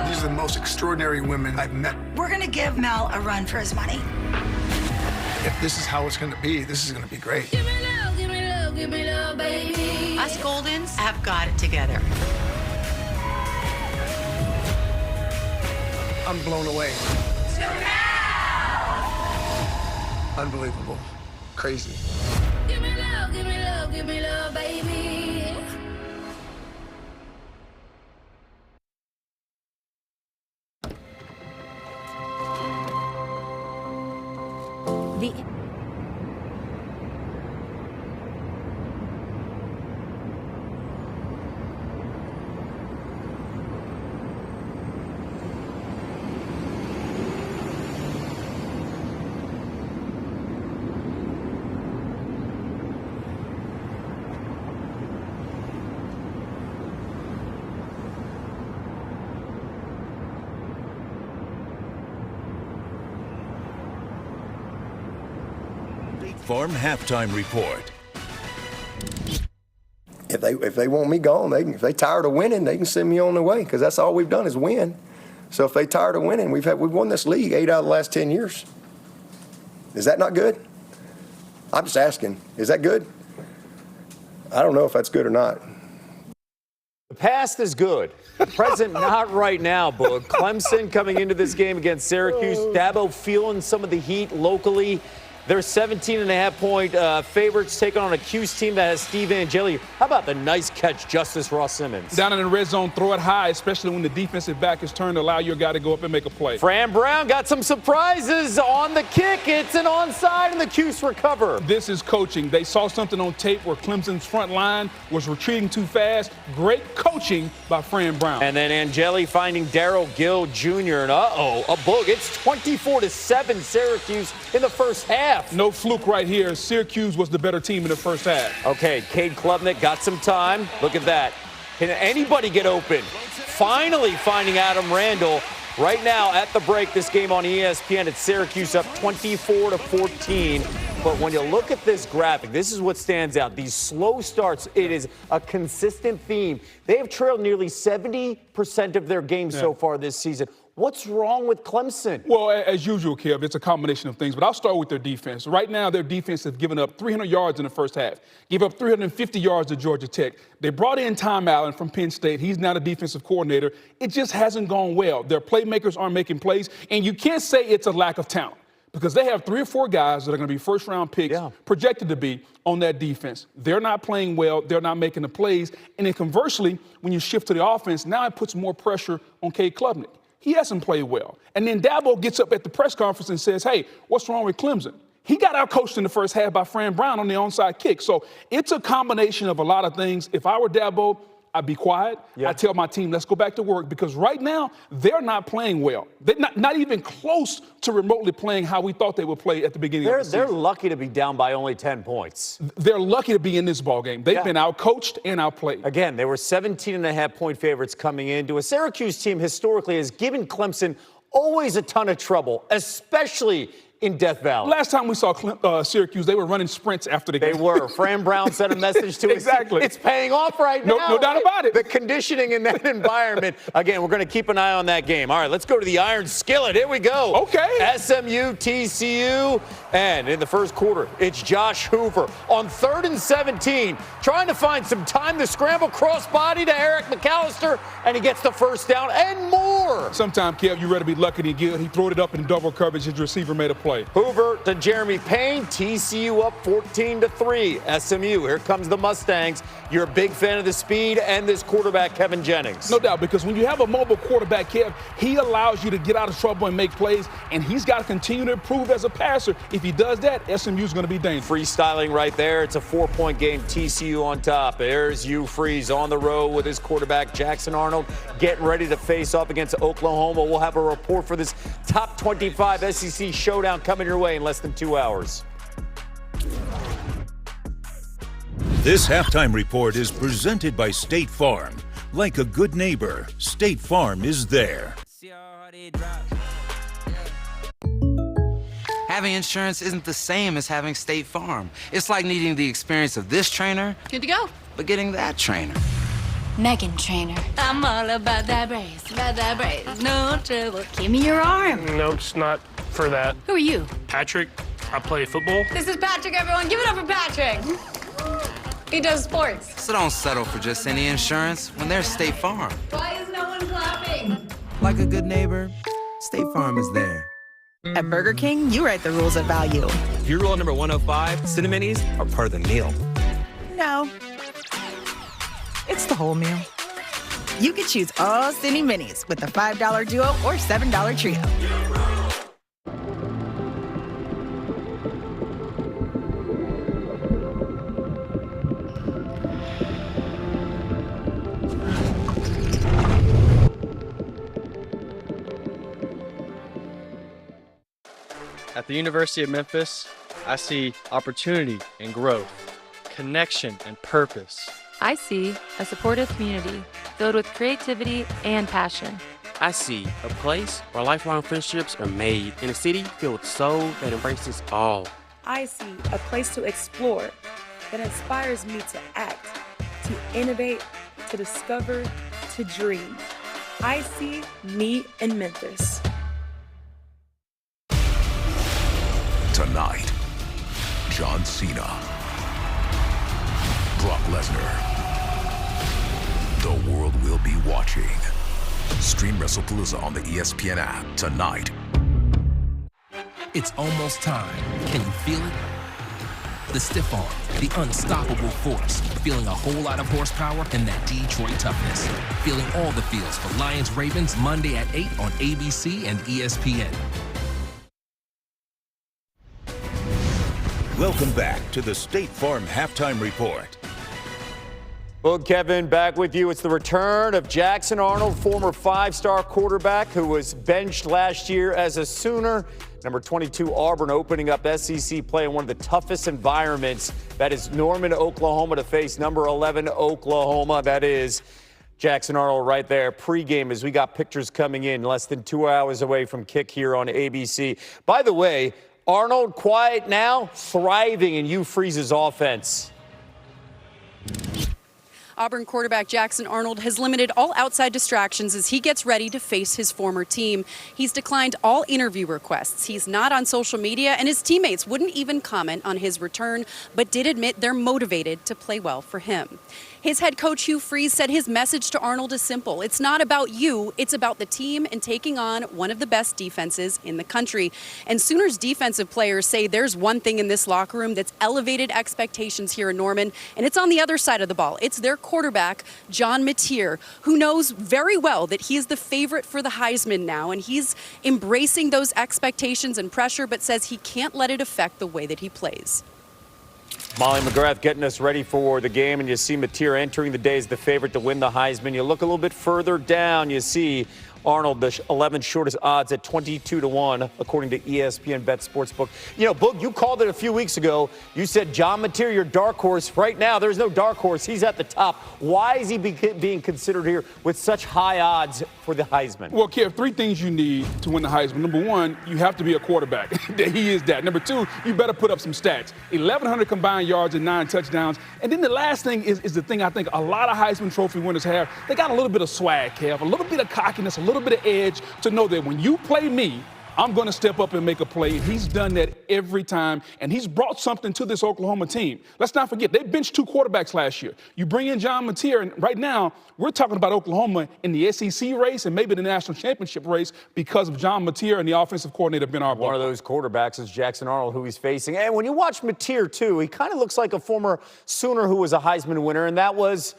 Speaker 5: These are the most extraordinary women I've met.
Speaker 21: We're gonna give Mel a run for his money.
Speaker 5: If this is how it's gonna be, this is gonna be great.
Speaker 21: Give me love, give me love, give me love, baby. Us Goldens have got it together.
Speaker 5: I'm blown away. Unbelievable. Crazy.
Speaker 21: Give me love, give me love, give me love, baby.
Speaker 31: The
Speaker 23: Farm halftime report.
Speaker 24: If they want me gone, if they tired of winning, they can send me on their way because that's all we've done is win. So if they tired of winning, we've won this league 8 out of the last 10 years. Is that not good? I'm just asking. Is that good? I don't know if that's good or not.
Speaker 6: The past is good. The present, not right now, Boog. Clemson coming into this game against Syracuse. Dabo feeling some of the heat locally. They're 17.5-point favorites taking on a Cuse team that has Steve Angeli. How about the nice catch, Justice Ross Simmons?
Speaker 7: Down in the red zone, throw it high, especially when the defensive back is turned to allow your guy to go up and make a play.
Speaker 6: Fran Brown got some surprises on the kick. It's an onside, and the Cuse recover.
Speaker 7: This is coaching. They saw something on tape where Clemson's front line was retreating too fast. Great coaching by Fran Brown.
Speaker 6: And then Angeli finding Darryl Gill Jr. And a Boog. It's 24-7 Syracuse in the first half.
Speaker 7: No fluke right here. Syracuse was the better team in the first half.
Speaker 6: Okay, Cade Klubnik got some time. Look at that. Can anybody get open? Finally finding Adam Randall. Right now at the break, this game on ESPN, it's Syracuse up 24-14. But when you look at this graphic, this is what stands out. These slow starts, it is a consistent theme. They have trailed nearly 70% of their games so far this season. What's wrong with Clemson?
Speaker 7: Well, as usual, Kev, it's a combination of things. But I'll start with their defense. Right now, their defense has given up 300 yards in the first half. Gave up 350 yards to Georgia Tech. They brought in Tom Allen from Penn State. He's now the defensive coordinator. It just hasn't gone well. Their playmakers aren't making plays. And you can't say it's a lack of talent because they have 3 or 4 guys that are going to be first-round picks, projected to be, on that defense. They're not playing well. They're not making the plays. And then conversely, when you shift to the offense, now it puts more pressure on Cade Klubnik. He hasn't played well. And then Dabo gets up at the press conference and says, hey, what's wrong with Clemson? He got outcoached in the first half by Fran Brown on the onside kick. So it's a combination of a lot of things. If I were Dabo, I'd be quiet. I'd tell my team, let's go back to work, because right now they're not playing well. They're not even close to remotely playing how we thought they would play at the beginning of the season.
Speaker 6: They're lucky to be down by only 10 points.
Speaker 7: They're lucky to be in this ballgame. They've been outcoached and outplayed.
Speaker 6: Again, they were 17.5-point favorites coming into a Syracuse team historically has given Clemson always a ton of trouble, especially in Death Valley.
Speaker 7: Last time we saw Syracuse, they were running sprints after the game.
Speaker 6: They were. Fran Brown sent a message to us.
Speaker 7: Exactly.
Speaker 6: It's paying off right now.
Speaker 7: No doubt about it.
Speaker 6: The conditioning in that environment. Again, we're going to keep an eye on that game. All right, let's go to the Iron Skillet. Here we go.
Speaker 7: Okay.
Speaker 6: SMU, TCU. And in the first quarter, it's Josh Hoover on 3rd and 17, trying to find some time to scramble crossbody to Eric McAllister, and he gets the first down and more.
Speaker 7: Sometimes, Kev, you'd rather be lucky than good. He threw it up in double coverage. His receiver made a play. play.
Speaker 6: Hoover to Jeremy Payne. TCU up 14-3. SMU, here comes the Mustangs. You're a big fan of the speed and this quarterback, Kevin Jennings.
Speaker 7: No doubt, because when you have a mobile quarterback, Kev, he allows you to get out of trouble and make plays, and he's got to continue to improve as a passer. If he does that, SMU's going to be dangerous.
Speaker 6: Freestyling right there. It's a 4-point game. TCU on top. There's Hugh Freeze on the road with his quarterback, Jackson Arnold, getting ready to face off against Oklahoma. We'll have a report for this top 25 SEC showdown coming your way in less than 2 hours.
Speaker 23: This halftime report is presented by State Farm. Like a good neighbor, State Farm is there.
Speaker 8: Having insurance isn't the same as having State Farm. It's like needing the experience of this trainer.
Speaker 21: Good to go.
Speaker 8: But getting that trainer.
Speaker 21: Megan Trainer. I'm all about that brace, no trouble. Give me your arm.
Speaker 10: No, it's not for that.
Speaker 21: Who are you?
Speaker 10: Patrick, I play football.
Speaker 21: This is Patrick, everyone. Give it up for Patrick. He does sports.
Speaker 8: So don't settle for just any insurance when there's State Farm.
Speaker 21: Why is no one clapping?
Speaker 8: Like a good neighbor, State Farm is there.
Speaker 11: At Burger King, you write the rules of value.
Speaker 12: If you're rule number 105, Cineminis are part of the meal.
Speaker 11: No. It's the whole meal. You can choose all Cine Minis with the $5 duo or $7 trio.
Speaker 14: At the University of Memphis, I see opportunity and growth, connection and purpose.
Speaker 22: I see a supportive community filled with creativity and passion.
Speaker 12: I see a place where lifelong friendships are made in a city filled with soul that embraces all.
Speaker 25: I see a place to explore that inspires me to act, to innovate, to discover, to dream. I see me in Memphis.
Speaker 23: Tonight, John Cena, Brock Lesnar. The world will be watching. Stream WrestlePalooza on the ESPN app tonight.
Speaker 26: It's almost time. Can you feel it? The stiff arm, the unstoppable force, feeling a whole lot of horsepower and that Detroit toughness. Feeling all the feels for Lions-Ravens Monday at 8 on ABC and ESPN.
Speaker 23: Welcome back to the State Farm Halftime Report.
Speaker 6: Well, Kevin, back with you. It's the return of Jackson Arnold, former 5-star quarterback who was benched last year as a Sooner. Number 22, Auburn, opening up SEC play in one of the toughest environments. That is Norman, Oklahoma, to face number 11, Oklahoma. That is Jackson Arnold right there. Pregame, as we got pictures coming in less than 2 hours away from kick here on ABC. By the way, Arnold quiet now, thriving in Hugh Freeze's offense.
Speaker 9: Auburn quarterback Jackson Arnold has limited all outside distractions as he gets ready to face his former team. He's declined all interview requests. He's not on social media, and his teammates wouldn't even comment on his return, but did admit they're motivated to play well for him. His head coach Hugh Freeze said his message to Arnold is simple. It's not about you, it's about the team and taking on one of the best defenses in the country. And Sooners defensive players say there's one thing in this locker room that's elevated expectations here in Norman, and it's on the other side of the ball. It's their quarterback, John Mateer, who knows very well that he is the favorite for the Heisman now, and he's embracing those expectations and pressure, but says he can't let it affect the way that he plays.
Speaker 6: Molly McGrath getting us ready for the game, and you see Mateer entering the day as the favorite to win the Heisman. You look a little bit further down, you see Arnold, the 11th shortest odds at 22-1, according to ESPN Bet Sportsbook. You know, Boog, you called it a few weeks ago. You said John Mateer, your dark horse. Right now, there's no dark horse. He's at the top. Why is he being considered here with such high odds for the Heisman?
Speaker 7: Well, Kev, 3 things you need to win the Heisman. Number 1, you have to be a quarterback. He is that. Number 2, you better put up some stats. 1,100 combined yards and 9 touchdowns. And then the last thing is the thing I think a lot of Heisman Trophy winners have. They got a little bit of swag, Kev, a little bit of cockiness, a little bit of edge to know that when you play me, I'm going to step up and make a play. And he's done that every time, and he's brought something to this Oklahoma team. Let's not forget, they benched 2 quarterbacks last year. You bring in John Mateer, and right now we're talking about Oklahoma in the SEC race and maybe the national championship race because of John Mateer and the offensive coordinator, Ben Arbor.
Speaker 6: One of those quarterbacks is Jackson Arnold, who he's facing. And when you watch Mateer, too, he kind of looks like a former Sooner who was a Heisman winner, and that was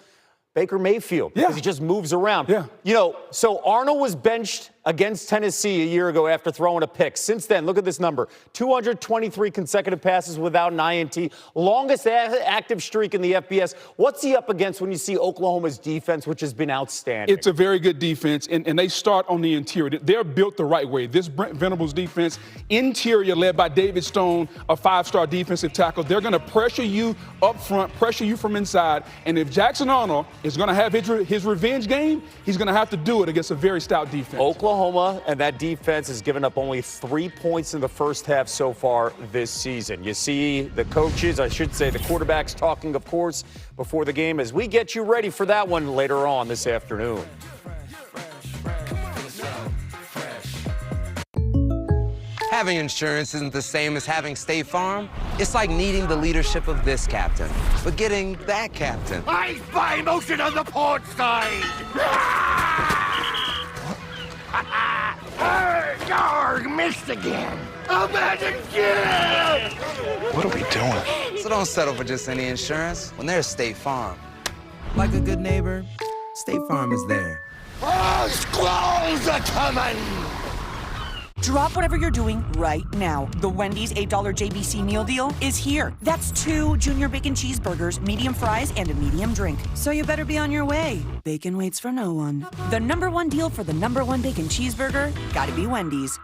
Speaker 6: Baker Mayfield, because he just moves around.
Speaker 7: Yeah.
Speaker 6: You know, so Arnold was benched against Tennessee a year ago after throwing a pick. Since then, look at this number, 223 consecutive passes without an INT, longest active streak in the FBS. What's he up against when you see Oklahoma's defense, which has been outstanding?
Speaker 7: It's a very good defense, and they start on the interior. They're built the right way. This Brent Venables defense, interior led by David Stone, a 5-star defensive tackle. They're going to pressure you up front, pressure you from inside, and if Jackson Arnold is going to have his revenge game, he's going to have to do it against a very stout defense.
Speaker 6: Oklahoma and that defense has given up only 3 points in the first half so far this season. You see the coaches, I should say the quarterbacks, talking, of course, before the game as we get you ready for that one later on this afternoon.
Speaker 8: Having insurance isn't the same as having State Farm. It's like needing the leadership of this captain, but getting that captain.
Speaker 1: Ice by motion on the port side! Garg, missed again! Imagine again!
Speaker 5: What are we doing?
Speaker 8: So don't settle for just any insurance when there's State Farm. Like a good neighbor, State Farm is there.
Speaker 1: Oh, squalls are coming!
Speaker 2: Drop whatever you're doing right now. The Wendy's $8 JBC meal deal is here. That's 2 junior bacon cheeseburgers, medium fries, and a medium drink. So you better be on your way. Bacon waits for no one. The #1 deal for the #1 bacon cheeseburger, gotta be Wendy's.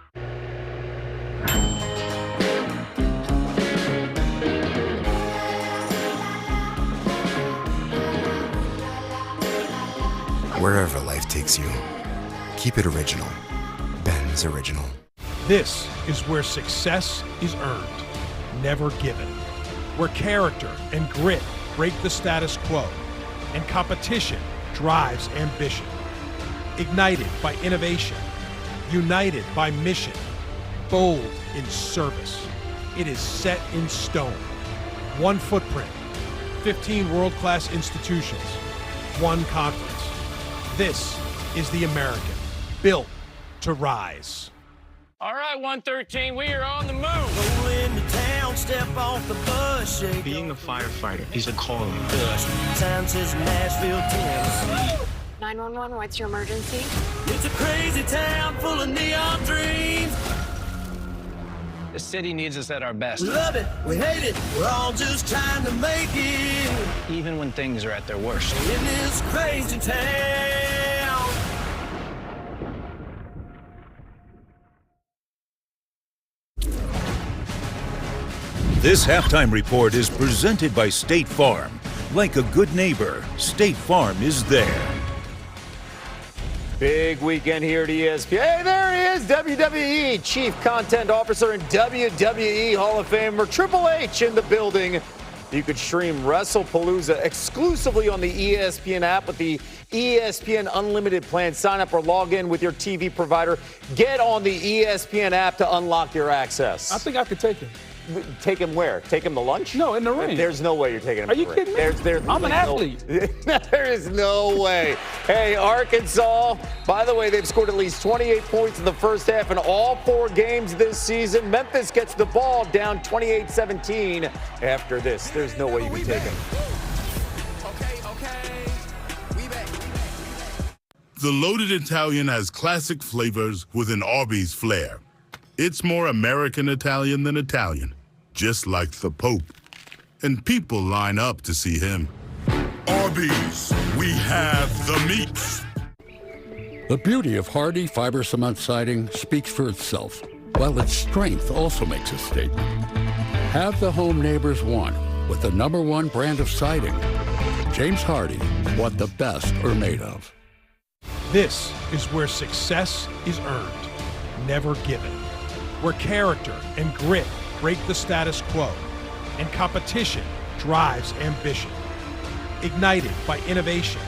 Speaker 3: Wherever life takes you, keep it original. Ben's Original.
Speaker 13: This is where success is earned, never given. Where character and grit break the status quo, and competition drives ambition. Ignited by innovation, united by mission, bold in service. It is set in stone. One footprint, 15 world-class institutions, one conference. This is the American, built to rise.
Speaker 10: All right, 113, we are on the move.
Speaker 1: Go into town, step off the bus, shake.
Speaker 15: Being a firefighter is a calling.
Speaker 1: Times is Nashville, Tennessee.
Speaker 22: 911, what's your emergency?
Speaker 1: It's a crazy town full of neon dreams.
Speaker 15: The city needs us at our best.
Speaker 1: We love it, we hate it, we're all just trying to make it.
Speaker 15: Even when things are at their worst.
Speaker 1: In this crazy town.
Speaker 16: This halftime report is presented by State Farm. Like a good neighbor, State Farm is there.
Speaker 6: Big weekend here at ESPN. Hey, there he is, WWE Chief Content Officer and WWE Hall of Famer Triple H in the building. You could stream WrestlePalooza exclusively on the ESPN app with the ESPN Unlimited plan. Sign up or log in with your TV provider. Get on the ESPN app to unlock your access.
Speaker 7: I think I could take him.
Speaker 6: Take him where? Take him to lunch?
Speaker 7: No, in the ring.
Speaker 6: There's no way you're taking him
Speaker 7: Are
Speaker 6: to
Speaker 7: you
Speaker 6: the ring.
Speaker 7: kidding me? I'm an athlete.
Speaker 6: There is no way. Hey, Arkansas, by the way, they've scored at least 28 points in the first half in all 4 games this season. Memphis gets the ball down 28-17 after this. There's no way you can take him.
Speaker 18: The Loaded Italian has classic flavors with an Arby's flair. It's more American Italian than Italian, just like the Pope. And people line up to see him. Arby's, we have the meats.
Speaker 27: The beauty of hardy fiber cement siding speaks for itself, while its strength also makes a statement. Have the home neighbors want with the #1 brand of siding. James Hardy, what the best are made of.
Speaker 13: This is where success is earned, never given. Where character and grit break the status quo, and competition drives ambition. Ignited by innovation,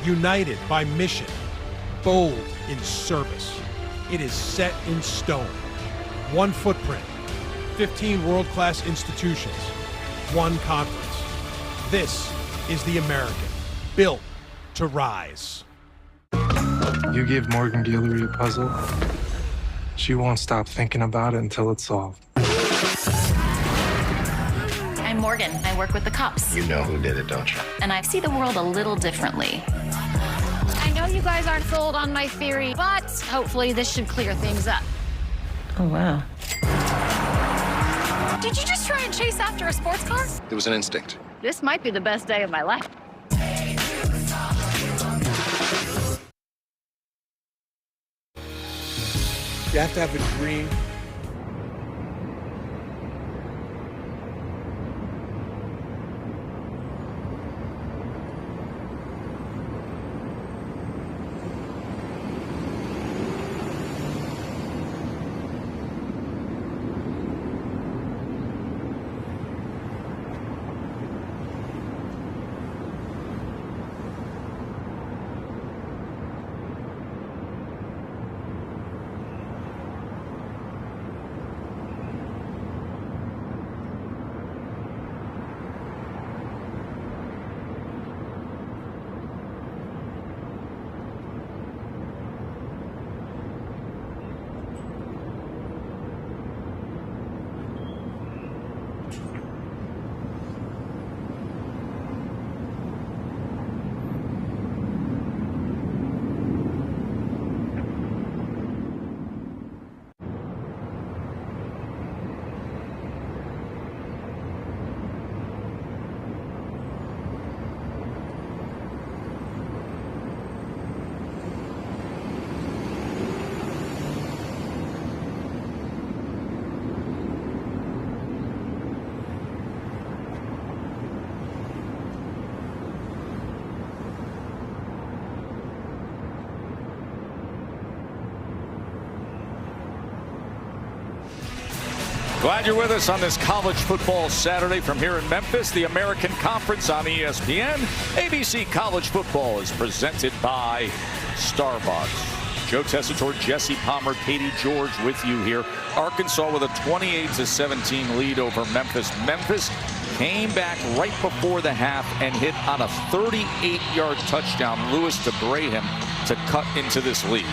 Speaker 13: united by mission, bold in service. It is set in stone. one footprint, 15 world-class institutions, one conference. This is the American, built to rise.
Speaker 4: You give Morgan Guillory a puzzle, she won't stop thinking about it until it's solved.
Speaker 11: I'm Morgan. I work with the cops.
Speaker 17: You know who did it, don't you?
Speaker 11: And I see the world a little differently.
Speaker 19: I know you guys aren't sold on my theory, but hopefully this should clear things up.
Speaker 11: Oh, wow.
Speaker 19: Did you just try and chase after a sports car?
Speaker 17: It was an instinct.
Speaker 19: This might be the best day of my life.
Speaker 5: You have to have a dream.
Speaker 20: Glad you're with us on this college football Saturday from here in Memphis. The American Conference on ESPN. ABC College Football is presented by Starbucks. Joe Tessitore, Jesse Palmer, Katie George with you here. Arkansas with a 28-17 lead over Memphis. Memphis came back right before the half and hit on a 38-yard touchdown. Lewis to Braham to cut into this lead.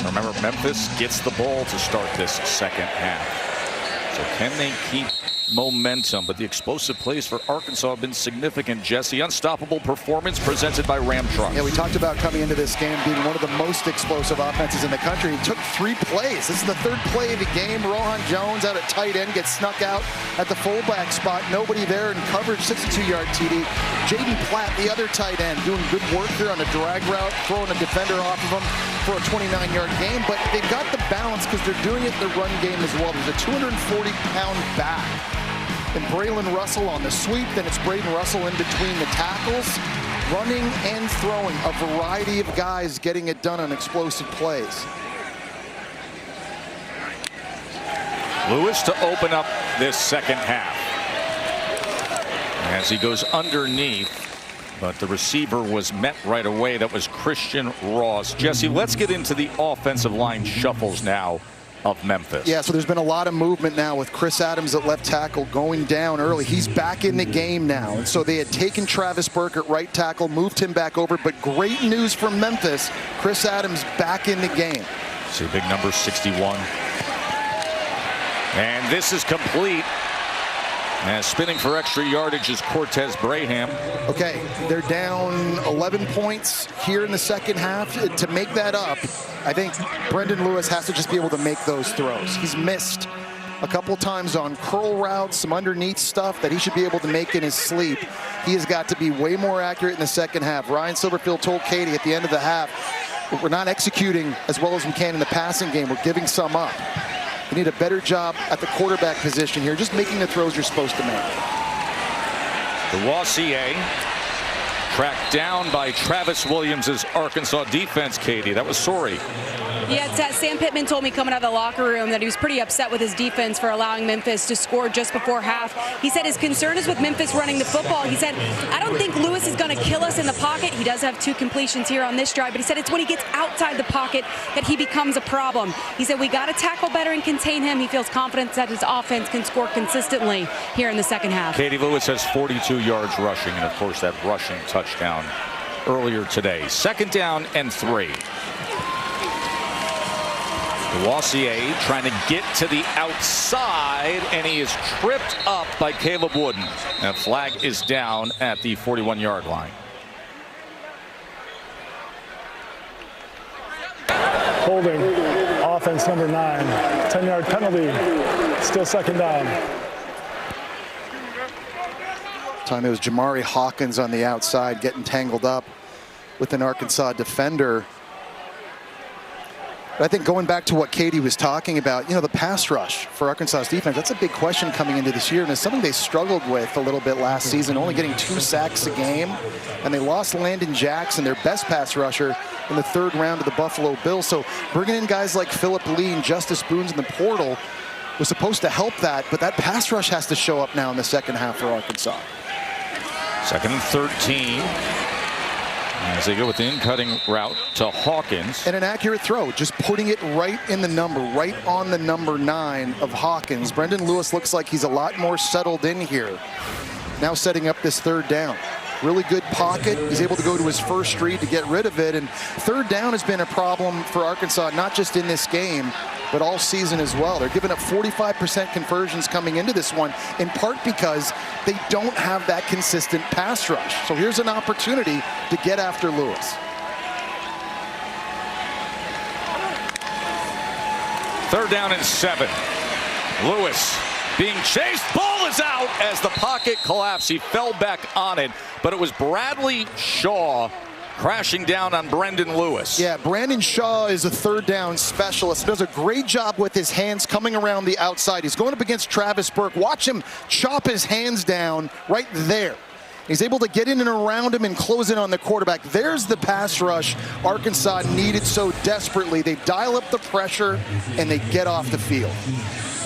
Speaker 20: Remember, Memphis gets the ball to start this second half. So can they keep momentum? But the explosive plays for Arkansas have been significant. Jesse, unstoppable performance presented by Ram Trucks.
Speaker 21: Yeah, we talked about coming into this game being one of the most explosive offenses in the country. It took 3 plays. This is the 3rd play of the game. Rohan Jones out at tight end gets snuck out at the fullback spot. Nobody there in coverage, 62-yard TD. Jaden Platt, the other tight end, doing good work here on a drag route, throwing a defender off of him for a 29-yard gain. But they've got the balance because they're doing it in the run game as well. There's a 240-pound back. And Braylon Russell on the sweep. Then it's Braden Russell in between the tackles, running and throwing. A variety of guys getting it done on explosive plays.
Speaker 20: Lewis to open up this second half. As he goes underneath, but the receiver was met right away. That was Christian Ross. Jesse, let's get into the offensive line shuffles now of Memphis.
Speaker 21: Yeah, so there's been a lot of movement now with Chris Adams at left tackle going down early. He's back in the game now. And so they had taken Travis Burke at right tackle, moved him back over. But great news from Memphis, Chris Adams back in the game.
Speaker 20: See big number 61. And this is complete. And spinning for extra yardage is Cortez Braham.
Speaker 21: Okay, they're down 11 points here in the second half. To make that up, I think Brendan Lewis has to just be able to make those throws. He's missed a couple times on curl routes, some underneath stuff that he should be able to make in his sleep. He has got to be way more accurate in the second half. Ryan Silverfield told Katie at the end of the half, we're not executing as well as we can in the passing game. We're giving some up. We need a better job at the quarterback position here, just making the throws you're supposed to make.
Speaker 20: The Wassier tracked down by Travis Williams' Arkansas defense, Katie. That was Sorey.
Speaker 9: Yeah, Sam Pittman told me coming out of the locker room that he was pretty upset with his defense for allowing Memphis to score just before half. He said his concern is with Memphis running the football. He said, I don't think Lewis is going to kill us in the pocket. He does have 2 completions here on this drive, but he said it's when he gets outside the pocket that he becomes a problem. He said we got to tackle better and contain him. He feels confident that his offense can score consistently here in the second half.
Speaker 20: Katie Lewis has 42 yards rushing, and of course that rushing touchdown earlier today. 2nd down and 3. Wassier trying to get to the outside, and he is tripped up by Caleb Wooden. That flag is down at the 41-yard line.
Speaker 12: Holding, offense number 9, 10-yard penalty, still 2nd down.
Speaker 21: Time it was Jamari Hawkins on the outside getting tangled up with an Arkansas defender. But I think going back to what Katie was talking about, the pass rush for Arkansas's defense, that's a big question coming into this year, and it's something they struggled with a little bit last season, only getting 2 sacks a game, and they lost Landon Jackson, their best pass rusher, in the 3rd round of the Buffalo Bills. So bringing in guys like Phillip Lee and Justice Boons in the portal was supposed to help that, but that pass rush has to show up now in the second half for Arkansas.
Speaker 20: 2nd and 13. As they go with the in-cutting route to Hawkins.
Speaker 21: And an accurate throw, just putting it right in the number, right on the number 9 of Hawkins. Brendan Lewis looks like he's a lot more settled in here. Now setting up this 3rd down. Really good pocket. He's able to go to his first read to get rid of it. And 3rd down has been a problem for Arkansas, not just in this game, but all season as well. They're giving up 45% conversions coming into this one, in part because they don't have that consistent pass rush. So here's an opportunity to get after Lewis.
Speaker 20: 3rd down and 7. Lewis being chased. Ball is out as the pocket collapsed. He fell back on it, but it was Bradley Shaw crashing down on Brendan Lewis.
Speaker 21: Yeah, Brandon Shaw is a 3rd down specialist. Does a great job with his hands coming around the outside. He's going up against Travis Burke. Watch him chop his hands down right there. He's able to get in and around him and close in on the quarterback. There's the pass rush Arkansas needed so desperately. They dial up the pressure and they get off the field.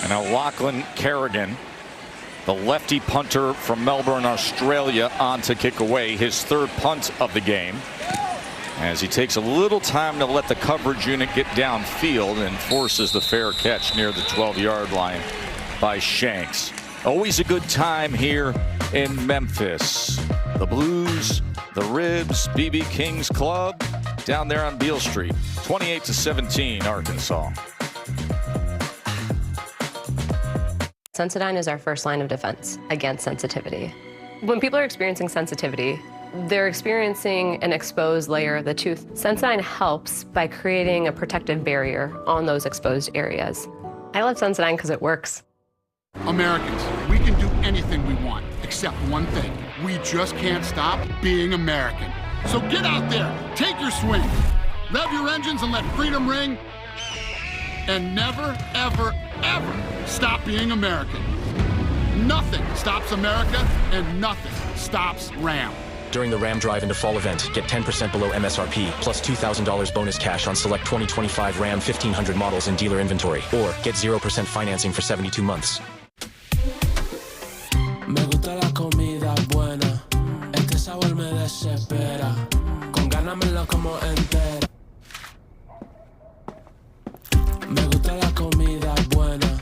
Speaker 20: And now Lachlan Kerrigan, the lefty punter from Melbourne, Australia, on to kick away his 3rd punt of the game, as he takes a little time to let the coverage unit get downfield and forces the fair catch near the 12-yard line by Shanks. Always a good time here in Memphis. The Blues, the Ribs, BB King's Club down there on Beale Street. 28-17 Arkansas.
Speaker 14: Sensodyne is our first line of defense against sensitivity. When people are experiencing sensitivity, they're experiencing an exposed layer of the tooth. Sensodyne helps by creating a protective barrier on those exposed areas. I love Sensodyne because it works.
Speaker 23: Americans, we can do anything we want, except one thing. We just can't stop being American. So get out there, take your swing, rev your engines and let freedom ring, and never, ever, ever stop being American. Nothing stops America, and nothing stops Ram.
Speaker 24: During the Ram Drive into Fall event, get 10% below MSRP, plus $2,000 bonus cash on select 2025 Ram 1500 models in dealer inventory. Or get 0% financing for 72 months.
Speaker 25: Me gusta la comida buena, este sabor me desespera, con ganas me lo como entera. Me gusta la comida buena.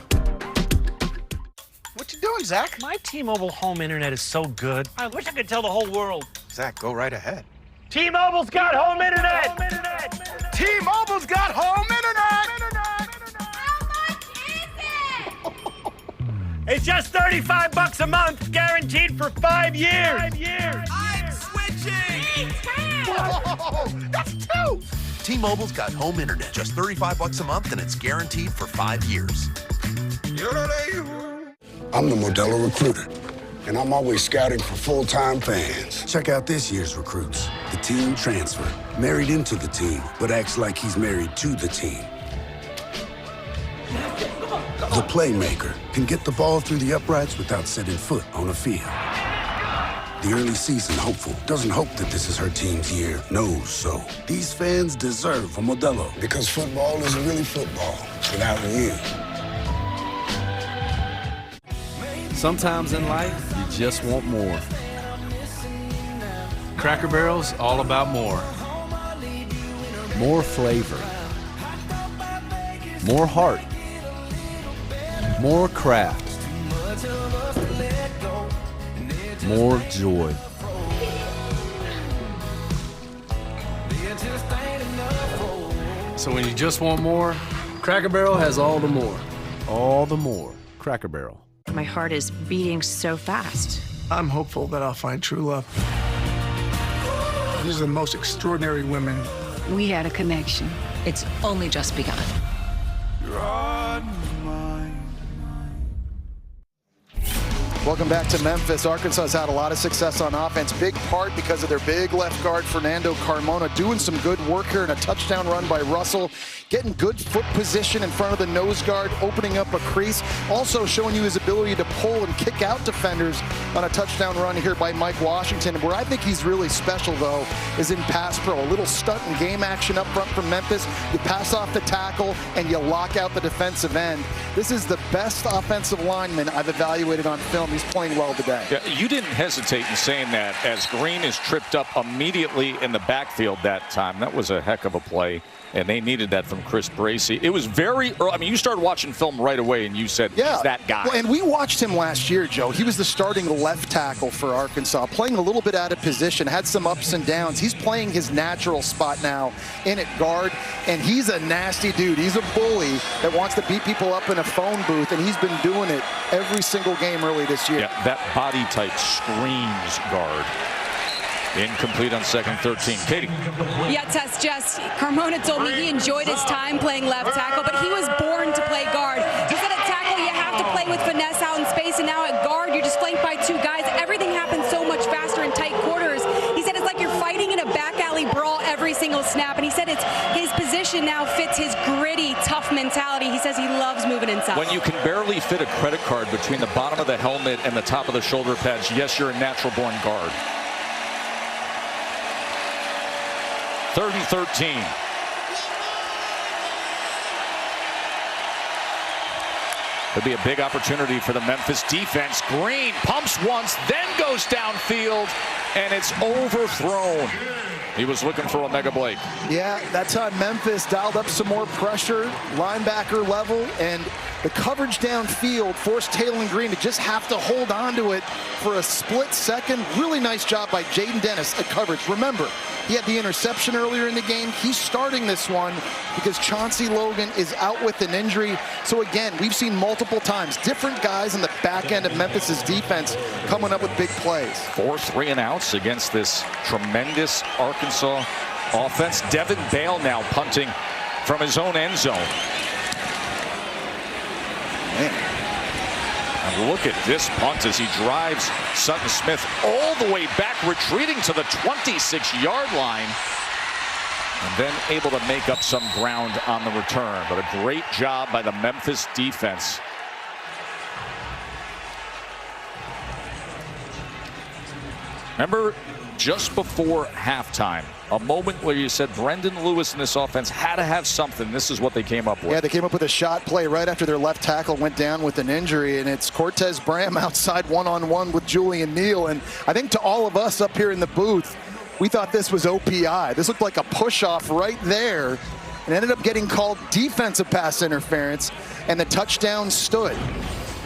Speaker 26: What you doing, Zach? My T-Mobile home internet is so good. I wish I could tell the whole world.
Speaker 17: Zach, go right ahead.
Speaker 26: T-Mobile's got home internet! T-Mobile's got home internet! It's just $35 a month, guaranteed for 5 years. 5 years.
Speaker 1: I'm switching!
Speaker 26: Whoa, that's 2!
Speaker 1: T-Mobile's got home internet, just $35 a month, and it's guaranteed for 5 years.
Speaker 28: I'm the Modelo Recruiter, and I'm always scouting for full-time fans. Check out this year's recruits. The teen transfer, married into the team, but acts like he's married to the team. The playmaker can get the ball through the uprights without setting foot on a field. the early season hopeful, doesn't hope that this is her team's year, knows so. These fans deserve a Modelo. Because football isn't really football without you.
Speaker 2: Sometimes in life, you just want more. Cracker Barrel's all about more. More flavor. More heart. More craft. More joy. So when you just want more, Cracker Barrel has all the more. All the more. Cracker Barrel.
Speaker 3: My heart is beating so fast.
Speaker 5: I'm hopeful that I'll find true love. These are the most extraordinary women.
Speaker 3: We had a connection. It's only just begun.
Speaker 21: Welcome back to Memphis. Arkansas has had a lot of success on offense, big part because of their big left guard, Fernando Carmona, doing some good work here in a touchdown run by Russell, getting good foot position in front of the nose guard, opening up a crease, also showing you his ability to pull and kick out defenders on a touchdown run here by Mike Washington. Where I think he's really special, though, is in pass pro. A little stunt and game action up front from Memphis. You pass off the tackle, and you lock out the defensive end. This is the best offensive lineman I've evaluated on film. He's playing well today.
Speaker 20: Yeah, you didn't hesitate in saying that as Green is tripped up immediately in the backfield that time. That was a heck of a play, and they needed that from Chris Bracey. It was very early. I mean, you started watching film right away, and you said, he's that guy.
Speaker 21: Well, and we watched him last year, Joe. He was the starting left tackle for Arkansas, playing a little bit out of position, had some ups and downs. He's playing his natural spot now in at guard, and he's a nasty dude. He's a bully that wants to beat people up in a phone booth, and he's been doing it every single game early this year.
Speaker 20: Yeah, that body type screams guard. Incomplete on 2nd 13. Katie.
Speaker 9: Yeah, Tess, Jess, Carmona told me he enjoyed his time playing left tackle, but he was born to play guard. He said at tackle you have to play with finesse out in space, and now at guard you're just flanked by two guys. Everything happens so much faster in tight quarters. He said it's like you're fighting in a back alley brawl every single snap, and he said it's his position now fits his gritty, tough mentality. He says he loves moving inside.
Speaker 20: When you can barely fit a credit card between the bottom of the helmet and the top of the shoulder pads, yes, you're a natural-born guard. 3rd and 13. Could be a big opportunity for the Memphis defense. Green pumps once, then goes downfield, and it's overthrown. He was looking for Omega Blake.
Speaker 21: Yeah, that time Memphis dialed up some more pressure, linebacker level, and the coverage downfield forced Taylor Green to just have to hold on to it for a split second. Really nice job by Jaden Dennis at coverage. Remember, he had the interception earlier in the game. He's starting this one because Chauncey Logan is out with an injury. So again, we've seen multiple times different guys in the back end of Memphis's defense coming up with big plays.
Speaker 20: 4 3-and-outs against this tremendous Arkansas offense. Devin Bale now punting from his own end zone.
Speaker 21: Man.
Speaker 20: And look at this punt as he drives Sutton Smith all the way back, retreating to the 26-yard line, and then able to make up some ground on the return. But a great job by the Memphis defense. Remember, just before halftime, a moment where you said Brendan Lewis and this offense had to have something. This is what they came up with.
Speaker 21: Yeah, they came up with a shot play right after their left tackle went down with an injury, and it's Cortez Bram outside one-on-one with Julian Neal. And I think to all of us up here in the booth, we thought this was OPI. This looked like a push-off right there, and ended up getting called defensive pass interference, and the touchdown stood.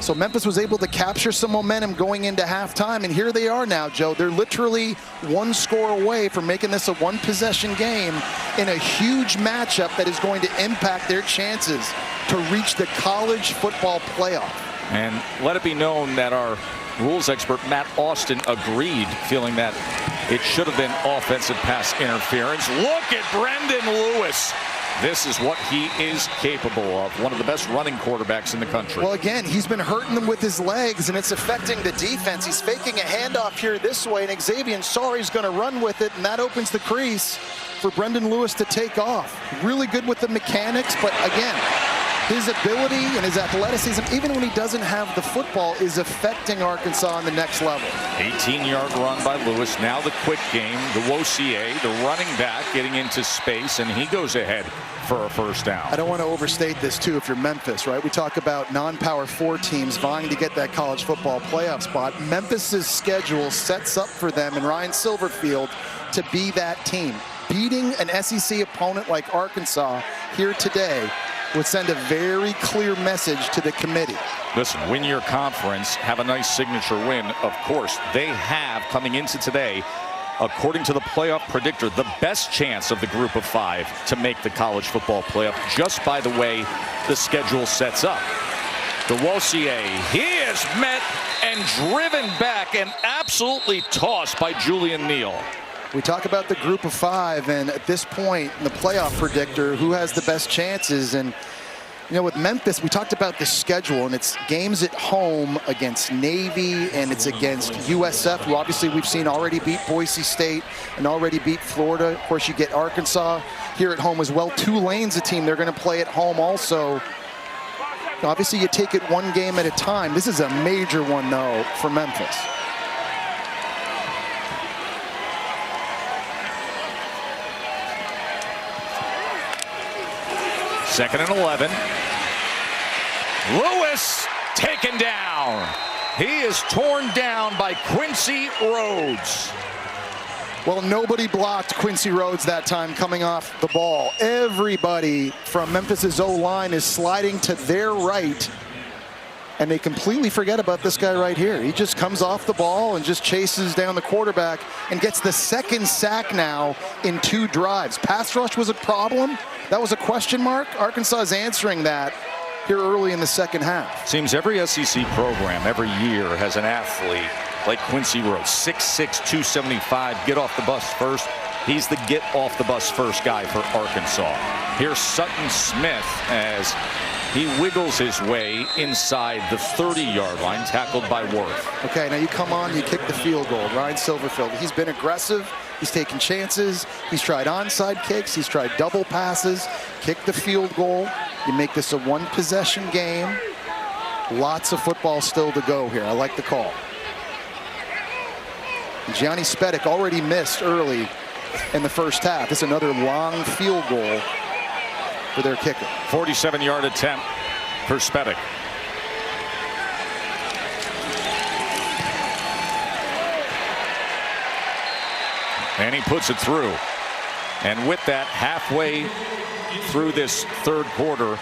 Speaker 21: So Memphis was able to capture some momentum going into halftime, and here they are now, Joe. They're literally one score away from making this a one-possession game in a huge matchup that is going to impact their chances to reach the college football playoff.
Speaker 20: And let it be known that our rules expert, Matt Austin, agreed, feeling that it should have been offensive pass interference. Look at Brendan Lewis. This is what he is capable of. One of the best running quarterbacks in the country.
Speaker 21: Well, again, he's been hurting them with his legs, and it's affecting the defense. He's faking a handoff here this way, and Xavier Sorry's going to run with it, and that opens the crease for Brendan Lewis to take off. Really good with the mechanics, but again, his ability and his athleticism, even when he doesn't have the football, is affecting Arkansas on the next level.
Speaker 20: 18-yard run by Lewis. Now the quick game. The Wossier, the running back, getting into space, and he goes ahead for a first down.
Speaker 21: I don't want to overstate this, too, if you're Memphis, right? We talk about non-Power 4 teams vying to get that college football playoff spot. Memphis's schedule sets up for them and Ryan Silverfield to be that team. Beating an SEC opponent like Arkansas here today would send a very clear message to the committee.
Speaker 20: Listen, win your conference, have a nice signature win. Of course, they have, coming into today, according to the playoff predictor, the best chance of the group of 5 to make the college football playoff, just by the way the schedule sets up. The Wossier, he is met and driven back and absolutely tossed by Julian Neal.
Speaker 21: We talk about the group of 5, and at this point in the playoff predictor, who has the best chances? And you know, with Memphis, we talked about the schedule, and it's games at home against Navy, and it's against USF, who obviously we've seen already beat Boise State and already beat Florida. Of course, you get Arkansas here at home as well. Tulane's a team they're going to play at home also. Obviously, you take it one game at a time. This is a major one, though, for Memphis.
Speaker 20: Second and 11. Lewis taken down. He is torn down by Quincy Rhodes.
Speaker 21: Well, nobody blocked Quincy Rhodes that time coming off the ball. Everybody from Memphis's O-line is sliding to their right, and they completely forget about this guy right here. He just comes off the ball and just chases down the quarterback and gets the second sack now in 2 drives. Pass rush was a problem. That was a question mark. Arkansas is answering that here early in the second half.
Speaker 20: Seems every SEC program every year has an athlete like Quincy Rhodes, 6'6", 275, get off the bus first. He's the get off the bus first guy for Arkansas. Here's Sutton Smith as he wiggles his way inside the 30-yard line, tackled by Worth.
Speaker 21: Okay, now you come on, you kick the field goal. Ryan Silverfield, he's been aggressive. He's taken chances. He's tried onside kicks. He's tried double passes. Kick the field goal. You make this a one-possession game. Lots of football still to go here. I like the call. Gianni Spedic already missed early in the first half. This is another long field goal for their kicker.
Speaker 20: 47-yard attempt for Spedic. And he puts it through. And with that, halfway through this third quarter,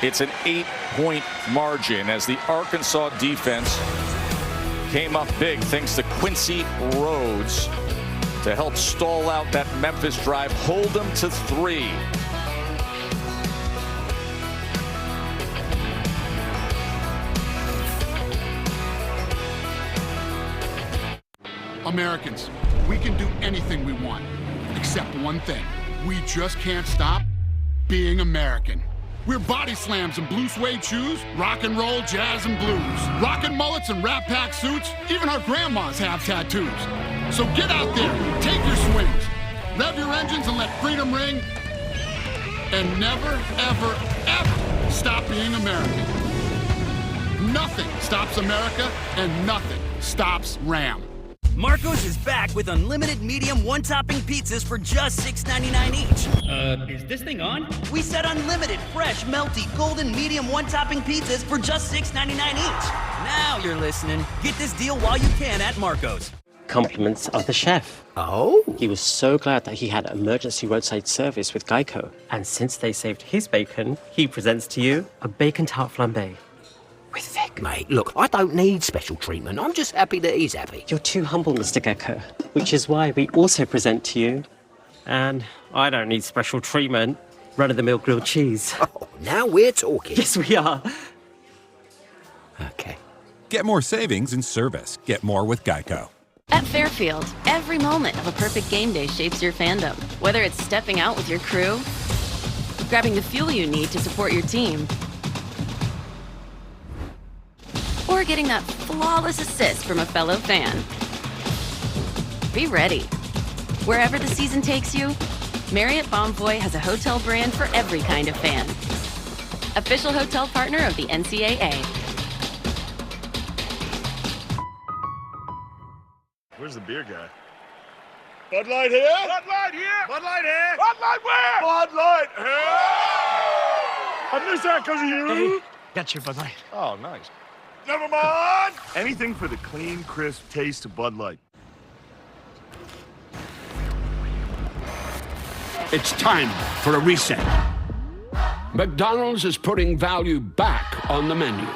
Speaker 20: it's an 8-point margin as the Arkansas defense came up big thanks to Quincy Rhodes to help stall out that Memphis drive, hold them to 3.
Speaker 23: Americans, we can do anything we want, except one thing. We just can't stop being American. We're body slams and blue suede shoes, rock and roll, jazz and blues, rockin' mullets and Rat Pack suits. Even our grandmas have tattoos. So get out there, take your swings, rev your engines and let freedom ring, and never, ever, ever stop being American. Nothing stops America, and nothing stops Ram.
Speaker 6: Marco's is back with unlimited medium one-topping pizzas for just $6.99 each.
Speaker 7: Is this thing on?
Speaker 6: We said unlimited, fresh, melty, golden medium one-topping pizzas for just $6.99 each. Now you're listening. Get this deal while you can at Marco's.
Speaker 8: Compliments of the chef.
Speaker 7: Oh?
Speaker 8: He was so glad that he had emergency roadside service with Geico. And since they saved his bacon, he presents to you a bacon tart flambe.
Speaker 7: With Vic, mate, look, I don't need special treatment. I'm just happy that he's happy.
Speaker 8: You're too humble, Mr. Gecko, which is why we also present to you, and I don't need special treatment, run-of-the-mill grilled cheese.
Speaker 7: Oh, now we're talking.
Speaker 8: Yes, we are.
Speaker 7: Okay.
Speaker 10: Get more savings in service. Get more with Geico.
Speaker 11: At Fairfield, every moment of a perfect game day shapes your fandom. Whether it's stepping out with your crew, grabbing the fuel you need to support your team, or getting that flawless assist from a fellow fan. Be ready. Wherever the season takes you, Marriott Bonvoy has a hotel brand for every kind of fan. official hotel partner of the NCAA.
Speaker 4: Where's the beer guy? Bud Light here? Bud Light here? Bud Light here? Bud Light where? Bud Light here! I missed that because of you.
Speaker 13: Hey, got your Bud Light.
Speaker 4: Oh, nice. Never mind. Anything for the clean, crisp taste of Bud Light.
Speaker 15: It's time for a reset. McDonald's is putting value back on the menu.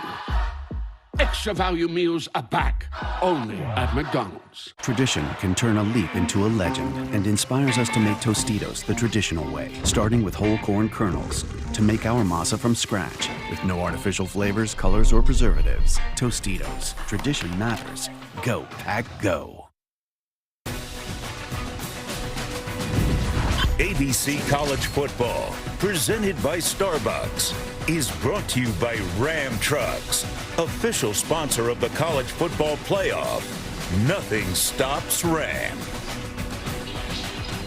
Speaker 15: Extra value meals are back, only at McDonald's.
Speaker 16: Tradition can turn a leap into a legend and inspires us to make Tostitos the traditional way, starting with whole corn kernels, to make our masa from scratch, with no artificial flavors, colors, or preservatives. Tostitos. Tradition matters. Go, Pack, go.
Speaker 18: ABC College Football, presented by Starbucks, is brought to you by Ram Trucks, official sponsor of the College Football Playoff. Nothing stops Ram.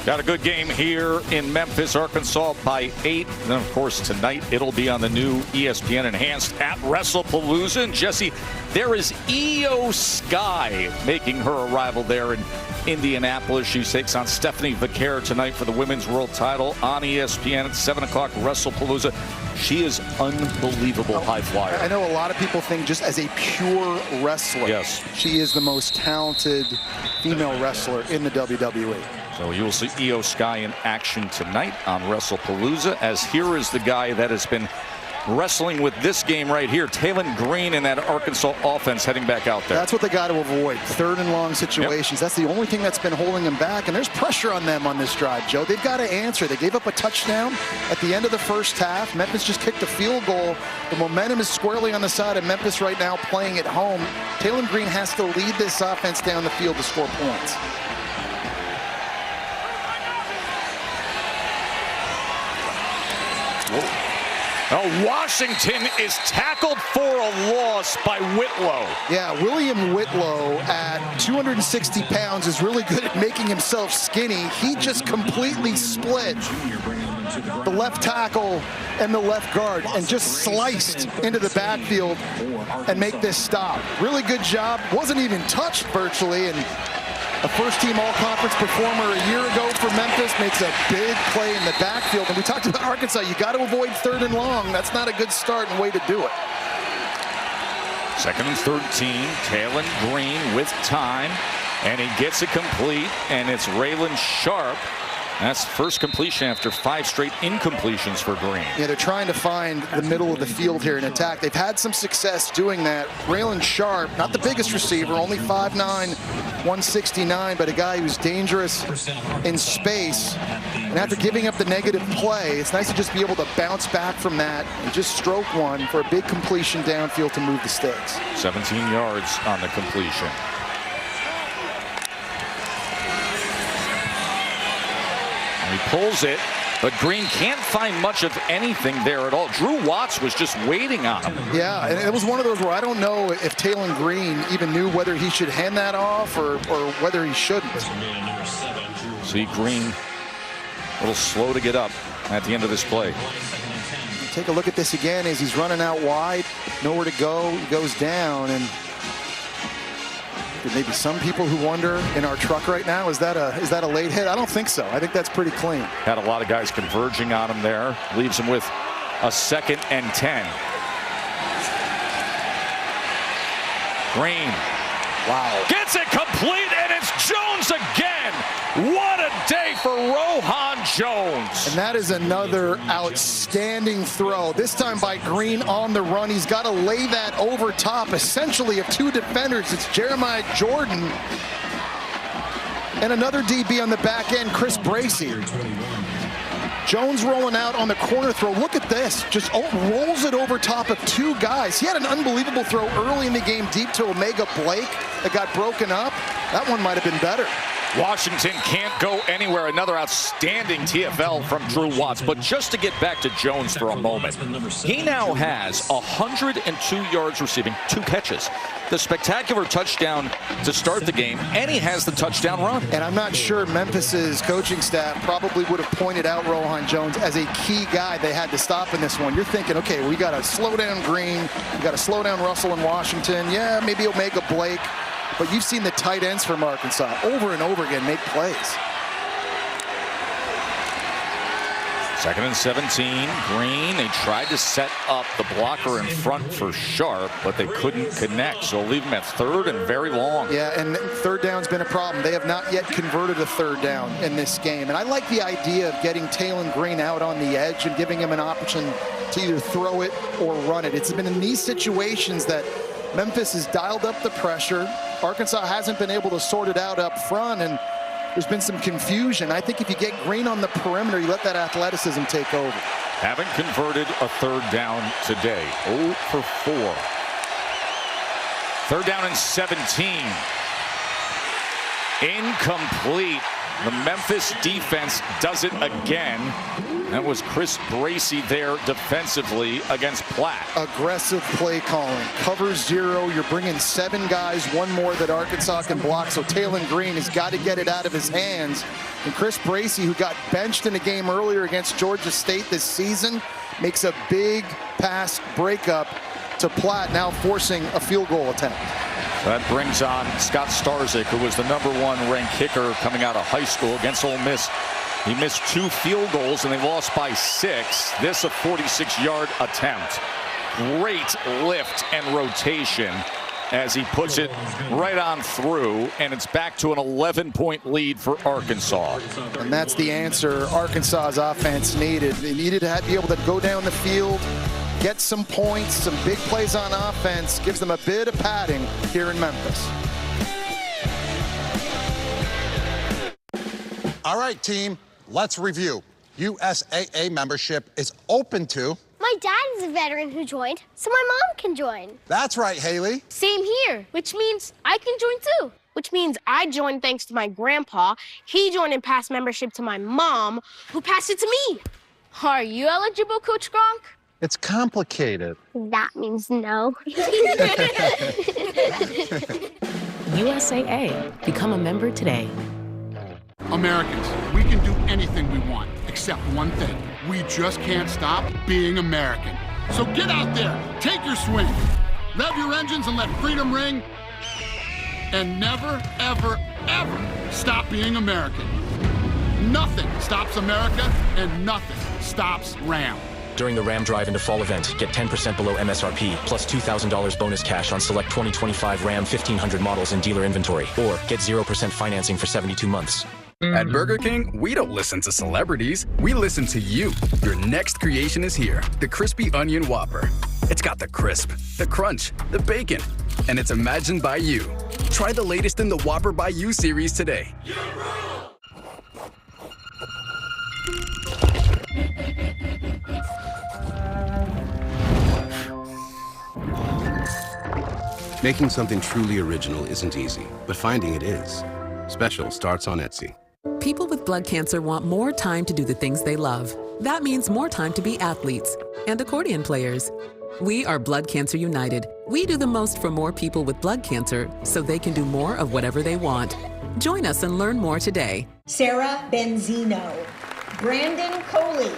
Speaker 20: Got a good game here in Memphis, Arkansas by 8. And then, of course, tonight it'll be on the new ESPN Enhanced at WrestlePalooza. And Jesse, there is Io Sky making her arrival there in Indianapolis. She takes on Stephanie Vaquer tonight for the women's world title on ESPN at 7 o'clock, WrestlePalooza. She is unbelievable high flyer.
Speaker 21: I know a lot of people think just as a pure wrestler,
Speaker 20: yes,
Speaker 21: she is the most talented female wrestler in the WWE.
Speaker 20: So you will see Io Sky in action tonight on WrestlePalooza, as here is the guy that has been wrestling with this game right here, Talon Green in that Arkansas offense heading back out there.
Speaker 21: That's what they got to avoid, third and long situations. Yep. That's the only thing that's been holding them back, and there's pressure on them on this drive, Joe. They've got to answer. They gave up a touchdown at the end of the first half. Memphis just kicked a field goal. The momentum is squarely on the side of Memphis right now, playing at home. Talon Green has to lead this offense down the field to score points.
Speaker 20: Oh, Washington is tackled for a loss by Whitlow.
Speaker 21: Yeah, William Whitlow at 260 pounds is really good at making himself skinny. He just completely split the left tackle and the left guard and just sliced into the backfield and make this stop. Really good job. Wasn't even touched virtually, and a first-team all-conference performer a year ago for Memphis makes a big play in the backfield. And we talked about Arkansas. You got to avoid third and long. That's not a good start and way to do it.
Speaker 20: 2nd and 13. Talon Green with time, and he gets it complete, and it's Raylan Sharp. That's first completion after 5 straight incompletions for Green.
Speaker 21: Yeah, they're trying to find the middle of the field here in attack. They've had some success doing that. Raylan Sharp, not the biggest receiver, only 5'9", 169, but a guy who's dangerous in space. And after giving up the negative play, it's nice to just be able to bounce back from that and just stroke one for a big completion downfield to move the stakes.
Speaker 20: 17 yards on the completion. He pulls it, but Green can't find much of anything there at all. Drew Watts was just waiting on him.
Speaker 21: Yeah, and it was one of those where I don't know if Talon Green even knew whether he should hand that off or whether he shouldn't.
Speaker 20: See Green a little slow to get up at the end of this play.
Speaker 21: Take a look at this again as he's running out wide, nowhere to go. He goes down, and maybe some people who wonder in our truck right now, is that a late hit? I don't think so. I think that's pretty clean.
Speaker 20: Had a lot of guys converging on him there. Leaves him with a 2nd and 10. Green.
Speaker 21: Wow.
Speaker 20: Gets it complete, and it's Jones again. What a day for Rohan Jones.
Speaker 21: And that is another outstanding throw. This time by Green on the run. He's got to lay that over top, essentially, of 2 defenders. It's Jeremiah Jordan and another DB on the back end, Chris Bracey. Jones rolling out on the corner throw. Look at this. Just rolls it over top of 2 guys. He had an unbelievable throw early in the game deep to Omega Blake that got broken up. That one might have been better.
Speaker 20: Washington can't go anywhere. Another outstanding TFL from Drew Watts. But just to get back to Jones for a moment, he now has 102 yards receiving, 2 catches. The spectacular touchdown to start the game, and he has the touchdown run.
Speaker 21: And I'm not sure Memphis's coaching staff probably would have pointed out Rohan Jones as a key guy they had to stop in this one. You're thinking, okay, we got to slow down Green, we got to slow down Russell and Washington. Yeah, maybe Omega Blake. But you've seen the tight ends from Arkansas over and over again make plays.
Speaker 20: 2nd and 17. Green, they tried to set up the blocker in front for Sharp, but they couldn't connect. So leave him at 3rd and very long.
Speaker 21: Yeah, and 3rd down's been a problem. They have not yet converted a 3rd down in this game. And I like the idea of getting Talon Green out on the edge and giving him an option to either throw it or run it. It's been in these situations that Memphis has dialed up the pressure. Arkansas hasn't been able to sort it out up front, and there's been some confusion. I think if you get Green on the perimeter, you let that athleticism take over.
Speaker 20: Haven't converted a 3rd down today. 0 for 4. 3rd down and 17. Incomplete. The Memphis defense does it again. That was Chris Bracey there defensively against Platt.
Speaker 21: Aggressive play calling. Cover 0. You're bringing 7 guys, 1 more that Arkansas can block. So Talon Green has got to get it out of his hands. And Chris Bracey, who got benched in a game earlier against Georgia State this season, makes a big pass breakup to Platt, now forcing a field goal attempt.
Speaker 20: That brings on Scott Starzyk, who was the #1 ranked kicker coming out of high school against Ole Miss. He missed 2 field goals, and they lost by 6. This a 46-yard attempt. Great lift and rotation as he puts it right on through, and it's back to an 11-point lead for Arkansas.
Speaker 21: And that's the answer Arkansas's offense needed. They needed to be able to go down the field, get some points, some big plays on offense, gives them a bit of padding here in Memphis.
Speaker 12: All right, team, let's review. USAA membership is open to...
Speaker 13: My dad is a veteran who joined, so my mom can join.
Speaker 12: That's right, Haley.
Speaker 14: Same here, which means I can join too. Which means I joined thanks to my grandpa. He joined and passed membership to my mom, who passed it to me. Are you eligible, Coach Gronk?
Speaker 12: It's complicated.
Speaker 13: That means no.
Speaker 19: USAA. Become a member today.
Speaker 23: Americans, we can do anything we want, except one thing. We just can't stop being American. So get out there, take your swing, rev your engines and let freedom ring, and never, ever, ever stop being American. Nothing stops America, and nothing stops Ram.
Speaker 22: During the Ram Drive into Fall event, get 10% below MSRP, plus $2,000 bonus cash on select 2025 Ram 1500 models in dealer inventory, or get 0% financing for 72 months.
Speaker 24: At Burger King, we don't listen to celebrities, we listen to you. Your next creation is here, the Crispy Onion Whopper. It's got the crisp, the crunch, the bacon, and it's imagined by you. Try the latest in the Whopper by You series today.
Speaker 25: Making something truly original isn't easy, but finding it is. Special starts on Etsy.
Speaker 27: People with blood cancer want more time to do the things they love. That means more time to be athletes and accordion players. We are Blood Cancer United. We do the most for more people with blood cancer so they can do more of whatever they want. Join us and learn more today.
Speaker 29: Sarah Benzino, Brandon Coley,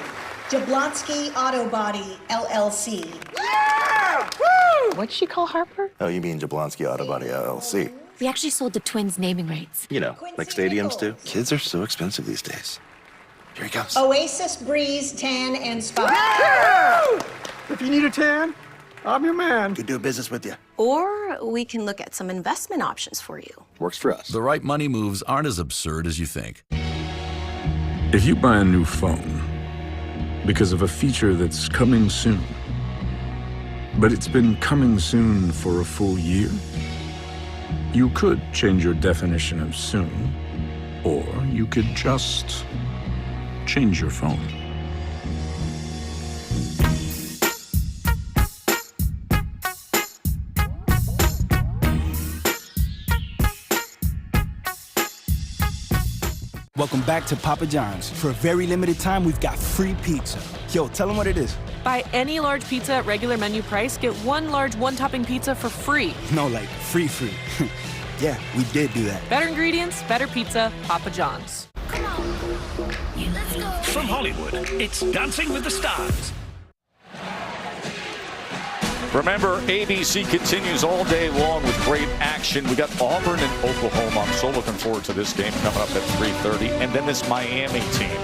Speaker 29: Jablonski Auto Body, LLC.
Speaker 30: Yeah! Woo! What'd she call Harper?
Speaker 31: Oh, you mean Jablonski Auto Body, LLC.
Speaker 30: We actually sold the Twins naming rights.
Speaker 31: You know, like stadiums do. Kids are so expensive these days. Here he comes.
Speaker 29: Oasis Breeze Tan and Spa.
Speaker 31: Yeah! If you need a tan, I'm your man. Could do business with you.
Speaker 32: Or we can look at some investment options for you.
Speaker 31: Works for us.
Speaker 33: The right money moves aren't as absurd as you think. If you buy a new phone because of a feature that's coming soon, but it's been coming soon for a full year, you could change your definition of soon, or you could just change your phone.
Speaker 1: Welcome back to Papa John's. For a very limited time, we've got free pizza. Yo, tell them what it is.
Speaker 27: Buy any large pizza at regular menu price, get one large one-topping pizza for free.
Speaker 1: No, like free. Yeah, we did do that.
Speaker 27: Better ingredients, better pizza, Papa John's.
Speaker 2: From Hollywood, it's Dancing with the Stars.
Speaker 20: Remember, ABC continues all day long with great action. We got Auburn and Oklahoma. I'm so looking forward to this game coming up at 3:30. And then this Miami team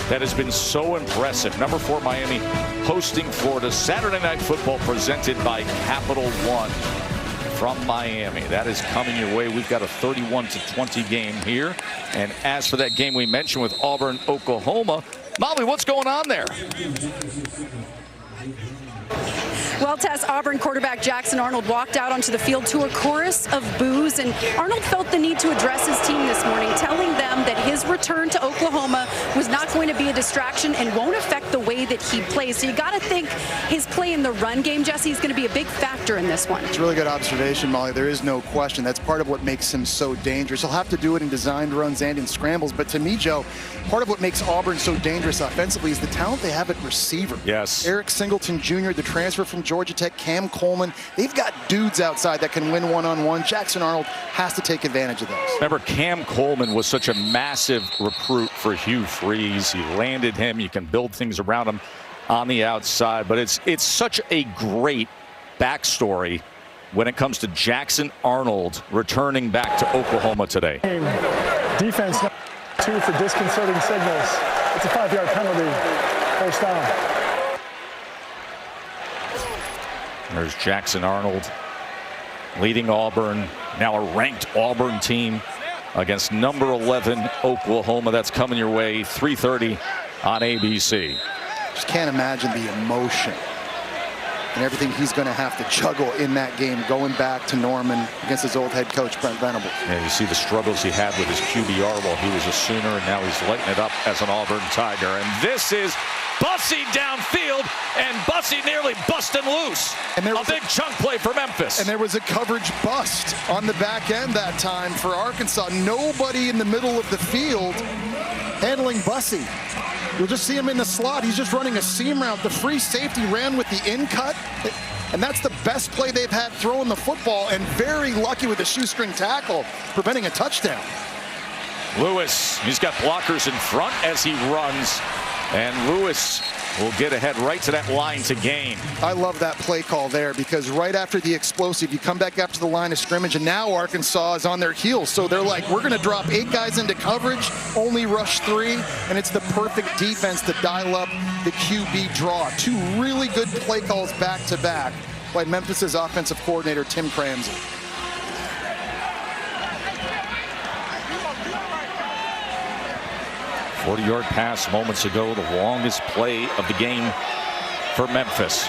Speaker 20: that has been so impressive. Number 4 Miami hosting Florida. Saturday Night Football presented by Capital One from Miami. That is coming your way. We've got a 31-20 game here. And as for that game we mentioned with Auburn, Oklahoma, Molly, what's going on there?
Speaker 3: Well, Tess, Auburn quarterback Jackson Arnold walked out onto the field to a chorus of boos, and Arnold felt the need to address his team this morning, telling them that his return to Oklahoma was not going to be a distraction and won't affect the way that he plays. So you got to think his play in the run game, Jesse, is going to be a big factor in this one.
Speaker 21: It's a really good observation, Molly. There is no question. That's part of what makes him so dangerous. He'll have to do it in designed runs and in scrambles. But to me, Joe, part of what makes Auburn so dangerous offensively is the talent they have at receiver.
Speaker 20: Yes.
Speaker 21: Eric Singleton Jr., the transfer from Georgia Tech, Cam Coleman. They've got dudes outside that can win one-on-one. Jackson Arnold has to take advantage of those.
Speaker 20: Remember, Cam Coleman was such a massive recruit for Hugh Freeze. He landed him. You can build things around him on the outside. But it's such a great backstory when it comes to Jackson Arnold returning back to Oklahoma today.
Speaker 31: Defense 2 for disconcerting signals. It's a 5-yard penalty. First down.
Speaker 20: There's Jackson Arnold leading Auburn, now a ranked Auburn team against number 11 Oklahoma. That's coming your way, 3:30 on ABC.
Speaker 21: Just can't imagine the emotion and everything he's going to have to juggle in that game, going back to Norman against his old head coach, Brent Venables.
Speaker 20: Yeah, you see the struggles he had with his QBR while he was a Sooner, and now he's lighting it up as an Auburn Tiger. And this is Bussey downfield, and Bussey nearly busting loose. And there was a big chunk play for Memphis.
Speaker 21: And there was a coverage bust on the back end that time for Arkansas. Nobody in the middle of the field handling Bussey. You'll just see him in the slot. He's just running a seam route. The free safety ran with the in cut. And that's the best play they've had throwing the football, and very lucky with the shoestring tackle, preventing a touchdown.
Speaker 20: Lewis, he's got blockers in front as he runs. And Lewis will get ahead right to that line to gain.
Speaker 21: I love that play call there, because right after the explosive, you come back up to the line of scrimmage, and now Arkansas is on their heels. So they're like, we're going to drop 8 guys into coverage, only rush 3, and it's the perfect defense to dial up the QB draw. 2 really good play calls back to back by Memphis's offensive coordinator, Tim Cramsey.
Speaker 20: A 40-yard pass moments ago, the longest play of the game for Memphis.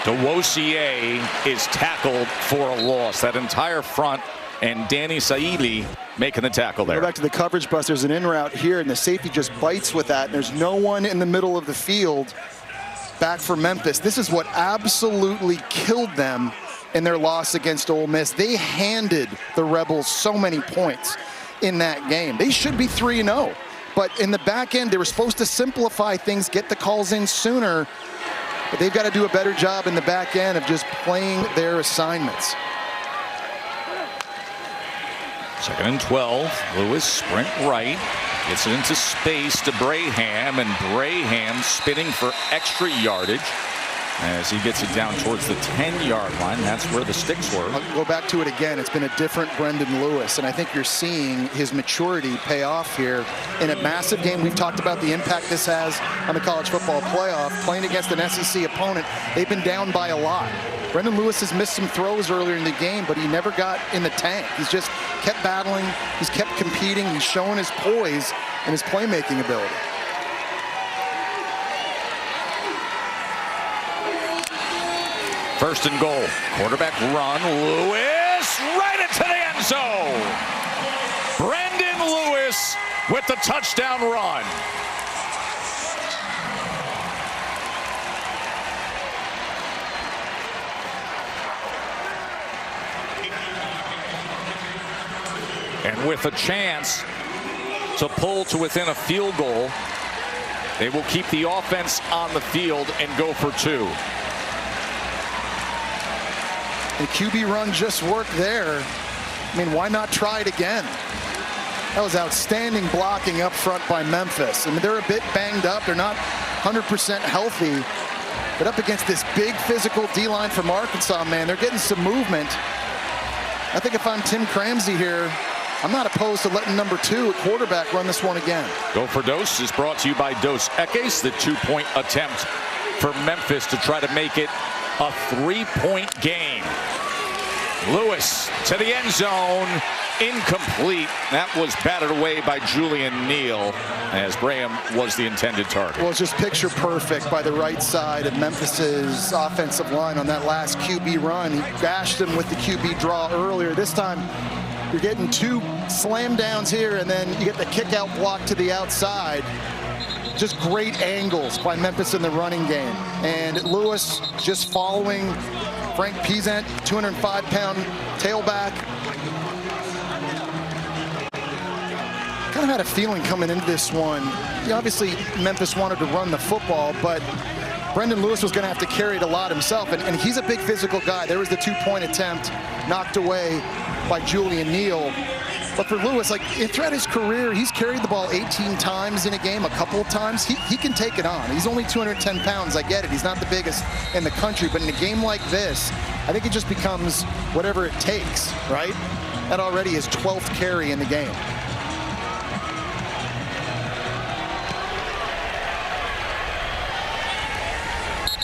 Speaker 20: DeWosier is tackled for a loss. That entire front, and Danny Saili making the tackle there.
Speaker 21: Go back to the coverage bust. There's an in route here, and the safety just bites with that. There's no one in the middle of the field back for Memphis. This is what absolutely killed them in their loss against Ole Miss. They handed the Rebels so many points in that game. They should be 3-0. But in the back end, they were supposed to simplify things, get the calls in sooner. But they've got to do a better job in the back end of just playing their assignments.
Speaker 20: 2nd and 12. Lewis sprint right. Gets it into space to Braham, and Braham spinning for extra yardage as he gets it down towards the 10-yard line. That's where the sticks were.
Speaker 21: I'll go back to it again. It's been a different Brendan Lewis, and I think you're seeing his maturity pay off here in a massive game. We've talked about the impact this has on the college football playoff. Playing against an SEC opponent, they've been down by a lot. Brendan Lewis has missed some throws earlier in the game, but he never got in the tank. He's just kept battling. He's kept competing. He's showing his poise and his playmaking ability.
Speaker 20: First and goal. Quarterback run. Lewis right into the end zone. Brendan Lewis with the touchdown run. And with a chance to pull to within a field goal, they will keep the offense on the field and go for 2.
Speaker 21: The QB run just worked there. I mean, why not try it again? That was outstanding blocking up front by Memphis. I mean, they're a bit banged up. They're not 100% healthy. But up against this big physical D-line from Arkansas, man, they're getting some movement. I think if I'm Tim Cramsey here, I'm not opposed to letting number 2 at quarterback run this one again.
Speaker 20: Go for Dos is brought to you by Dos Equis, the 2-point attempt for Memphis to try to make it a 3-point game. Lewis to the end zone, incomplete. That was batted away by Julian Neal, as Graham was the intended target.
Speaker 21: Well, it's just picture perfect by the right side of Memphis's offensive line on that last QB run. He bashed him with the QB draw earlier. This time, you're getting 2 slam downs here, and then you get the kick out block to the outside. Just great angles by Memphis in the running game. And Lewis just following Frank Peasant, 205-pound tailback. Kind of had a feeling coming into this one. Obviously, Memphis wanted to run the football, but Brendan Lewis was going to have to carry it a lot himself, and he's a big physical guy. There was the 2-point attempt knocked away by Julian Neal. But for Lewis, like throughout his career, he's carried the ball 18 times in a game, a couple of times. He can take it on. He's only 210 pounds. I get it. He's not the biggest in the country. But in a game like this, I think it just becomes whatever it takes, right? That already is 12th carry in the game.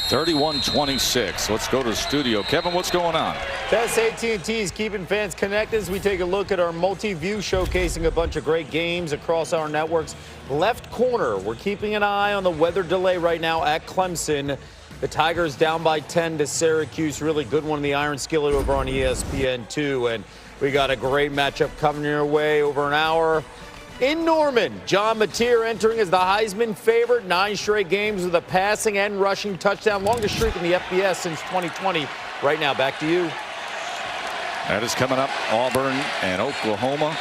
Speaker 20: (31-26). Let's go to the studio. Kevin, what's going on?
Speaker 4: That's AT&T is keeping fans connected as we take a look at our multi-view showcasing a bunch of great games across our networks. Left corner, we're keeping an eye on the weather delay right now at Clemson. The Tigers down by 10 to Syracuse. Really good one in the Iron Skillet over on ESPN2. And we got a great matchup coming your way over an hour. In Norman, John Mateer entering as the Heisman favorite. 9 straight games with a passing and rushing touchdown. Longest streak in the FBS since 2020. Right now, back to you.
Speaker 20: That is coming up. Auburn and Oklahoma.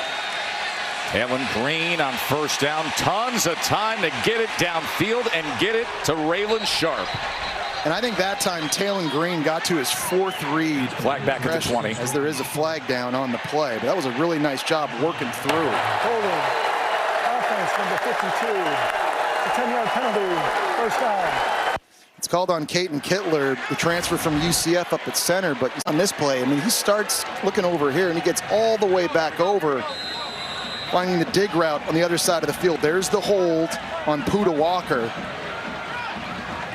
Speaker 20: Talon Green on first down. Tons of time to get it downfield and get it to Raylan Sharp.
Speaker 21: And I think that time Talon Green got to his 4th read.
Speaker 20: Flag back at the 20.
Speaker 21: As there is a flag down on the play. But that was a really nice job working through.
Speaker 31: Holding. Offense number 52. A 10-yard penalty. First down.
Speaker 21: It's called on Caden Kittler, the transfer from UCF up at center. But on this play, I mean, he starts looking over here and he gets all the way back over, finding the dig route on the other side of the field. There's the hold on Puda Walker.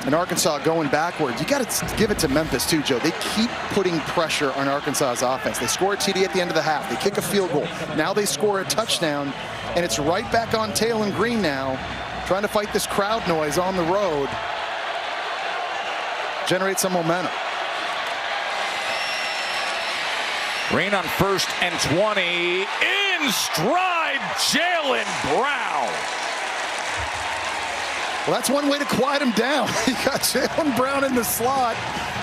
Speaker 21: And Arkansas going backwards. You got to give it to Memphis too, Joe. They keep putting pressure on Arkansas's offense. They score a TD at the end of the half. They kick a field goal. Now they score a touchdown, and it's right back on Talon Green now, trying to fight this crowd noise on the road. Generate some momentum.
Speaker 20: Green on 1st and 20. In stride, Jalen Brown.
Speaker 21: Well, that's one way to quiet him down. You got Jalen Brown in the slot,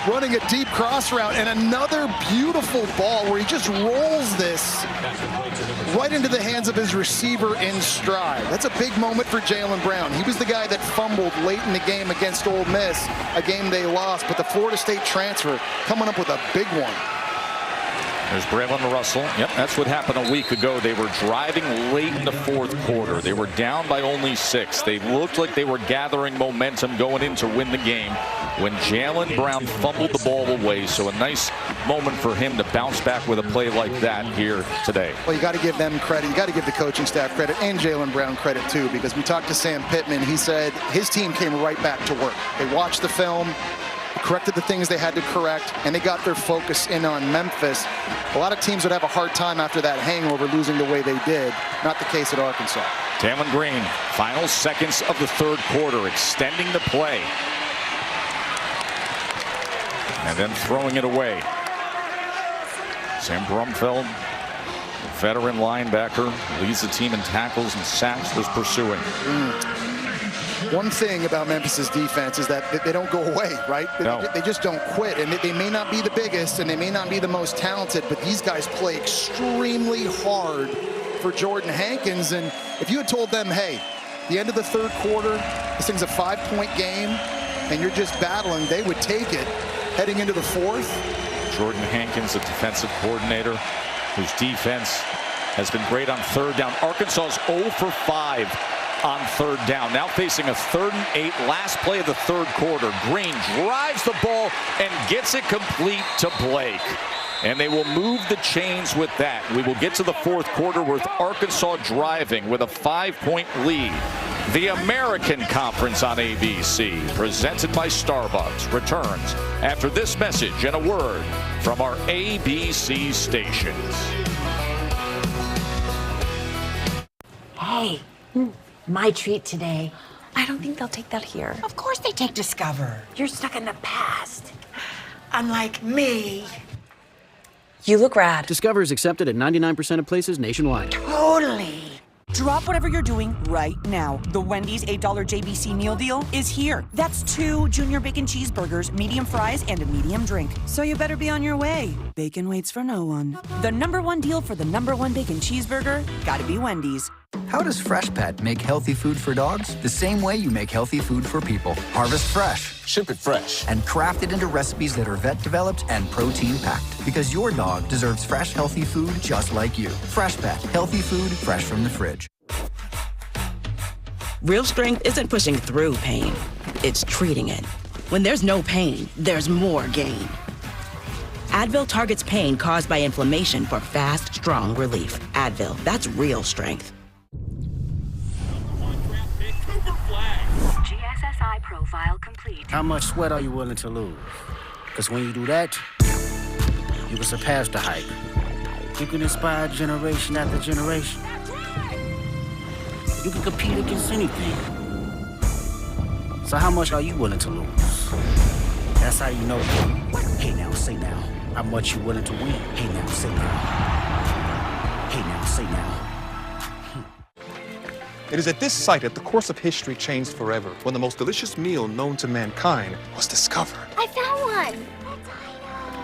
Speaker 21: running a deep cross route, and another beautiful ball where he just rolls this right into the hands of his receiver in stride. That's a big moment for Jalen Brown. He was the guy that fumbled late in the game against Ole Miss, a game they lost, but the Florida State transfer coming up with a big one.
Speaker 20: There's Braylon Russell. Yep, that's what happened a week ago. They were driving late in the 4th quarter. They were down by only 6. They looked like they were gathering momentum going in to win the game when Jalen Brown fumbled the ball away. So a nice moment for him to bounce back with a play like that here today.
Speaker 21: Well, you got to give them credit. You got to give the coaching staff credit and Jalen Brown credit too, because we talked to Sam Pittman. He said his team came right back to work. They watched the film, corrected the things they had to correct, and they got their focus in on Memphis. A lot of teams would have a hard time after that hangover losing the way they did. Not the case at Arkansas.
Speaker 20: Talon Green, final seconds of the 3rd quarter, extending the play. And then throwing it away. Sam Brumfeld, veteran linebacker, leads the team in tackles and sacks, was pursuing.
Speaker 21: One thing about Memphis's defense is that they don't go away, right?
Speaker 20: No.
Speaker 21: They just don't quit. And they may not be the biggest and they may not be the most talented, but these guys play extremely hard for Jordan Hankins. And if you had told them, hey, the end of the third quarter, this thing's a 5-point game, and you're just battling, they would take it heading into the fourth.
Speaker 20: Jordan Hankins, the defensive coordinator, whose defense has been great on third down. Arkansas's 0 for 5 on third down. Now facing a 3rd and 8, last play of the third quarter. Green drives the ball and gets it complete to Blake. And they will move the chains with that. We will get to the fourth quarter with Arkansas driving with a 5-point lead. The American Conference on ABC, presented by Starbucks, returns after this message and a word from our ABC stations.
Speaker 30: Hey, my treat today. I don't think they'll take that here.
Speaker 5: Of course they take Discover. You're stuck in the past. Unlike me.
Speaker 30: You look rad.
Speaker 6: Discover is accepted at 99% of places nationwide.
Speaker 5: Totally.
Speaker 7: Drop whatever you're doing right now. The Wendy's $8 JBC meal deal is here. That's 2 junior bacon cheeseburgers, medium fries, and a medium drink. So you better be on your way. Bacon waits for no one. The #1 deal for the #1 bacon cheeseburger, gotta be Wendy's.
Speaker 8: How does Freshpet make healthy food for dogs? The same way you make healthy food for people. Harvest fresh. Ship it fresh. And craft it into recipes that are vet-developed and protein-packed. Because your dog deserves fresh, healthy food just like you. Freshpet. Healthy food fresh from the fridge.
Speaker 9: Real strength isn't pushing through pain. It's treating it. When there's no pain, there's more gain. Advil targets pain caused by inflammation for fast, strong relief. Advil, that's real strength.
Speaker 10: GSSI profile complete.
Speaker 11: How much sweat are you willing to lose? Because when you do that, you can surpass the hype. You can inspire generation after generation. You can compete against anything. So how much are you willing to lose? That's how you know. Hey now, say now. How much you willing to win? Hey now, say now. Hey now, say now.
Speaker 15: It is at this site that the course of history changed forever, when the most delicious meal known to mankind was discovered.
Speaker 13: I found one.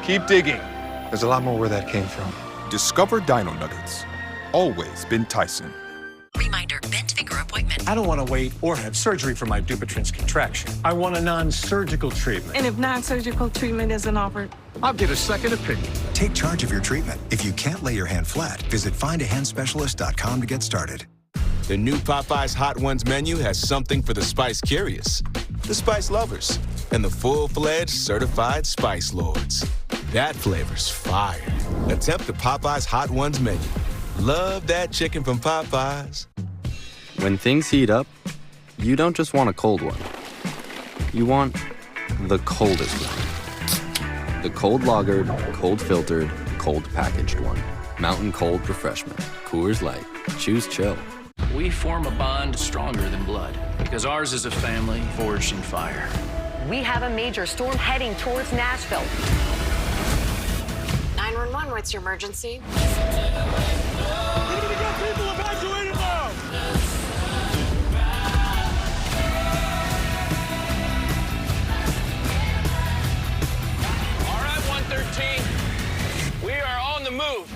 Speaker 15: Keep digging. There's a lot more where that came from.
Speaker 16: Discover Dino Nuggets. Always been Tyson.
Speaker 30: Reminder, bent finger appointment.
Speaker 17: I don't want to wait or have surgery for my Dupuytren's contraction. I want a non-surgical treatment.
Speaker 18: And if non-surgical treatment isn't offered?
Speaker 17: I'll get a second opinion.
Speaker 26: Take charge of your treatment. If you can't lay your hand flat, visit findahandspecialist.com to get started.
Speaker 28: The new Popeyes Hot Ones menu has something for the spice curious, the spice lovers, and the full-fledged certified spice lords. That flavor's fire. Attempt the Popeyes Hot Ones menu. Love that chicken from Popeyes.
Speaker 34: When things heat up, you don't just want a cold one. You want the coldest one. The cold lagered, cold filtered, cold packaged one. Mountain Cold Refreshment. Coors Light. Choose chill.
Speaker 35: We form a bond stronger than blood because ours is a family forged in fire.
Speaker 30: We have a major storm heading towards Nashville. 911, what's your emergency?
Speaker 36: People evacuated now!
Speaker 35: All right, 113. We are on the move.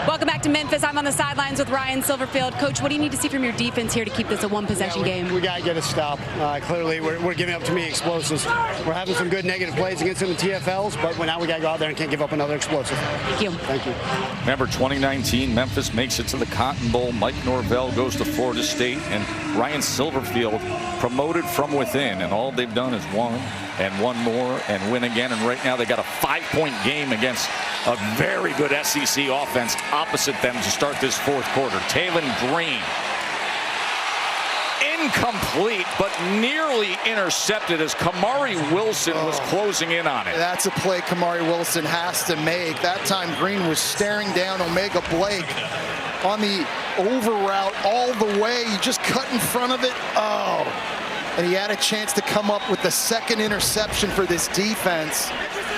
Speaker 3: Welcome back to Memphis. I'm on the sidelines with Ryan Silverfield. Coach, what do you need to see from your defense here to keep this a one-possession game?
Speaker 37: We got to get a stop. Clearly, we're giving up too many explosives. We're having some good negative plays against them in TFLs, but now we got to go out there and can't give up another explosive.
Speaker 3: Thank you.
Speaker 37: Thank you.
Speaker 20: Remember, 2019, Memphis makes it to the Cotton Bowl. Mike Norvell goes to Florida State, and Ryan Silverfield promoted from within, and all they've done is won and won more and win again. And right now they got a 5-point game against a very good SEC offense opposite them to start this fourth quarter. Taylon Green incomplete, but nearly intercepted as Kamari Wilson was closing in on it.
Speaker 1: That's a play Kamari Wilson has to make. That time Green was staring down Omega Blake on the over route all the way. He just cut in front of it. And he had a chance to come up with the second interception for this defense,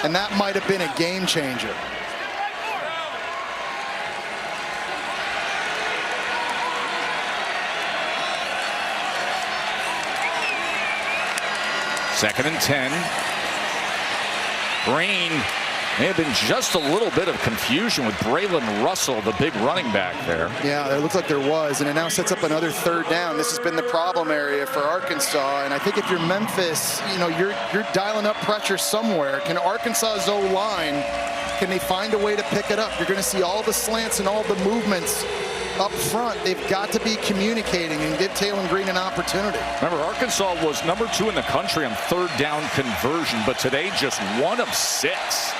Speaker 1: and that might have been a game changer.
Speaker 20: Second and 10. Green may have been just a little bit of confusion with Braylon Russell, the big running back there.
Speaker 1: Yeah, it looks like there was, and it now sets up another third down. This has been the problem area for Arkansas, and I think if you're Memphis, you know, you're dialing up pressure somewhere. Can Arkansas's O-line, can they find a way to pick it up? You're going to see all the slants and all the movements up front. They've got to be communicating and give Taylor Green an opportunity.
Speaker 20: Remember, Arkansas was number 2 in the country on third down conversion, but today just 1 of 6.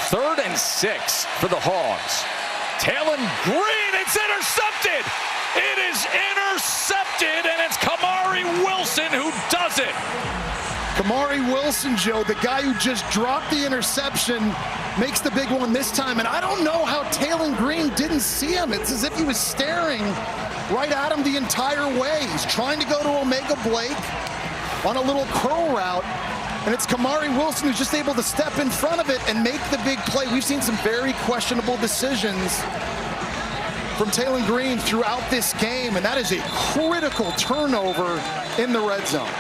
Speaker 20: 3rd and 6 for the Hogs. Taylor Green, it's intercepted! It is intercepted, and it's Kamari Wilson who does it.
Speaker 1: Kamari Wilson, Joe, the guy who just dropped the interception, makes the big one this time. And I don't know how Taylor Green didn't see him. It's as if he was staring right at him the entire way. He's trying to go to Omega Blake on a little curl route. And it's Kamari Wilson who's just able to step in front of it and make the big play. We've seen some very questionable decisions from Taylor Green throughout this game, and that is a critical turnover in the red zone.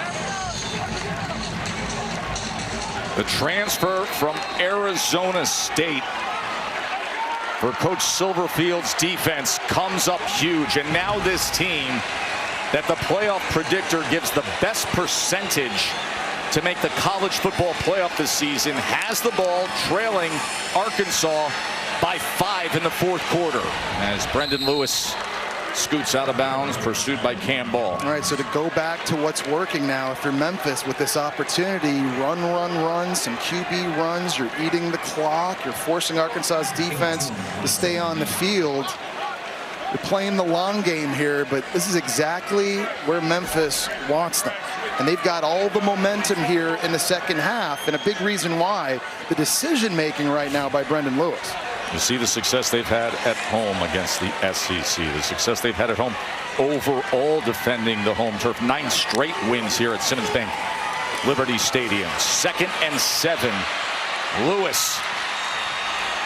Speaker 20: The transfer from Arizona State for Coach Silverfield's defense comes up huge. And now this team that the playoff predictor gives the best percentage to make the college football playoff this season has the ball, trailing Arkansas by 5 in the 4th quarter as Brendan Lewis scoots out of bounds, pursued by Cam Ball.
Speaker 1: All right, so to go back to what's working now, if you're Memphis with this opportunity, run, some QB runs, you're eating the clock, you're forcing Arkansas's defense to stay on the field. You're playing the long game here, but this is exactly where Memphis wants them. And they've got all the momentum here in the second half, and a big reason why, the decision-making right now by Brendan Lewis.
Speaker 20: You see the success they've had at home against the SEC, the success they've had at home overall defending the home turf. 9 straight wins here at Simmons Bank Liberty Stadium. 2nd and 7. Lewis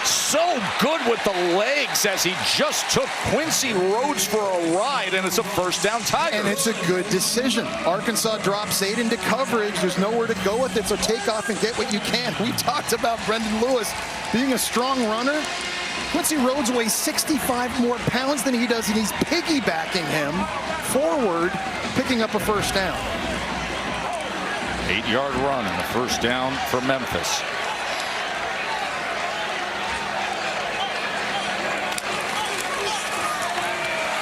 Speaker 20: so good with the legs as he just took Quincy Rhodes for a ride, and it's a first down Tigers.
Speaker 1: And it's a good decision. Arkansas drops 8 into coverage. There's nowhere to go with it, so take off and get what you can. We talked about Brendan Lewis being a strong runner. Quincy Rhodes weighs 65 more pounds than he does, and he's piggybacking him forward, picking up a first down.
Speaker 20: 8-yard run and the first down for Memphis.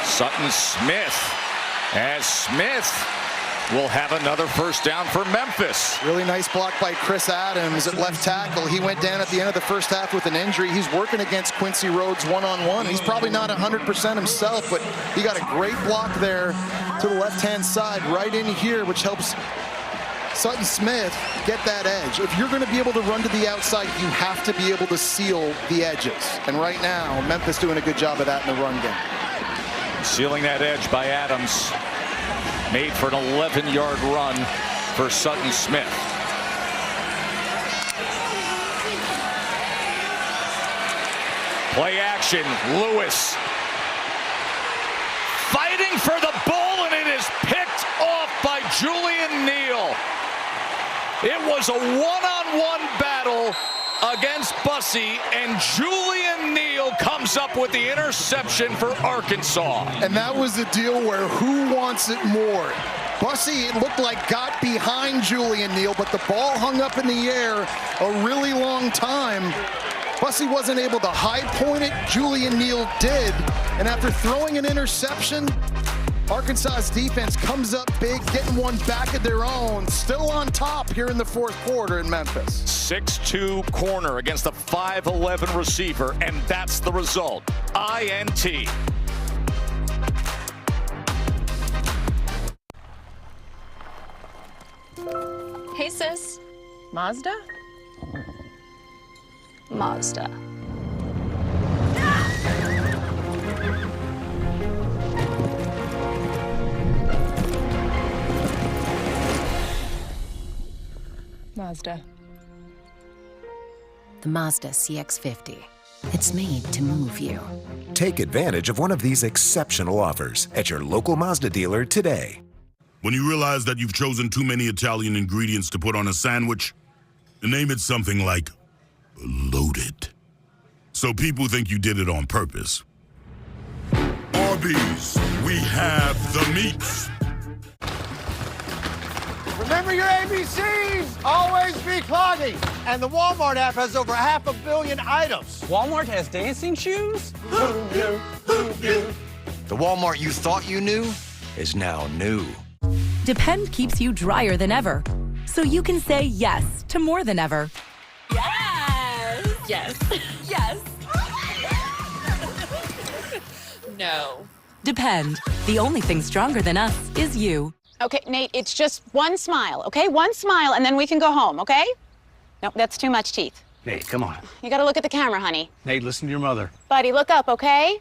Speaker 20: Sutton Smith, as Smith will have another first down for Memphis.
Speaker 1: Really nice block by Chris Adams at left tackle. He went down at the end of the first half with an injury. He's working against Quincy Rhodes one-on-one. He's probably not 100% himself, but he got a great block there to the left-hand side right in here, which helps Sutton Smith get that edge. If you're going to be able to run to the outside, you have to be able to seal the edges. And right now, Memphis doing a good job of that in the run game.
Speaker 20: Sealing that edge by Adams. Made for an 11-yard run for Sutton Smith. Play action, Lewis. Fighting for the ball, and it is picked off by Julian Neal. It was a one-on-one battle against Bussey, and Julian Neal comes up with the interception for Arkansas.
Speaker 1: And that was the deal where who wants it more? Bussey, it looked like, got behind Julian Neal, but the ball hung up in the air a really long time. Bussey wasn't able to high point it. Julian Neal did. And after throwing an interception, Arkansas's defense comes up big, getting one back of their own, still on top here in the 4th quarter in Memphis.
Speaker 20: 6'2" corner against a 5'11" receiver, and that's the result. INT.
Speaker 2: Hey, sis. Mazda?
Speaker 3: Mazda.
Speaker 2: Mazda.
Speaker 4: The Mazda CX-50. It's made to move you.
Speaker 5: Take advantage of one of these exceptional offers at your local Mazda dealer today.
Speaker 6: When you realize that you've chosen too many Italian ingredients to put on a sandwich, name it something like loaded. So people think you did it on purpose. Arby's, we have the meats.
Speaker 12: Remember your ABCs. Always be clogging. And the Walmart app has over 500 million items.
Speaker 14: Walmart has dancing shoes?
Speaker 12: Who knew?
Speaker 5: The Walmart you thought you knew is now new.
Speaker 19: Depend keeps you drier than ever, so you can say yes to more than ever.
Speaker 30: Yes! Yes. Yes. No.
Speaker 19: Depend. The only thing stronger than us is you.
Speaker 21: Okay, Nate, it's just one smile, okay? One smile, and then we can go home, okay? No, that's too much teeth.
Speaker 11: Nate, come on.
Speaker 21: You gotta look at the camera, honey.
Speaker 11: Nate, listen to your mother.
Speaker 21: Buddy, look up, okay?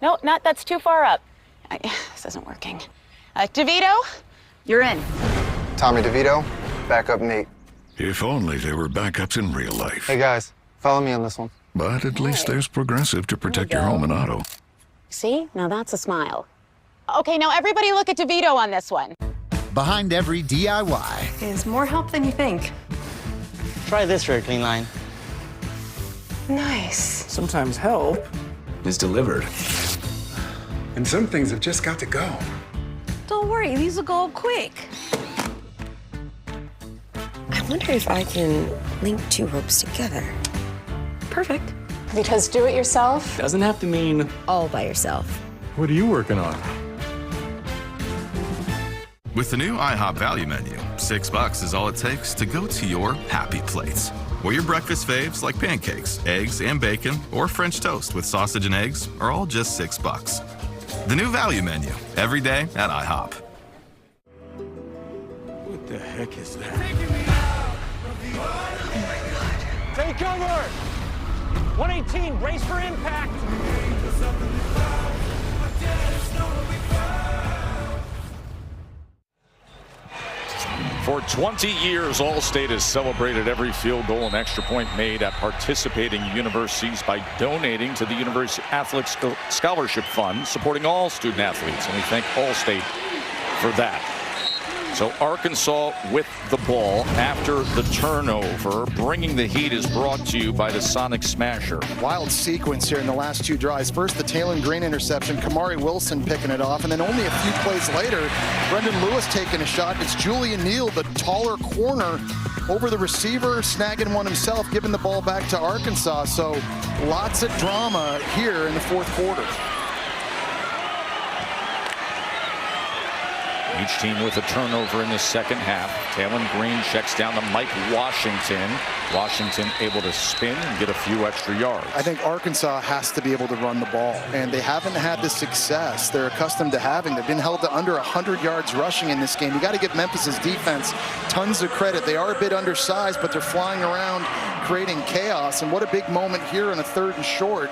Speaker 21: No, that's too far up. This isn't working. DeVito, you're in.
Speaker 22: Tommy DeVito, backup Nate.
Speaker 16: If only there were backups in real life.
Speaker 22: Hey guys, follow me on this one.
Speaker 16: But at least there's Progressive to protect your home and auto.
Speaker 21: See? Now that's a smile. Okay, now everybody look at DeVito on this one.
Speaker 23: Behind every DIY
Speaker 4: is more help than you think.
Speaker 22: Try this for a clean line.
Speaker 4: Nice.
Speaker 22: Sometimes help
Speaker 23: is delivered. And some things have just got to go.
Speaker 4: Don't worry, these will go quick. I wonder if I can link two ropes together. Perfect.
Speaker 21: Because do it yourself
Speaker 23: doesn't have to mean
Speaker 4: all by yourself.
Speaker 23: What are you working on?
Speaker 24: With the new IHOP value menu, $6 is all it takes to go to your happy place. Where your breakfast faves like pancakes, eggs, and bacon, or French toast with sausage and eggs are all just $6. The new value menu, every day at IHOP.
Speaker 23: What the heck is that?
Speaker 21: Take cover! 118, brace for impact!
Speaker 20: For 20 years, Allstate has celebrated every field goal and extra point made at participating universities by donating to the University Athletics Scholarship Fund, supporting all student athletes, and we thank Allstate for that. So Arkansas with the ball after the turnover. Bringing the heat is brought to you by the Sonic Smasher.
Speaker 1: Wild sequence here in the last two drives. First, the Taylon Green interception. Kamari Wilson picking it off. And then only a few plays later, Brendan Lewis taking a shot. It's Julian Neal, the taller corner, over the receiver, snagging one himself, giving the ball back to Arkansas. So lots of drama here in the fourth quarter.
Speaker 20: Each team with a turnover in the second half. Taylon Green checks down to Mike Washington. Washington able to spin and get a few extra yards.
Speaker 1: I think Arkansas has to be able to run the ball, and they haven't had the success they're accustomed to having. They've been held to under 100 yards rushing in this game. You got to give Memphis's defense tons of credit. They are a bit undersized, but they're flying around creating chaos. And what a big moment here on a 3rd and short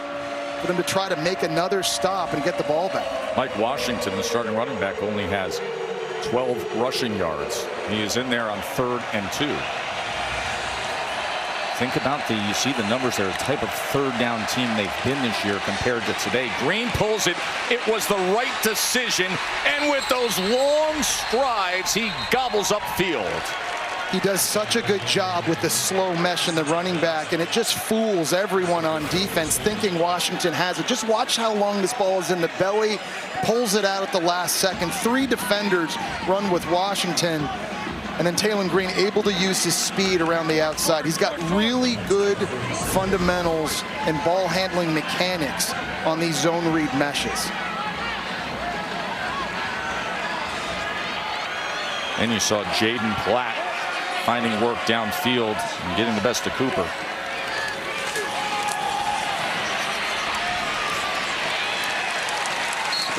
Speaker 1: for them to try to make another stop and get the ball back.
Speaker 20: Mike Washington, the starting running back, only has 12 rushing yards. He is in there on 3rd and 2. Think about you see the numbers there, the type of 3rd down team they've been this year compared to today. Green pulls it. It was the right decision. And with those long strides, he gobbles up field.
Speaker 1: He does such a good job with the slow mesh and the running back, and it just fools everyone on defense thinking Washington has it. Just watch how long this ball is in the belly, pulls it out at the last second. 3 defenders run with Washington, and then Taylon Green able to use his speed around the outside. He's got really good fundamentals and ball handling mechanics on these zone read meshes.
Speaker 20: And you saw Jaden Platt finding work downfield and getting the best of Cooper.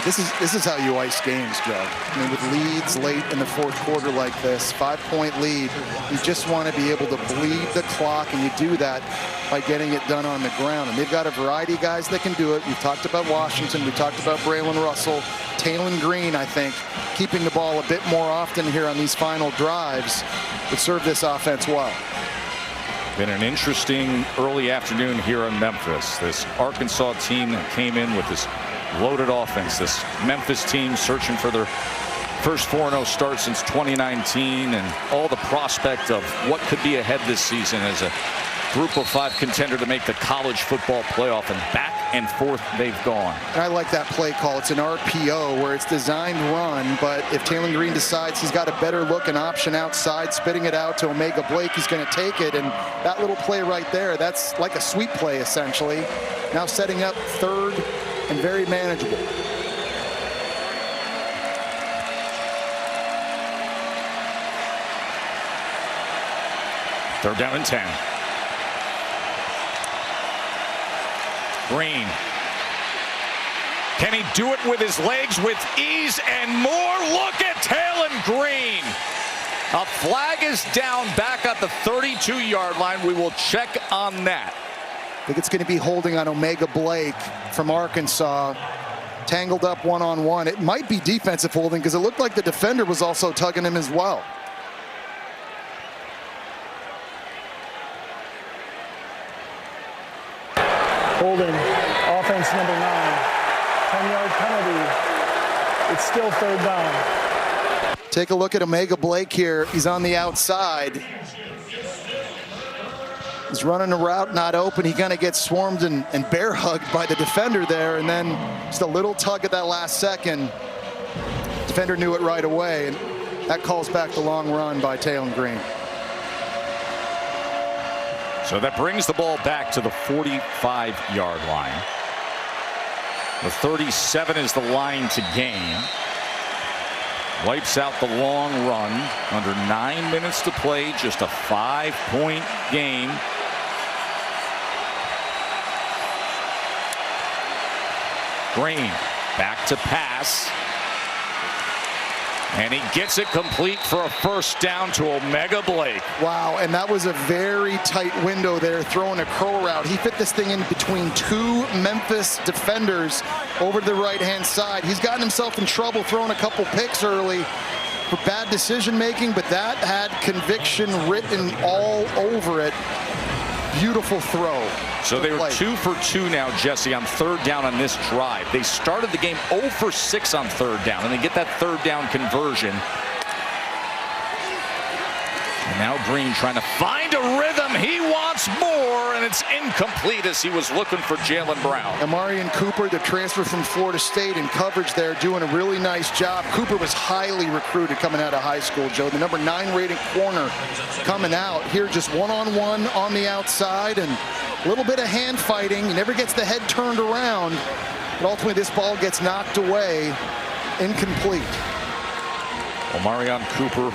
Speaker 1: But this is how you ice games, Joe. I mean, with leads late in the fourth quarter like this, 5-point lead, you just want to be able to bleed the clock, and you do that by getting it done on the ground. And they've got a variety of guys that can do it. We've talked about Washington. We talked about Braylon Russell. Taylon Green, I think, keeping the ball a bit more often here on these final drives would serve this offense well.
Speaker 20: Been an interesting early afternoon here in Memphis. This Arkansas team came in with this loaded offense. This Memphis team searching for their first 4-0 start since 2019, and all the prospect of what could be ahead this season as a group of 5 contender to make the college football playoff, and back and forth they've gone.
Speaker 1: I like that play call. It's an RPO where it's designed run, but if Taylon Green decides he's got a better look and option outside, spitting it out to Omega Blake, he's going to take it. And that little play right there, that's like a sweep play essentially. Now setting up third and very manageable.
Speaker 20: Third down and 10. Green. Can he do it with his legs with ease and more? Look at Taylon Green. A flag is down back at the 32-yard line. We will check on that.
Speaker 1: I think it's going to be holding on Omega Blake from Arkansas. Tangled up one-on-one. It might be defensive holding because it looked like the defender was also tugging him as well.
Speaker 22: Holding, offense number 9. 10-yard penalty. It's still third down.
Speaker 1: Take a look at Omega Blake here. He's on the outside. He's running a route not open. He kind of gets swarmed and bear hugged by the defender there, and then just a little tug at that last second. Defender knew it right away, and that calls back the long run by Taylon Green.
Speaker 20: So that brings the ball back to the 45-yard line. The 37 is the line to gain. Wipes out the long run. Under 9 minutes to play, just a 5-point game. Green back to pass. And he gets it complete for a first down to Omega Blake.
Speaker 1: Wow, and that was a very tight window there, throwing a curl route. He fit this thing in between 2 Memphis defenders over to the right-hand side. He's gotten himself in trouble throwing a couple picks early for bad decision making, but that had conviction written all over it. Beautiful throw.
Speaker 20: So they were 2 for 2 now, Jesse, on third down on this drive. They started the game 0 for 6 on third down, and they get that third down conversion. And now Green trying to find a rhythm. He wants more, and it's incomplete as he was looking for Jalen Brown.
Speaker 1: Amarian Cooper, the transfer from Florida State, in coverage there, doing a really nice job. Cooper was highly recruited coming out of high school, Joe. The number 9 rated corner coming out here, just one-on-one on the outside, and a little bit of hand fighting. He never gets the head turned around, but ultimately this ball gets knocked away, incomplete.
Speaker 20: Amarian Cooper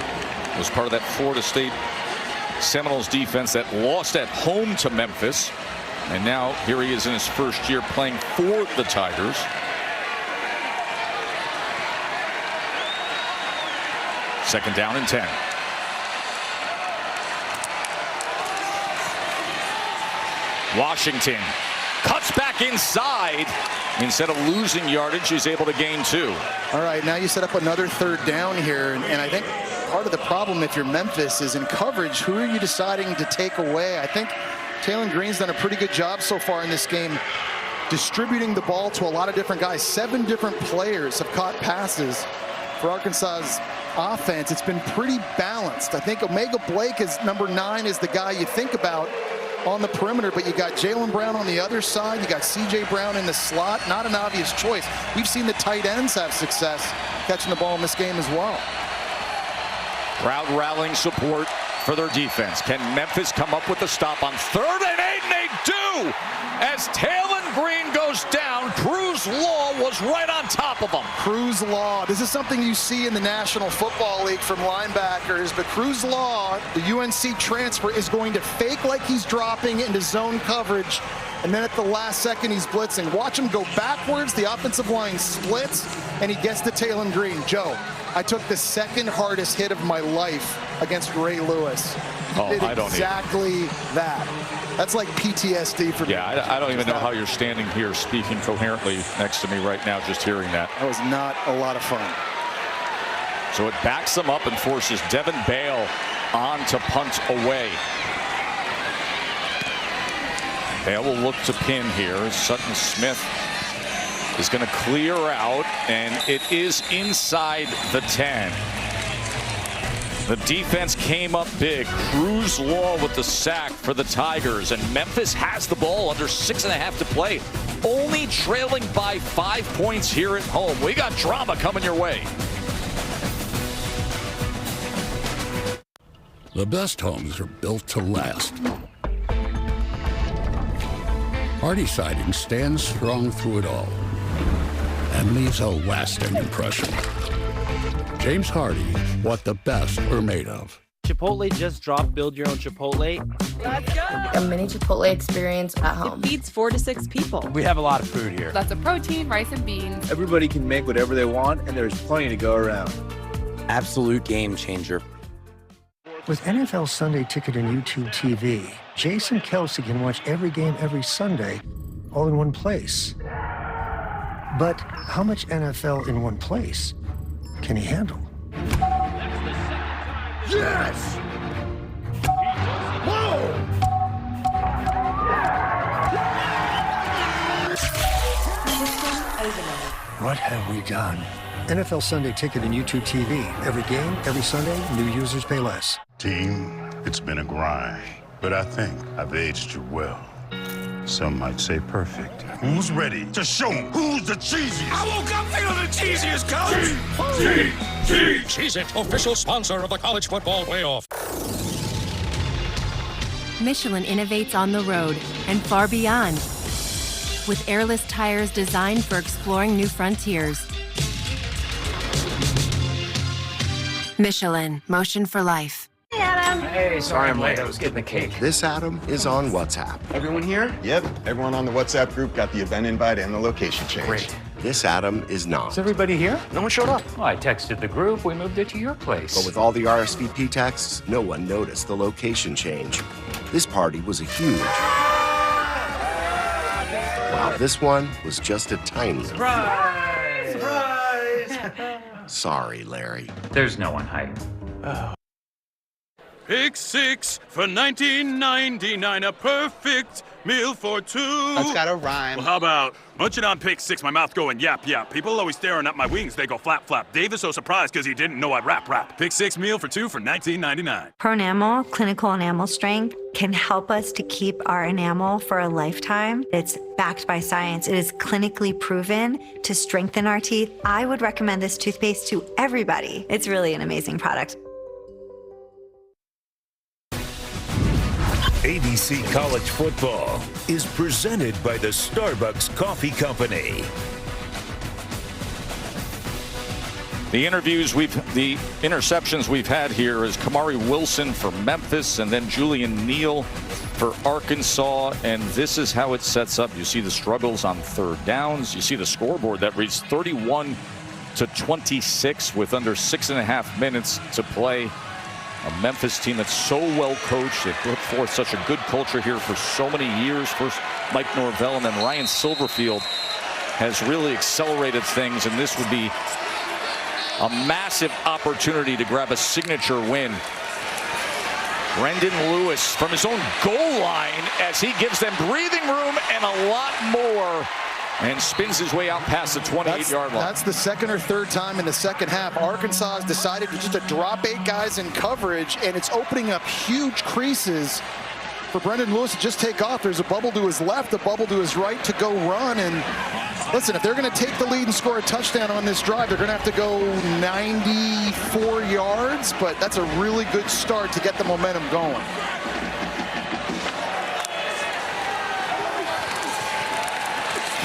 Speaker 20: was part of that Florida State Seminoles defense that lost at home to Memphis. And now here he is in his first year playing for the Tigers. Second down and 10. Washington cuts back inside. Instead of losing yardage, he's able to gain 2.
Speaker 1: All right, now you set up another third down here, and I think part of the problem if you're Memphis is in coverage. Who are you deciding to take away? I think Taylon Green's done a pretty good job so far in this game distributing the ball to a lot of different guys. 7 different players have caught passes for Arkansas's offense. It's been pretty balanced. I think Omega Blake is number 9 is the guy you think about on the perimeter, but you got Jalen Brown on the other side. You got C.J. Brown in the slot. Not an obvious choice. We've seen the tight ends have success catching the ball in this game as well.
Speaker 20: Crowd rallying support for their defense. Can Memphis come up with a stop on 3rd and 8? And they do! As Talon Green goes down, Cruz Law was right on top of him.
Speaker 1: Cruz Law, this is something you see in the National Football League from linebackers, but Cruz Law, the UNC transfer, is going to fake like he's dropping into zone coverage, and then at the last second he's blitzing. Watch him go backwards, the offensive line splits, and he gets to Talon Green. Joe, I took the second hardest hit of my life against Ray Lewis.
Speaker 20: Oh,
Speaker 1: Did
Speaker 20: I don't
Speaker 1: exactly that. That's like PTSD for me.
Speaker 20: Yeah, I don't even know how you're standing here speaking coherently next to me right now, just hearing that.
Speaker 1: That was not a lot of fun.
Speaker 20: So it backs them up and forces Devin Bale on to punt away. Bale will look to pin here. Sutton Smith is going to clear out, and it is inside the 10. The defense came up big. Cruz Law with the sack for the Tigers, and Memphis has the ball under 6.5 to play. Only trailing by 5 points here at home. We got drama coming your way.
Speaker 7: The best homes are built to last. Hardy Siding stands strong through it all and leaves a lasting impression. James Hardy, what the best are made of.
Speaker 8: Chipotle just dropped Build Your Own Chipotle.
Speaker 9: Let's go! A mini Chipotle experience at home.
Speaker 2: It feeds 4 to 6 people.
Speaker 8: We have a lot of food here.
Speaker 2: Lots of protein, rice and beans.
Speaker 8: Everybody can make whatever they want, and there's plenty to go around.
Speaker 10: Absolute game changer.
Speaker 13: With NFL Sunday Ticket and YouTube TV, Jason Kelsey can watch every game every Sunday, all in one place. But how much NFL in one place can he handle?
Speaker 36: Yes! Whoa!
Speaker 13: What have we done? NFL Sunday Ticket and YouTube TV. Every game, every Sunday, new users pay less.
Speaker 15: Team, it's been a grind, but I think I've aged you well. Some might say perfect. Who's ready to show 'em who's the cheesiest?
Speaker 36: I woke up feeling the cheesiest, coach!
Speaker 17: Cheez-It, official sponsor of the college football playoff.
Speaker 18: Michelin innovates on the road and far beyond, with airless tires designed for exploring new frontiers. Michelin, motion for life.
Speaker 25: Hey, Adam. Hey, sorry I'm late. I was getting the cake.
Speaker 26: This Adam is on WhatsApp.
Speaker 25: Everyone here?
Speaker 26: Yep, everyone on the WhatsApp group got the event invite and the location change.
Speaker 25: Great.
Speaker 26: This Adam is not.
Speaker 25: Is everybody here? No one showed up.
Speaker 27: Well, I texted the group. We moved it to your place.
Speaker 26: But with all the RSVP texts, no one noticed the location change. This party was a huge. While this one was just a tiny.
Speaker 25: Surprise! Surprise!
Speaker 26: Sorry, Larry.
Speaker 27: There's no one hiding.
Speaker 25: Oh.
Speaker 36: Pick 6 for $19.99, a perfect meal for two.
Speaker 28: That's gotta rhyme.
Speaker 36: Well, how about munching on Pick 6, my mouth going yap, yap. People always staring at my wings, they go flap, flap. Dave is so surprised because he didn't know I'd rap. Pick 6 meal for two for $19.99.
Speaker 29: Pronamel, clinical enamel strength, can help us to keep our enamel for a lifetime. It's backed by science. It is clinically proven to strengthen our teeth. I would recommend this toothpaste to everybody. It's really an amazing product.
Speaker 31: ABC College Football is presented by the Starbucks Coffee Company.
Speaker 20: The interceptions we've had here is Kamari Wilson for Memphis and then Julian Neal for Arkansas, and this is how it sets up. You see the struggles on third downs. You see the scoreboard that reads 31-26 with under 6.5 minutes to play. A Memphis team that's so well coached. They put forth such a good culture here for so many years. First Mike Norvell and then Ryan Silverfield has really accelerated things, and this would be a massive opportunity to grab a signature win. Brendan Lewis from his own goal line as he gives them breathing room and a lot more, and spins his way out past the 28-yard line.
Speaker 1: That's the second or third time in the second half Arkansas has decided to just drop 8 guys in coverage, and it's opening up huge creases for Brendan Lewis to just take off. There's a bubble to his left, a bubble to his right to go run. And listen, if they're going to take the lead and score a touchdown on this drive, they're going to have to go 94 yards. But that's a really good start to get the momentum going.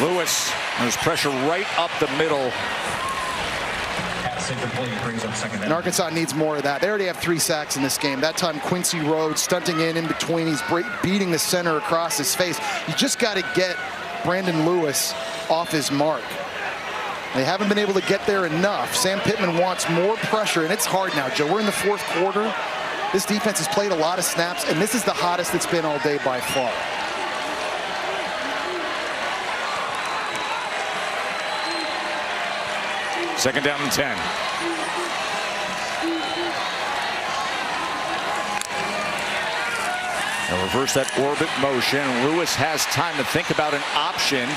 Speaker 20: Lewis, there's pressure right up the middle.
Speaker 1: And Arkansas needs more of that. They already have 3 sacks in this game. That time, Quincy Rhodes stunting in between. He's beating the center across his face. You just got to get Brandon Lewis off his mark. They haven't been able to get there enough. Sam Pittman wants more pressure, and it's hard now, Joe. We're in the 4th quarter. This defense has played a lot of snaps, and this is the hottest it's been all day by far.
Speaker 20: Second down and 10. They'll reverse that orbit motion. Lewis has time to think about an option,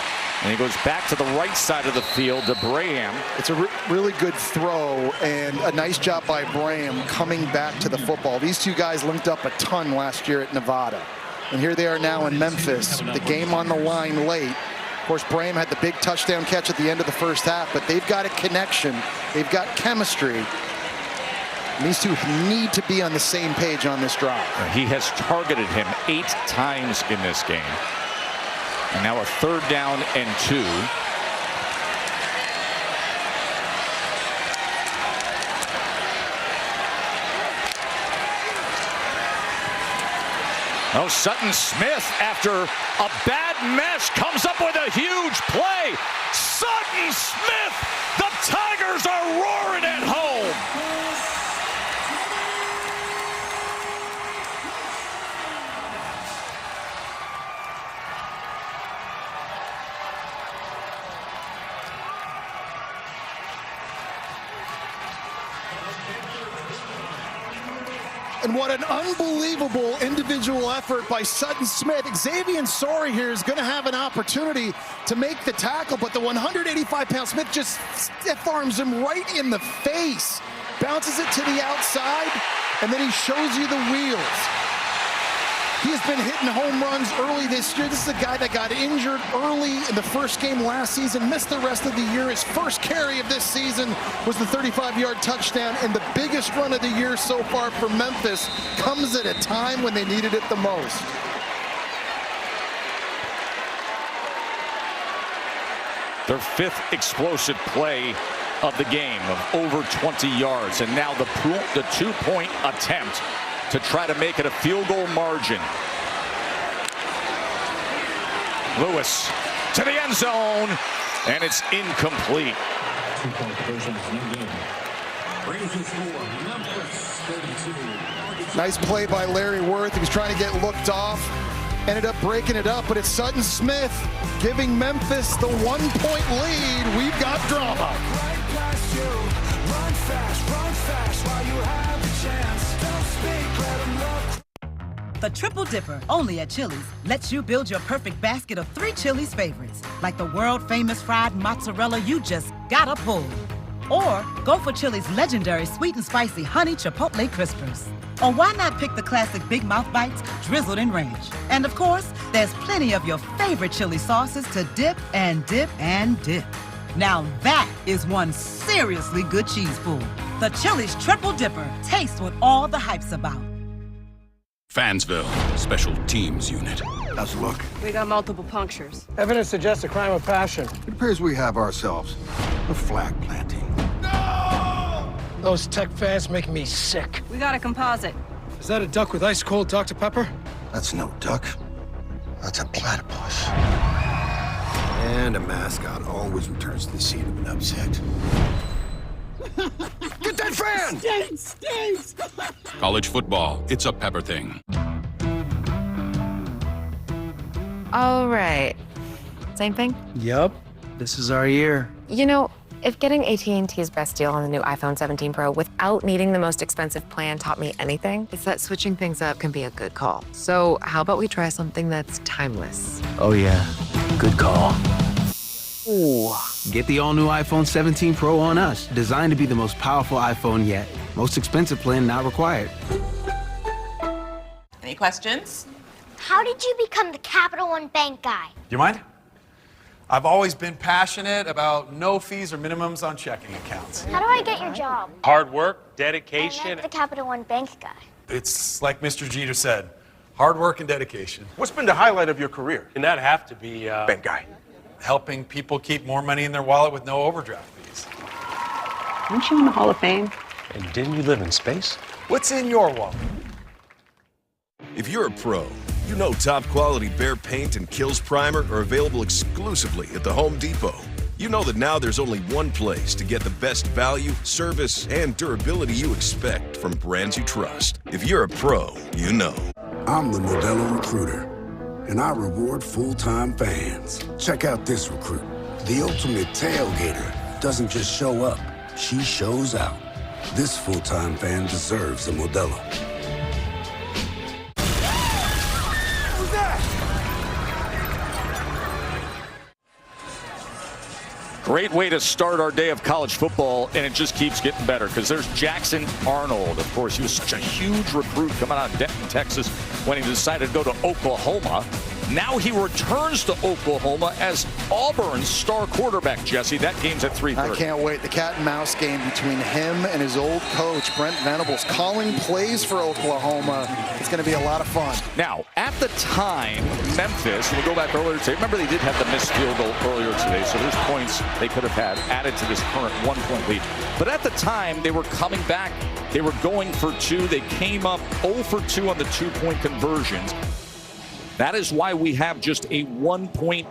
Speaker 20: and he goes back to the right side of the field to Braham.
Speaker 1: It's a really good throw, and a nice job by Braham coming back to the football. These two guys linked up a ton last year at Nevada, and here they are now in Memphis. The game on the line late. Of course, Braham had the big touchdown catch at the end of the first half, but they've got a connection. They've got chemistry. And these two need to be on the same page on this drive.
Speaker 20: He has targeted him 8 times in this game. And now a 3rd down and 2. Oh, Sutton Smith, after a bad mesh, comes up with a huge play. Sutton Smith, the Tigers are roaring at home.
Speaker 1: And what an unbelievable individual effort by Sutton Smith. Xavier Sorey here is going to have an opportunity to make the tackle, but the 185-pound Smith just stiff arms him right in the face. Bounces it to the outside, and then he shows you the wheels. He has been hitting home runs early this year. This is a guy that got injured early in the first game last season, missed the rest of the year. His first carry of this season was the 35-yard touchdown, and the biggest run of the year so far for Memphis comes at a time when they needed it the most.
Speaker 20: Their 5th explosive play of the game of over 20 yards, and now the 2-point attempt to try to make it a field goal margin. Lewis to the end zone, and it's incomplete.
Speaker 1: Nice play by Larry Worth. He was trying to get looked off, ended up breaking it up, but it's Sutton Smith giving Memphis the 1-point lead. We've got drama.
Speaker 3: The Triple Dipper, only at Chili's, lets you build your perfect basket of 3 Chili's favorites, like the world-famous fried mozzarella you just gotta pull. Or go for Chili's legendary sweet and spicy honey chipotle crispers. Or why not pick the classic Big Mouth Bites drizzled in ranch? And of course, there's plenty of your favorite chili sauces to dip and dip and dip. Now that is one seriously good cheese pull. The Chili's Triple Dipper. Taste what all the hype's about.
Speaker 4: Fansville, Special Teams Unit.
Speaker 5: How's it look?
Speaker 2: We got multiple punctures.
Speaker 22: Evidence suggests a crime of passion.
Speaker 5: It appears we have ourselves a flag planting.
Speaker 22: No! Those Tech fans make me sick.
Speaker 2: We got a composite.
Speaker 22: Is that a duck with ice cold Dr. Pepper?
Speaker 5: That's no duck. That's a platypus. And a mascot always returns to the scene of an upset. Get that fan!
Speaker 2: Stinks!
Speaker 4: College football, it's a Pepper thing.
Speaker 6: All right. Same thing?
Speaker 22: Yup. This is our year.
Speaker 6: You know, if getting AT&T's best deal on the new iPhone 17 Pro without needing the most expensive plan taught me anything, it's that switching things up can be a good call. So how about we try something that's timeless?
Speaker 22: Oh, yeah. Good call.
Speaker 11: Ooh. Get the all-new iPhone 17 Pro on us. Designed to be the most powerful iPhone yet. Most expensive plan not required.
Speaker 12: Any questions?
Speaker 7: How did you become the Capital One Bank guy?
Speaker 8: You mind? I've always been passionate about no fees or minimums on checking accounts.
Speaker 7: How do I get your job?
Speaker 9: Hard work, dedication.
Speaker 7: I'm the Capital One Bank guy.
Speaker 8: It's like Mr. Jeter said, hard work and dedication.
Speaker 12: What's been the highlight of your career?
Speaker 9: And that have to be
Speaker 12: bank guy.
Speaker 8: Helping people keep more money in their wallet with no overdraft fees.
Speaker 14: Aren't you in the Hall of Fame?
Speaker 9: And didn't you live in space?
Speaker 8: What's in your wallet?
Speaker 16: If you're a pro, you know top quality Behr paint and Kills Primer are available exclusively at the Home Depot. You know that now there's only one place to get the best value, service, and durability you expect from brands you trust. If you're a pro, you know.
Speaker 19: I'm the Modelo Recruiter, and I reward full-time fans. Check out this recruit. The ultimate tailgater doesn't just show up, she shows out. This full-time fan deserves a Modelo.
Speaker 20: Great way to start our day of college football, and it just keeps getting better because there's Jackson Arnold. Of course, he was such a huge recruit coming out of Denton, Texas, when he decided to go to Oklahoma. Now he returns to Oklahoma as Auburn's star quarterback, Jesse. That game's at 3:30.
Speaker 1: I can't wait. The cat and mouse game between him and his old coach, Brent Venables, calling plays for Oklahoma. It's going to be a lot of fun.
Speaker 20: Now, at the time, Memphis, we'll go back earlier today. Remember, they did have the missed field goal earlier today, so there's points they could have had added to this current 1-point lead. But at the time, they were coming back. They were going for 2. They came up 0 for 2 on the 2-point conversions. That is why we have just a 1-point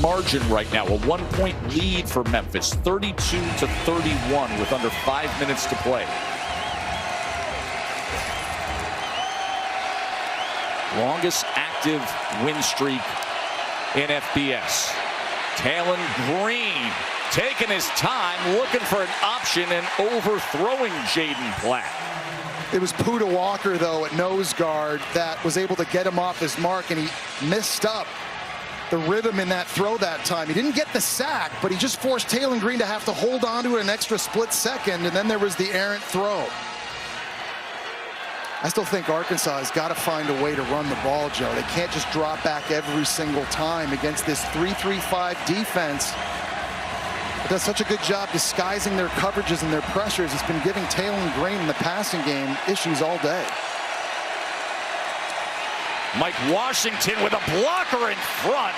Speaker 20: margin right now, a 1-point lead for Memphis, 32-31 with under 5 minutes to play. Longest active win streak in FBS. Talon Green taking his time, looking for an option and overthrowing Jaden Platt.
Speaker 1: It was Puda Walker, though, at nose guard that was able to get him off his mark, and he missed up the rhythm in that throw that time. He didn't get the sack, but he just forced Talon Green to have to hold on to it an extra split second, and then there was the errant throw. I still think Arkansas has got to find a way to run the ball, Joe. They can't just drop back every single time against this 3-3-5 defense. It does such a good job disguising their coverages and their pressures. It's been giving Talon Green in the passing game issues all day.
Speaker 20: Mike Washington with a blocker in front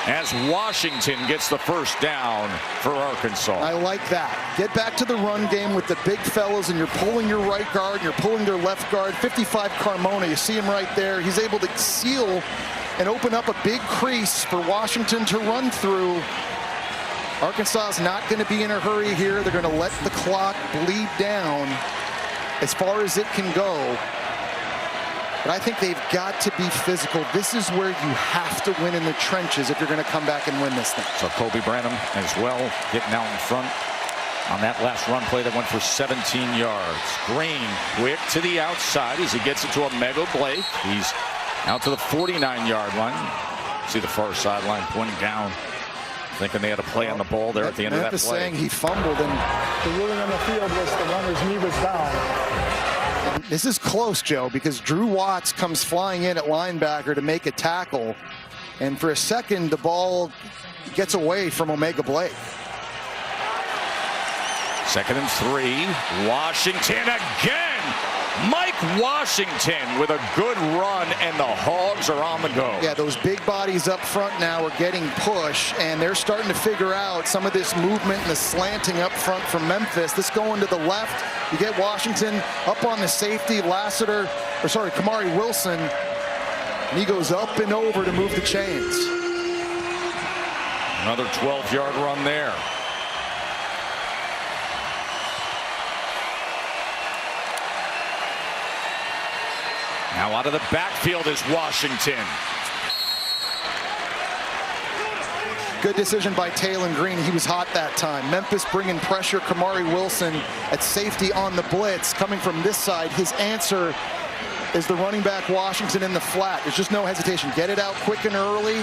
Speaker 20: as Washington gets the first down for Arkansas.
Speaker 1: I like that. Get back to the run game with the big fellows, and you're pulling your right guard, and you're pulling their left guard. 55 Carmona, you see him right there. He's able to seal and open up a big crease for Washington to run through. Arkansas is not going to be in a hurry here. They're going to let the clock bleed down as far as it can go. But I think they've got to be physical. This is where you have to win in the trenches if you're going to come back and win this thing.
Speaker 20: So Kobe Branham as well getting out in front on that last run play that went for 17 yards. Green quick to the outside as he gets it to a Mego Blake. He's out to the 49-yard line. See the far sideline pointing down. Thinking they had a play on the ball there at the end of that play.
Speaker 1: Saying he fumbled, and
Speaker 21: the ruling on the field was the runner's knee was down.
Speaker 1: And this is close, Joe, because Drew Watts comes flying in at linebacker to make a tackle, and for a second the ball gets away from Omega Blake.
Speaker 20: 2nd and 3. Washington again. Mike Washington with a good run, and the Hogs are on the go.
Speaker 1: Yeah, those big bodies up front now are getting push, and they're starting to figure out some of this movement and the slanting up front from Memphis. This going to the left. You get Washington up on the safety, Kamari Wilson, and he goes up and over to move the chains.
Speaker 20: Another 12-yard run there. Now out of the backfield is Washington.
Speaker 1: Good decision by Talon Green. He was hot that time. Memphis bringing pressure. Kamari Wilson at safety on the blitz. Coming from this side, his answer is the running back Washington in the flat. There's just no hesitation. Get it out quick and early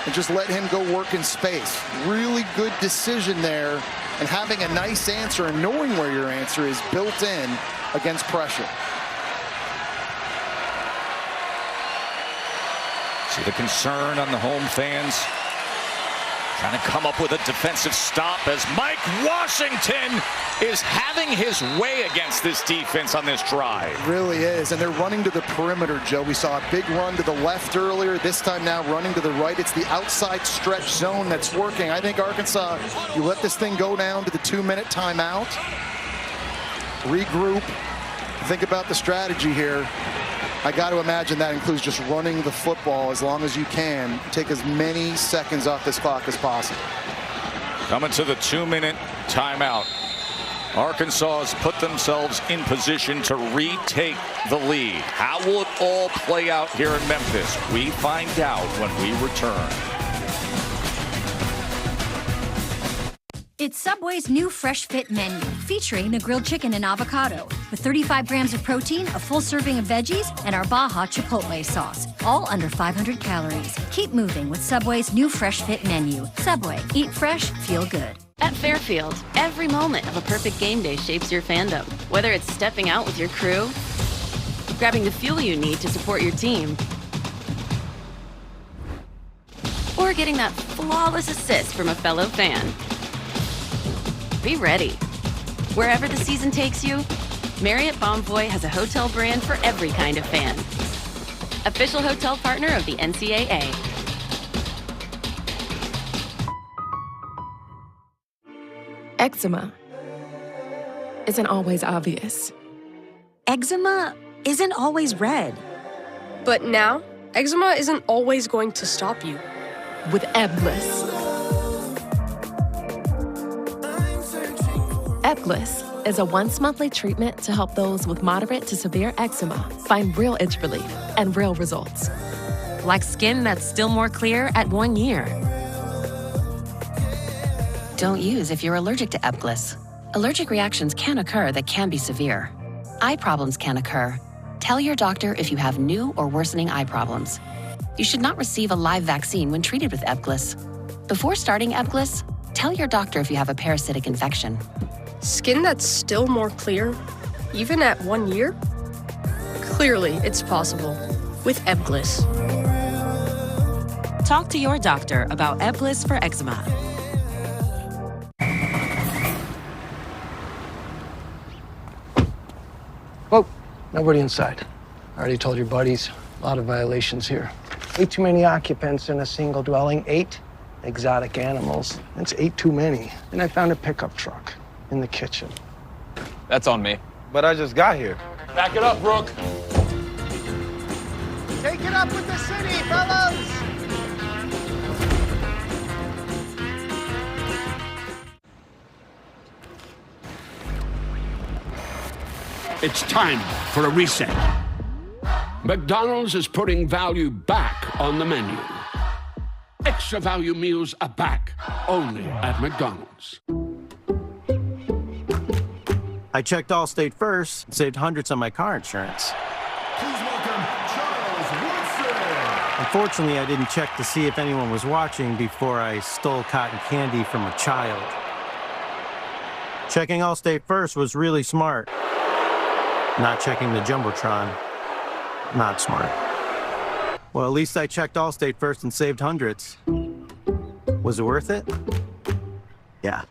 Speaker 1: and just let him go work in space. Really good decision there, and having a nice answer and knowing where your answer is built in against pressure.
Speaker 20: See the concern on the home fans. Trying to come up with a defensive stop as Mike Washington is having his way against this defense on this drive.
Speaker 1: It really is, and they're running to the perimeter, Joe. We saw a big run to the left earlier. This time now running to the right. It's the outside stretch zone that's working. I think Arkansas, you let this thing go down to the 2-minute timeout. Regroup. Think about the strategy here. I got to imagine that includes just running the football as long as you can. Take as many seconds off this clock as possible.
Speaker 20: Coming to the 2-minute timeout. Arkansas has put themselves in position to retake the lead. How will it all play out here in Memphis? We find out when we return.
Speaker 10: It's Subway's new Fresh Fit menu, featuring the grilled chicken and avocado, with 35 grams of protein, a full serving of veggies, and our Baja Chipotle sauce, all under 500 calories. Keep moving with Subway's new Fresh Fit menu. Subway, eat fresh, feel good.
Speaker 2: At Fairfield, every moment of a perfect game day shapes your fandom. Whether it's stepping out with your crew, grabbing the fuel you need to support your team, or getting that flawless assist from a fellow fan. Be ready. Wherever the season takes you, Marriott Bonvoy has a hotel brand for every kind of fan. Official hotel partner of the NCAA.
Speaker 12: Eczema isn't always obvious.
Speaker 29: Eczema isn't always red.
Speaker 13: But now, eczema isn't always going to stop you.
Speaker 12: With Ebglyss. Ebglyss is a once-monthly treatment to help those with moderate to severe eczema find real itch relief and real results. Like skin that's still more clear at 1 year.
Speaker 15: Don't use if you're allergic to Ebglyss. Allergic reactions can occur that can be severe. Eye problems can occur. Tell your doctor if you have new or worsening eye problems. You should not receive a live vaccine when treated with Ebglyss. Before starting Ebglyss, tell your doctor if you have a parasitic infection.
Speaker 13: Skin that's still more clear, even at 1 year? Clearly, it's possible with Ebglyss.
Speaker 12: Talk to your doctor about Ebglyss for eczema.
Speaker 22: Whoa, nobody inside. I already told your buddies, a lot of violations here. 8 too many occupants in a single dwelling, 8 exotic animals. That's 8 too many. And I found a pickup truck in the kitchen.
Speaker 17: That's on me.
Speaker 22: But I just got here.
Speaker 17: Back it up, Brooke.
Speaker 22: Take it up with the city, fellas!
Speaker 18: It's time for a reset. McDonald's is putting value back on the menu. Extra value meals are back, only at McDonald's.
Speaker 23: I checked Allstate first and saved hundreds on my car insurance.
Speaker 24: Please welcome Charles Woodson.
Speaker 23: Unfortunately, I didn't check to see if anyone was watching before I stole cotton candy from a child. Checking Allstate first was really smart. Not checking the Jumbotron, not smart. Well, at least I checked Allstate first and saved hundreds. Was it worth it? Yeah.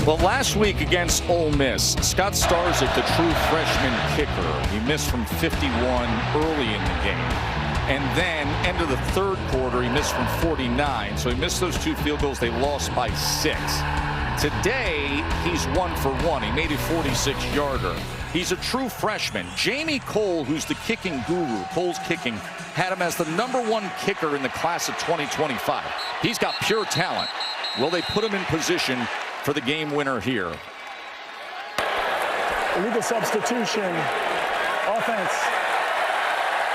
Speaker 20: Well, last week against Ole Miss, Scott Starzik, the true freshman kicker, he missed from 51 early in the game. And then, end of the third quarter, he missed from 49. So he missed those 2 field goals. They lost by 6. Today, he's 1 for 1. He made a 46-yarder. He's a true freshman. Jamie Cole, who's the kicking guru, Cole's Kicking, had him as the #1 kicker in the class of 2025. He's got pure talent. Will they put him in position for the game winner here?
Speaker 21: Illegal substitution. Offense.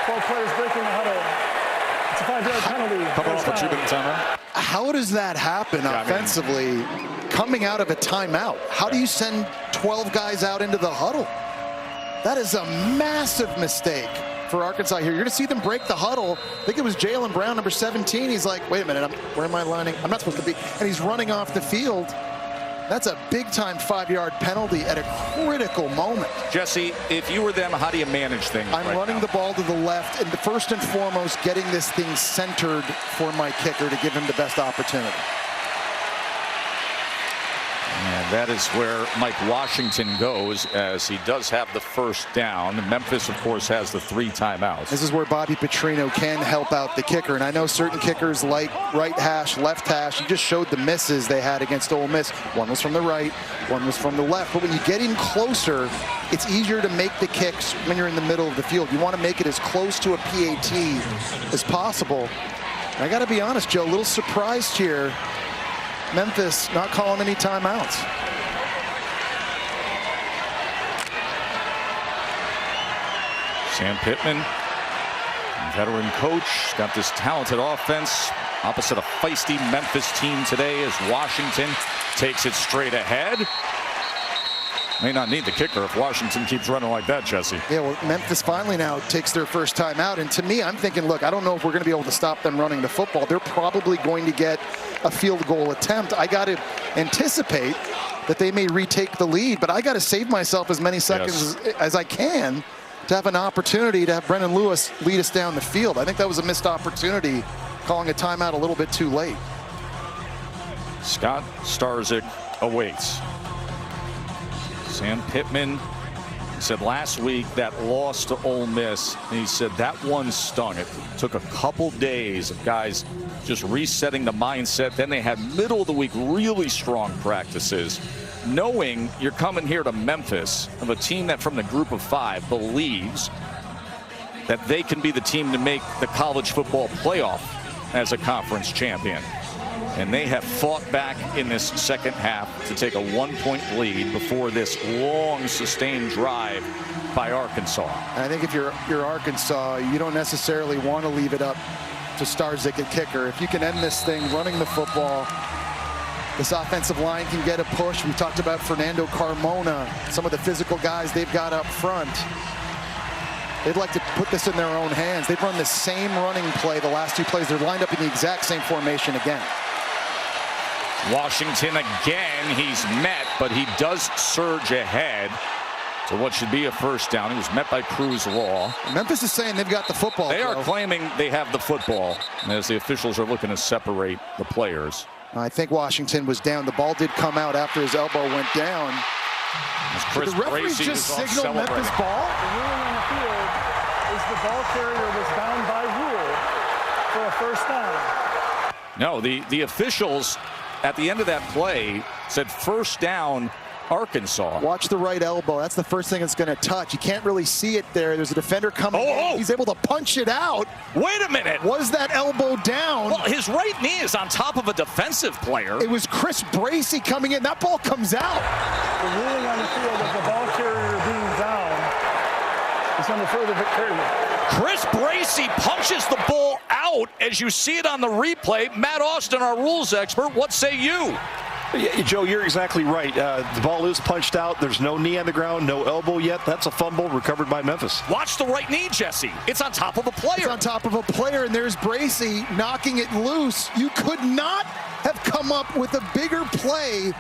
Speaker 21: 12 players breaking the huddle. It's a 5-yard penalty.
Speaker 20: Coming off a 2-minute timeout.
Speaker 1: How does that happen offensively coming out of a timeout? How do you send 12 guys out into the huddle? That is a massive mistake for Arkansas here. You're going to see them break the huddle. I think it was Jalen Brown, number 17. He's like, wait a minute, where am I lining? I'm not supposed to be. And he's running off the field. That's a big-time 5-yard penalty at a critical moment.
Speaker 20: Jesse, if you were them, how do you manage things?
Speaker 1: I'm running the ball to the left, and first and foremost, getting this thing centered for my kicker to give him the best opportunity.
Speaker 20: And that is where Mike Washington goes, as he does have the first down. Memphis, of course, has the 3 timeouts.
Speaker 1: This is where Bobby Petrino can help out the kicker. And I know certain kickers like right hash, left hash. You just showed the misses they had against Ole Miss. One was from the right, one was from the left. But when you get in closer, it's easier to make the kicks when you're in the middle of the field. You want to make it as close to a PAT as possible. And I got to be honest, Joe, a little surprised here. Memphis not calling any timeouts.
Speaker 20: Sam Pittman, veteran coach, got this talented offense opposite a feisty Memphis team today as Washington takes it straight ahead. May not need the kicker if Washington keeps running like that, Jesse.
Speaker 1: Yeah, well, Memphis finally now takes their first time out. And to me, I'm thinking, look, I don't know if we're going to be able to stop them running the football. They're probably going to get a field goal attempt. I got to anticipate that they may retake the lead, but I got to save myself as many seconds as I can to have an opportunity to have Brendan Lewis lead us down the field. I think that was a missed opportunity, calling a timeout a little bit too late.
Speaker 20: Scott Starzyk awaits. Sam Pittman, he said last week that loss to Ole Miss, and he said that one stung. It took a couple days of guys just resetting the mindset. Then they had middle of the week really strong practices, knowing you're coming here to Memphis, of a team that from the group of 5 believes that they can be the team to make the college football playoff as a conference champion. And they have fought back in this second half to take a 1-point lead before this long sustained drive by Arkansas.
Speaker 1: And I think if you're Arkansas, you don't necessarily want to leave it up to Starzyk at kicker. If you can end this thing running the football, this offensive line can get a push. We talked about Fernando Carmona, some of the physical guys they've got up front. They'd like to put this in their own hands. They've run the same running play the last 2 plays. They're lined up in the exact same formation again.
Speaker 20: Washington again, he's met, but he does surge ahead to what should be a first down. He was met by Cruz Law.
Speaker 1: Memphis is saying they've got the football.
Speaker 20: They are claiming they have the football, as the officials are looking to separate the players.
Speaker 1: I think Washington was down. The ball did come out after his elbow went down.
Speaker 20: Chris
Speaker 1: Did the referees
Speaker 20: Bracey
Speaker 1: just signal Memphis ball?
Speaker 21: The ruling on the field is the ball carrier was down by rule for a first down.
Speaker 20: No, the officials at the end of that play said first down Arkansas.
Speaker 1: Watch the right elbow. That's the first thing it's going to touch. You can't really see it there. There's a defender coming in. He's able to punch it out.
Speaker 20: Wait a minute.
Speaker 1: Was that elbow down?
Speaker 20: Well, his right knee is on top of a defensive player.
Speaker 1: It was Chris Bracey coming in. That ball comes out.
Speaker 21: The ruling on the field of the ball carrier being down is under further carrier.
Speaker 20: Chris Bracey punches the ball out as you see it on the replay. Matt Austin, our rules expert, what say you?
Speaker 3: Yeah, Joe, you're exactly right. The ball is punched out. There's no knee on the ground, no elbow yet. That's a fumble recovered by Memphis.
Speaker 20: Watch the right knee, Jesse. It's on top of a player.
Speaker 1: It's on top of a player, and there's Bracey knocking it loose. You could not have come up with a bigger play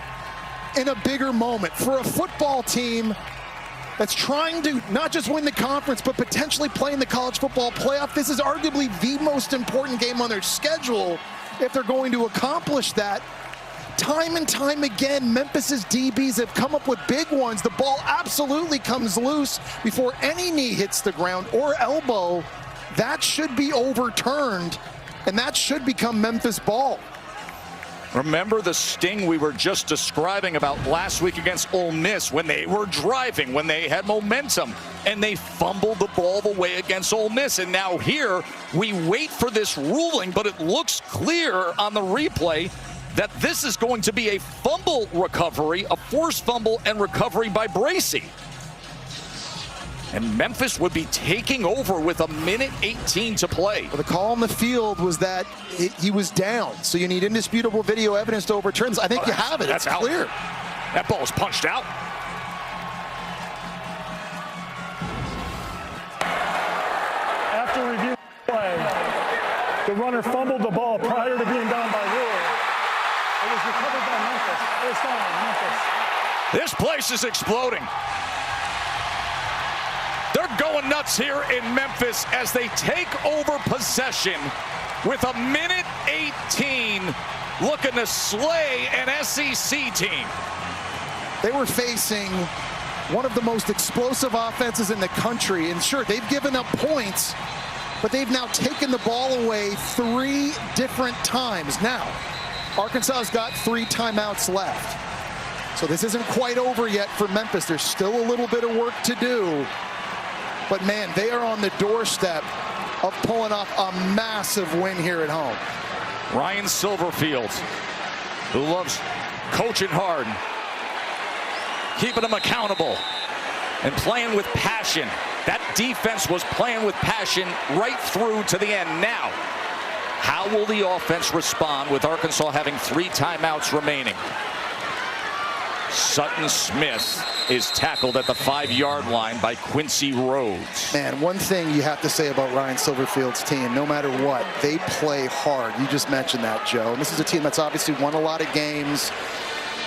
Speaker 1: in a bigger moment for a football team that's trying to not just win the conference, but potentially play in the college football playoff. This is arguably the most important game on their schedule if they're going to accomplish that. Time and time again, Memphis's DBs have come up with big ones. The ball absolutely comes loose before any knee hits the ground or elbow. That should be overturned, and that should become Memphis ball.
Speaker 20: Remember the sting we were just describing about last week against Ole Miss when they were driving, when they had momentum, and they fumbled the ball the way against Ole Miss. And now here, we wait for this ruling, but it looks clear on the replay that this is going to be a fumble recovery, a forced fumble and recovery by Bracey. And Memphis would be taking over with 1:18 to play.
Speaker 1: Well, the call on the field was that he was down. So you need indisputable video evidence to overturn this. I think you have it.
Speaker 20: That's
Speaker 1: it's clear.
Speaker 20: That ball is punched out.
Speaker 21: After reviewing the play, the runner fumbled the ball prior to being down by rule. A It was recovered by Memphis. First down, Memphis.
Speaker 20: This place is exploding. They're going nuts here in Memphis as they take over possession with 1:18 looking to slay an SEC team.
Speaker 1: They were facing one of the most explosive offenses in the country. And sure, they've given up points, but they've now taken the ball away 3 different times. Now, Arkansas's got 3 timeouts left. So this isn't quite over yet for Memphis. There's still a little bit of work to do. But man, they are on the doorstep of pulling off a massive win here at home.
Speaker 20: Ryan Silverfield, who loves coaching hard, keeping them accountable, and playing with passion. That defense was playing with passion right through to the end. Now, how will the offense respond with Arkansas having 3 timeouts remaining? Sutton Smith is tackled at the 5-yard line by Quincy Rhodes.
Speaker 1: Man, one thing you have to say about Ryan Silverfield's team, no matter what, they play hard. You just mentioned that, Joe. And this is a team that's obviously won a lot of games.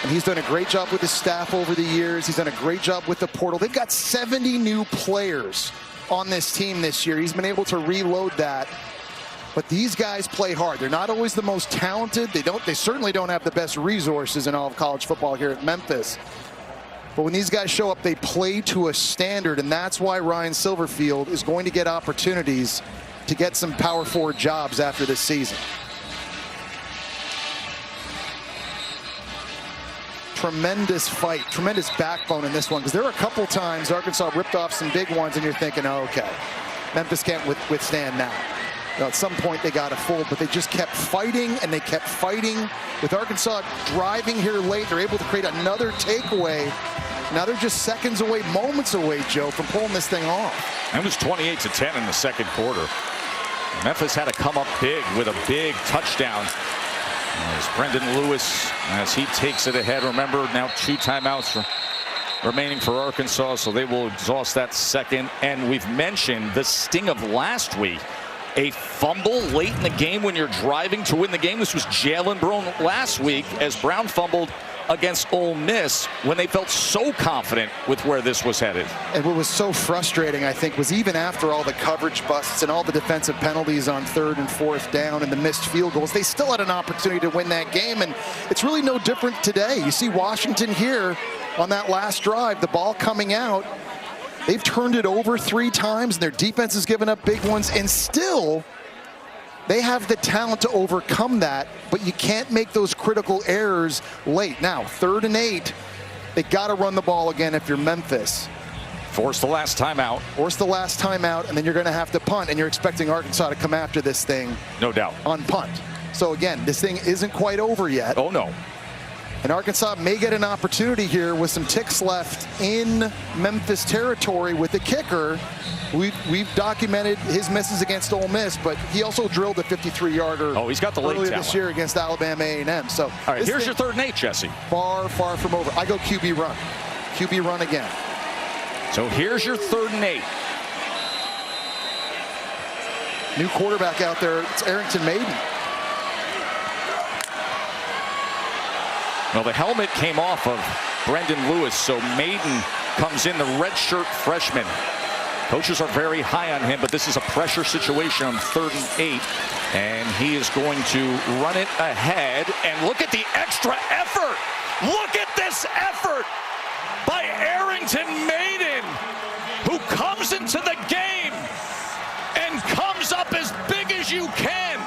Speaker 1: And he's done a great job with his staff over the years. He's done a great job with the portal. They've got 70 new players on this team this year. He's been able to reload that. But these guys play hard. They're not always the most talented. They certainly don't have the best resources in all of college football here at Memphis. But when these guys show up, they play to a standard, and that's why Ryan Silverfield is going to get opportunities to get some power forward jobs after this season. Tremendous fight, tremendous backbone in this one, because there were a couple times Arkansas ripped off some big ones, and you're thinking, oh, okay, Memphis can't withstand now. You know, at some point they got a full, but they just kept fighting, and they kept fighting. With Arkansas driving here late, they're able to create another takeaway. Now they're just seconds away, moments away, Joe, from pulling this thing off.
Speaker 20: It was 28-10 in the second quarter. Memphis had to come up big with a big touchdown. As Brendan Lewis, as he takes it ahead. Remember, now 2 timeouts remaining for Arkansas, so they will exhaust that second. And we've mentioned the sting of last week. A fumble late in the game when you're driving to win the game. This was Jalen Brown last week as Brown fumbled against Ole Miss when they felt so confident with where this was headed.
Speaker 1: And what was so frustrating, I think, was even after all the coverage busts and all the defensive penalties on 3rd and 4th down and the missed field goals, they still had an opportunity to win that game. And it's really no different today. You see Washington here on that last drive, the ball coming out. They've turned it over 3 times, and their defense has given up big ones, and still they have the talent to overcome that, but you can't make those critical errors late. Now, 3rd and 8, they got to run the ball again if you're Memphis.
Speaker 20: Force the last timeout.
Speaker 1: Force the last timeout, and then you're going to have to punt, and you're expecting Arkansas to come after this thing.
Speaker 20: No doubt.
Speaker 1: On punt. So again, this thing isn't quite over yet.
Speaker 20: Oh, no.
Speaker 1: And Arkansas may get an opportunity here with some ticks left in Memphis territory with the kicker. We've documented his misses against Ole Miss, but he also drilled a 53-yarder.
Speaker 20: Oh, he's got the late
Speaker 1: earlier
Speaker 20: talent
Speaker 1: this year against Alabama A&M. So
Speaker 20: all right, here's your 3rd and 8, Jesse.
Speaker 1: Far, far from over. I go QB run. QB run again.
Speaker 20: So here's your 3rd and 8.
Speaker 1: New quarterback out there. It's Arrington Maiden.
Speaker 20: Well, the helmet came off of Brendan Lewis, so Maiden comes in, the redshirt freshman. Coaches are very high on him, but this is a pressure situation on 3rd and 8. And he is going to run it ahead. And look at the extra effort. Look at this effort by Arrington Maiden, who comes into the game and comes up as big as you can.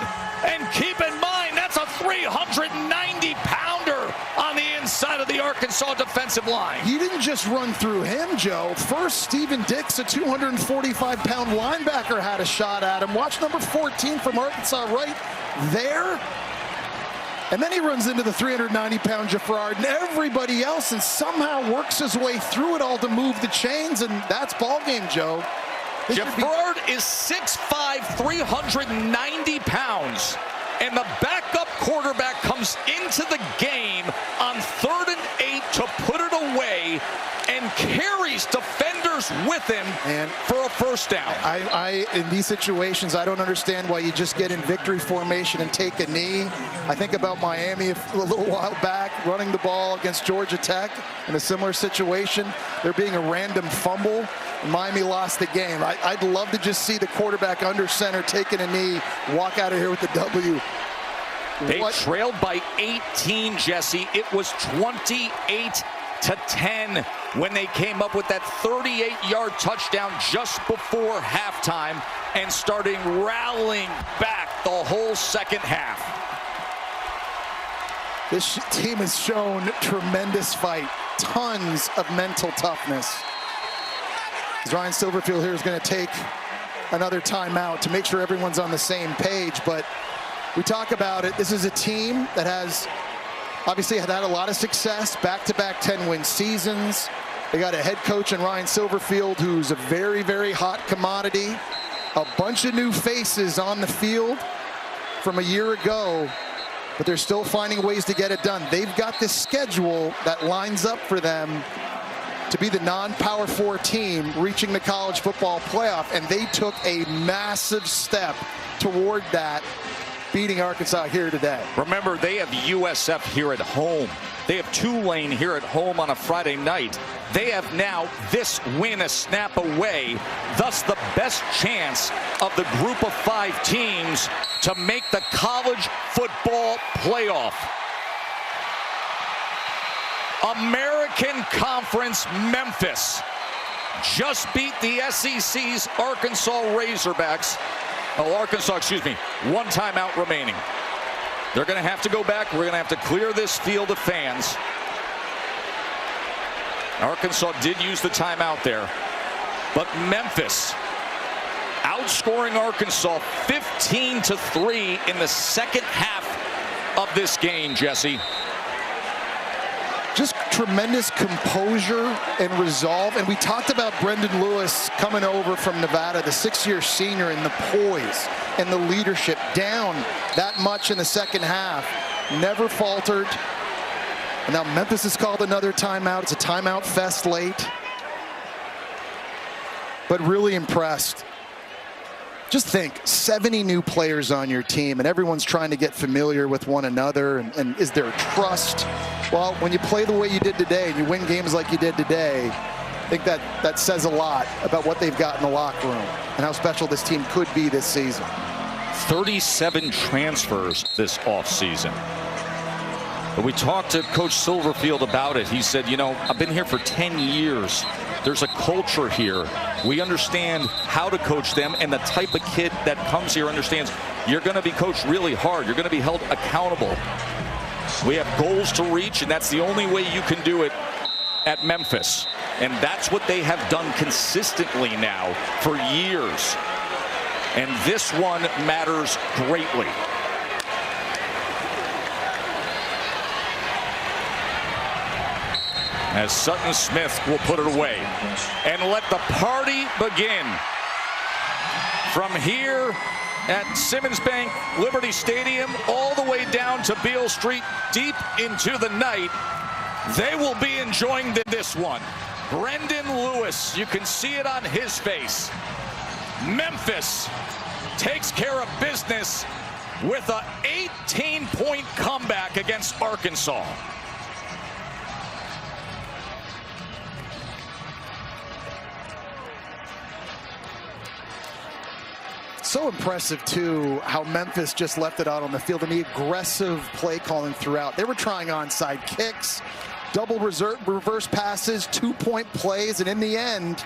Speaker 20: And keep in mind, that's a 390-pounder on the inside of the Arkansas defensive line.
Speaker 1: He didn't just run through him, Joe. First, Stephen Dix, a 245-pound linebacker, had a shot at him. Watch number 14 from Arkansas right there. And then he runs into the 390-pound Jaffrard and everybody else and somehow works his way through it all to move the chains, and that's ball game, Joe.
Speaker 20: Jaffrard is 6'5", 390 pounds. And the backup quarterback comes into the game on 3rd and 8 to put it away and carries defenders with with him
Speaker 1: and
Speaker 20: for a first down.
Speaker 1: I in these situations, I don't understand why you just get in victory formation and take a knee. I think about Miami a little while back, running the ball against Georgia Tech in a similar situation. There being a random fumble, and Miami lost the game. I'd love to just see the quarterback under center taking a knee, walk out of here with the W.
Speaker 20: They trailed by 18, Jesse. It was 28-10 when they came up with that 38-yard touchdown just before halftime and starting rallying back the whole second half.
Speaker 1: This team has shown tremendous fight, tons of mental toughness. As Ryan Silverfield here is going to take another timeout to make sure everyone's on the same page, but we talk about it. This is a team that has obviously had a lot of success, back-to-back 10-win seasons. They got a head coach in Ryan Silverfield who's a very, very hot commodity. A bunch of new faces on the field from a year ago, but they're still finding ways to get it done. They've got this schedule that lines up for them to be the non-Power 4 team reaching the college football playoff, and they took a massive step toward that, beating Arkansas here today.
Speaker 20: Remember, they have USF here at home. They have Tulane here at home on a Friday night. They have now this win a snap away, thus the best chance of the group of 5 teams to make the college football playoff. American Conference Memphis just beat the SEC's Arkansas Razorbacks. Oh, Arkansas, excuse me. 1 timeout remaining. They're going to have to go back. We're going to have to clear this field of fans. Arkansas did use the timeout there. But Memphis outscoring Arkansas 15-3 in the second half of this game, Jesse.
Speaker 1: Just tremendous composure and resolve. And we talked about Brendan Lewis coming over from Nevada, the 6-year senior, and the poise and the leadership down that much in the second half. Never faltered. And now Memphis has called another timeout. It's a timeout fest late. But really impressed. Just think, 70 new players on your team, and everyone's trying to get familiar with one another. And is there trust? Well, when you play the way you did today and you win games like you did today, I think that says a lot about what they've got in the locker room and how special this team could be this season.
Speaker 20: 37 transfers this offseason. But we talked to Coach Silverfield about it. He said, you know, I've been here for 10 years. There's a culture here. We understand how to coach them, and the type of kid that comes here understands you're going to be coached really hard. You're going to be held accountable. We have goals to reach, and that's the only way you can do it at Memphis. And that's what they have done consistently now for years. And this one matters greatly. As Sutton Smith will put it away. And let the party begin. From here at Simmons Bank Liberty Stadium all the way down to Beale Street, deep into the night, they will be enjoying this one. Brendan Lewis, you can see it on his face. Memphis takes care of business with an 18-point comeback against Arkansas.
Speaker 1: So impressive, too, how Memphis just left it out on the field and the aggressive play calling throughout. They were trying onside kicks, double reverse passes, 2-point plays, and in the end,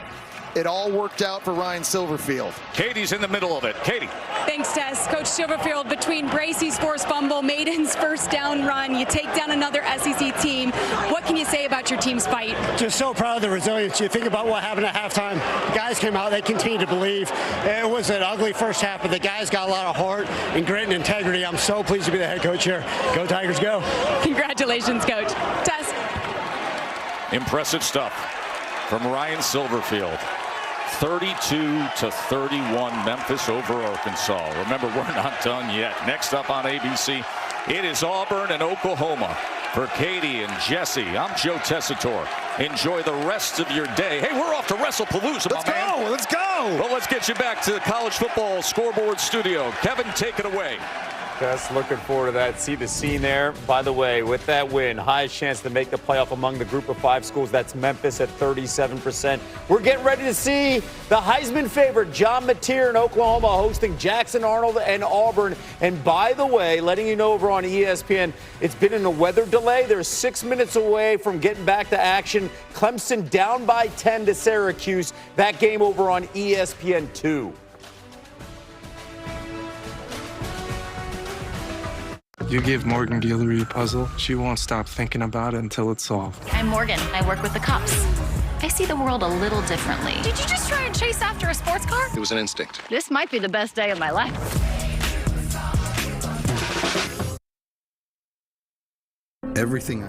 Speaker 1: it all worked out for Ryan Silverfield.
Speaker 20: Katie's in the middle of it. Katie.
Speaker 4: Thanks, Tess. Coach Silverfield, between Bracey's forced fumble, Maiden's first down run, you take down another SEC team. What can you say about your team's fight?
Speaker 5: Just so proud of the resilience. You think about what happened at halftime. Guys came out, they continued to believe. It was an ugly first half, but the guys got a lot of heart and grit and integrity. I'm so pleased to be the head coach here. Go Tigers, go.
Speaker 4: Congratulations, Coach. Tess.
Speaker 20: Impressive stuff from Ryan Silverfield. 32-31, Memphis over Arkansas. Remember, we're not done yet. Next up on ABC, it is Auburn and Oklahoma for For Katie and Jesse, I'm Joe Tessitore. Enjoy the rest of your day. Hey, we're off to WrestlePalooza,
Speaker 1: Let's go. Let's go.
Speaker 20: Well, let's get you back to the college football scoreboard studio. Kevin, take it away.
Speaker 6: Just looking forward to that. See the scene there. By the way, with that win, highest chance to make the playoff among the group of 5 schools. That's Memphis at 37%. We're getting ready to see the Heisman favorite, John Mateer in Oklahoma, hosting Jackson Arnold and Auburn. And by the way, letting you know over on ESPN, it's been in a weather delay. They're 6 minutes away from getting back to action. Clemson down by 10 to Syracuse. That game over on ESPN2.
Speaker 7: You give Morgan Guillory a puzzle, she won't stop thinking about it until it's solved.
Speaker 9: I'm Morgan. I work with the cops. I see the world a little differently. Did you just try and chase after a sports car?
Speaker 11: It was an instinct.
Speaker 9: This might be the best day of my life.
Speaker 11: Everything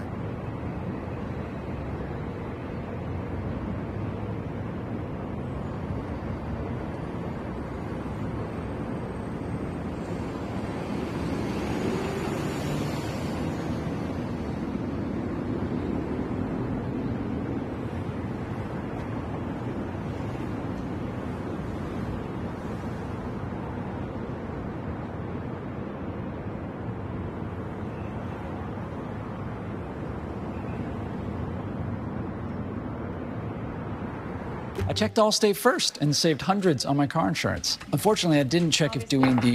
Speaker 14: I checked Allstate first and saved hundreds on my car insurance. Unfortunately, I didn't check if doing the